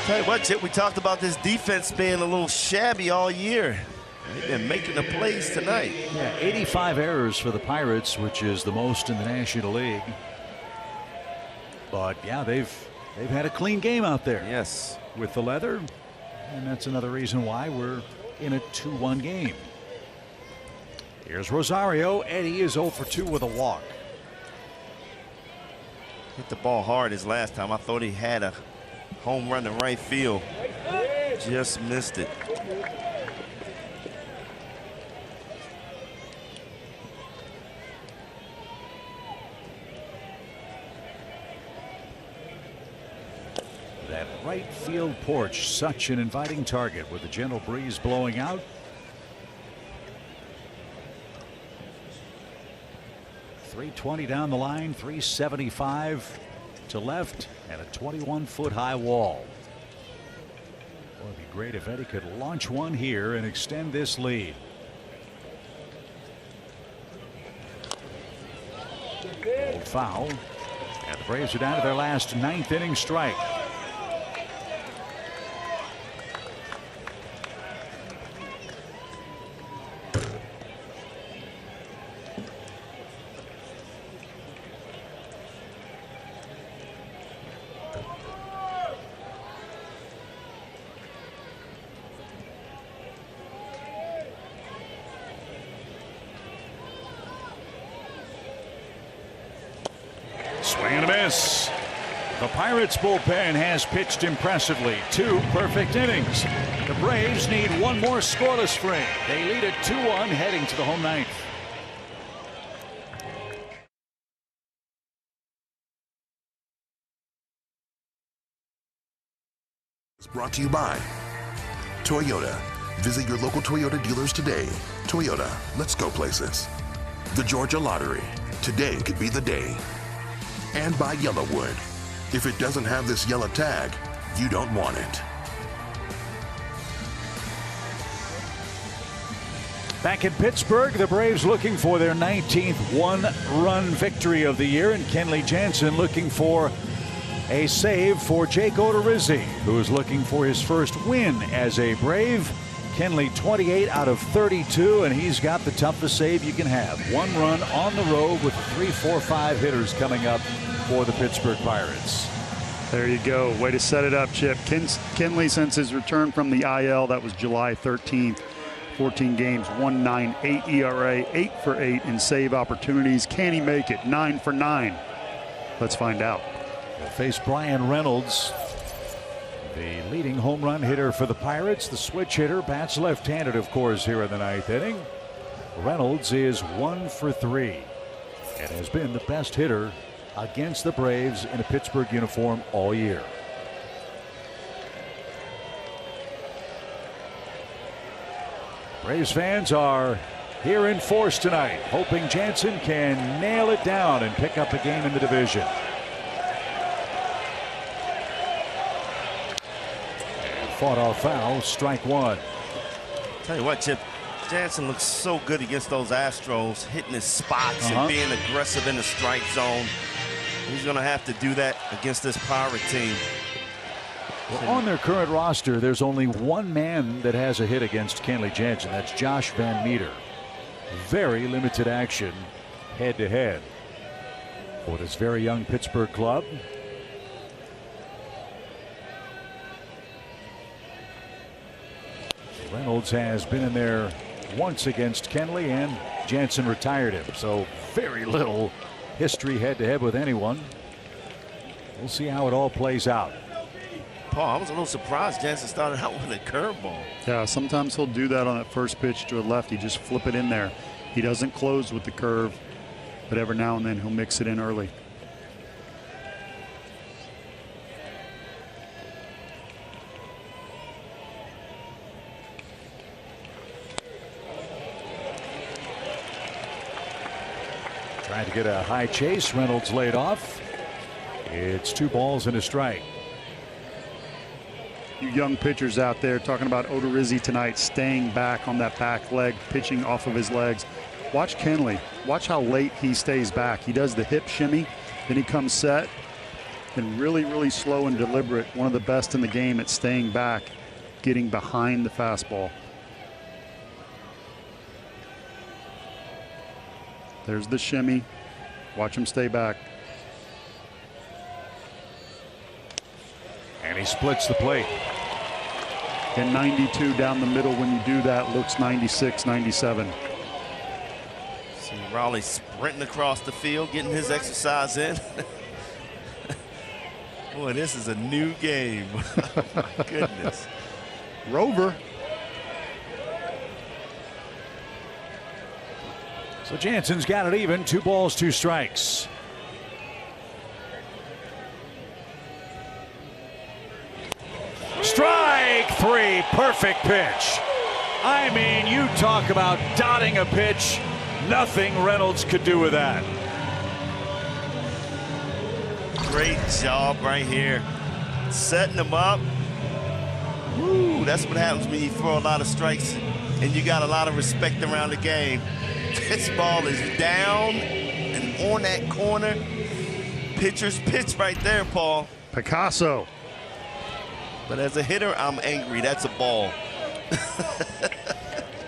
Tell you what, Chip, we talked about this defense being a little shabby all year. They've been making the plays tonight. Yeah, 85 errors for the Pirates, which is the most in the National League. But yeah, they've had a clean game out there. Yes. With the leather. And that's another reason why we're in a 2-1 game. Here's Rosario. Eddie is 0 for 2 with a walk. Hit the ball hard his last time. I thought he had a home run to right field. Just missed it. That right field porch, such an inviting target with a gentle breeze blowing out. .320 down the line, 375 to left, and a 21-foot high wall. Well, it'd be great if Eddie could launch one here and extend this lead. Old foul, and the Braves are down to their last 9th inning strike. Swing and a miss. The Pirates bullpen has pitched impressively. 2 perfect innings. The Braves need one more scoreless frame. They lead at 2-1 heading to the home 9th. It's brought to you by Toyota. Visit your local Toyota dealers today. Toyota, let's go places. The Georgia Lottery. Today could be the day. And by Yellowwood. If it doesn't have this yellow tag, you don't want it. Back in Pittsburgh, the Braves looking for their 19th one-run victory of the year, and Kenley Jansen looking for a save for Jake Odorizzi, who is looking for his first win as a Brave. Kenley 28 out of 32, and he's got the toughest save you can have. 1 run on the road with 3, 4, 5 hitters coming up for the Pittsburgh Pirates. There you go. Way to set it up, Chip. Kenley, since his return from the IL, that was July 13th. 14 games, 1.98 ERA, 8 for 8 in save opportunities. Can he make it? 9 for 9. Let's find out. We'll face Bryan Reynolds, the leading home run hitter for the Pirates. The switch hitter bats left-handed, of course, here in the 9th inning. Reynolds is 1 for 3 and has been the best hitter against the Braves in a Pittsburgh uniform all year. Braves fans are here in force tonight, hoping Jansen can nail it down and pick up a game in the division. fought off foul, strike one. Tell you what, Chip, Jansen looks so good against those Astros, hitting his spots and being aggressive in the strike zone. He's going to have to do that against this Pirate team. Well, on their current roster, there's only one man that has a hit against Kenley Jansen. That's Josh Van Meter. Very limited action head-to-head for this very young Pittsburgh club. Reynolds has been in there once against Kenley, and Jansen retired him. So very little history head-to-head with anyone. We'll see how it all plays out. Paul, I was a little surprised Jansen started out with a curveball. Yeah, sometimes he'll do that on that first pitch to a lefty, just flip it in there. He doesn't close with the curve, but every now and then he'll mix it in early. Trying to get a high chase. Reynolds laid off. It's 2 balls and a strike. You young pitchers out there talking about Odorizzi tonight, staying back on that back leg, pitching off of his legs. Watch Kenley. Watch how late he stays back. He does the hip shimmy, then he comes set, and really, really slow and deliberate. One of the best in the game at staying back, getting behind the fastball. There's the shimmy. Watch him stay back. And he splits the plate. And 92 down the middle when you do that looks 96, 97. See Raleigh sprinting across the field, getting his exercise in. Boy, this is a new game. My goodness. Rover. So Jansen's got it even. 2 balls, 2 strikes. Strike 3. Perfect pitch. I mean, you talk about dotting a pitch. Nothing Reynolds could do with that. Great job right here. Setting them up. Woo, that's what happens when you throw a lot of strikes and you got a lot of respect around the game. This ball is down and on that corner. Pitcher's pitch right there, Paul. Picasso. But as a hitter, I'm angry. That's a ball.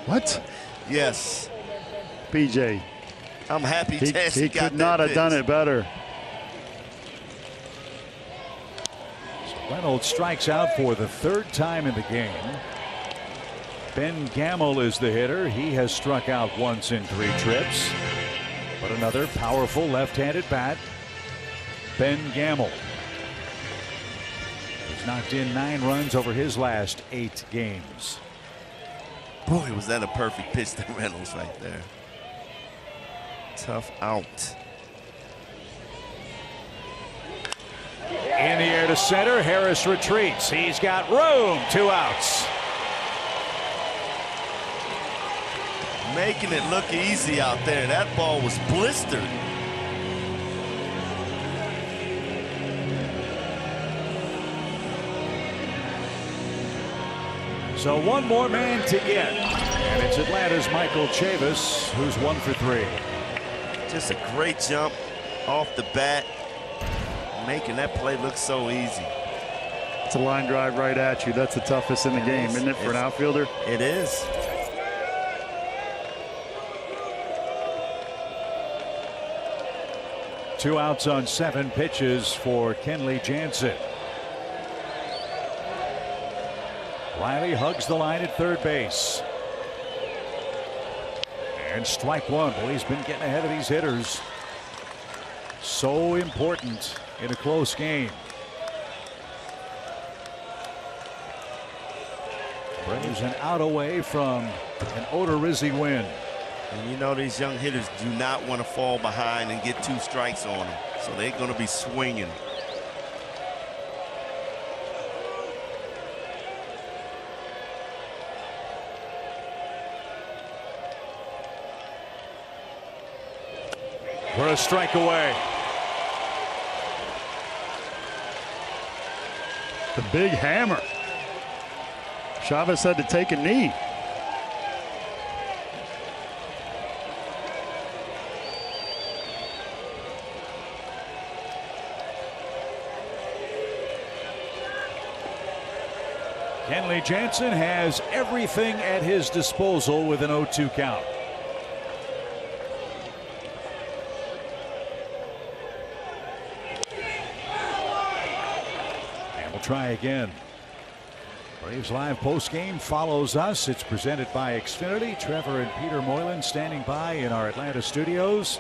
What? Yes. BJ. I'm happy He could not have done it better. So Reynolds strikes out for the 3rd time in the game. Ben Gamel is the hitter. He has struck out once in 3 trips. But another powerful left-handed bat. Ben Gamel. He's knocked in 9 runs over his last 8 games. Boy, was that a perfect pitch to Reynolds right there. Tough out. In the air to center. Harris retreats. He's got room. 2 outs. Making it look easy out there. That ball was blistered. So 1 more man to get. And it's Atlanta's Michael Chavis, who's 1 for 3. Just a great jump off the bat. Making that play look so easy. It's a line drive right at you. That's the toughest in the game, isn't it, for an outfielder? It is. Two outs on 7 pitches for Kenley Jansen. Riley hugs the line at third base. And strike 1. Boy, he's been getting ahead of these hitters. So important in a close game. Braves an out away from an Odorizzi win. And you know these young hitters do not want to fall behind and get 2 strikes on them. So they're going to be swinging. We're a strike away. The big hammer. Chavez had to take a knee. Kenley Jansen has everything at his disposal with an 0-2 count. And we'll try again. Braves Live postgame follows us. It's presented by Xfinity. Trevor and Peter Moylan standing by in our Atlanta studios.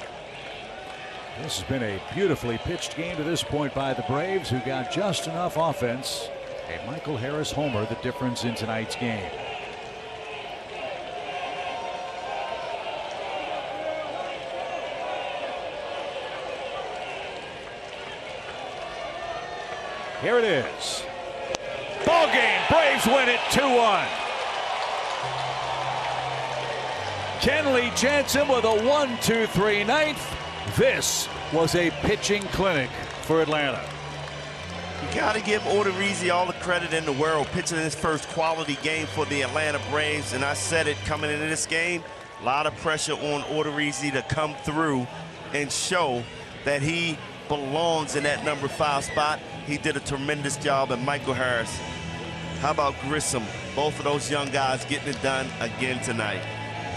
This has been a beautifully pitched game to this point by the Braves, who got just enough offense. A Michael Harris homer, the difference in tonight's game. Here it is. Ball game. Braves win it 2-1. Kenley Jansen with a 1-2-3 ninth. This was a pitching clinic for Atlanta. You got to give Odorizzi all the credit in the world, pitching his first quality game for the Atlanta Braves. And I said it coming into this game, a lot of pressure on Odorizzi to come through and show that he belongs in that number 5 spot. He did a tremendous job. And Michael Harris, how about Grissom? Both of those young guys getting it done again tonight.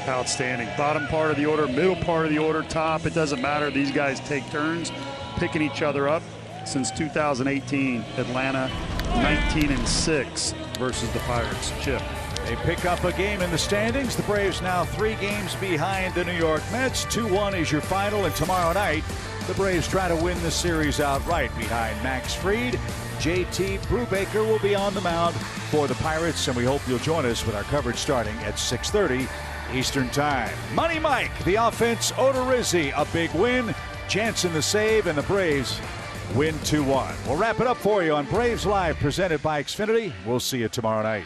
Outstanding. Bottom part of the order, middle part of the order, top. It doesn't matter. These guys take turns picking each other up. Since 2018, Atlanta 19-6 versus the Pirates. Chip. They pick up a game in the standings. The Braves now 3 games behind the New York Mets. 2-1 is your final, and tomorrow night the Braves try to win the series outright behind Max Fried. JT Brubaker will be on the mound for the Pirates, and we hope you'll join us with our coverage starting at 6:30 Eastern Time. Money Mike, the offense. Odorizzi, a big win. Jansen the save, and the Braves win 2-1. We'll wrap it up for you on Braves Live, presented by Xfinity. We'll see you tomorrow night.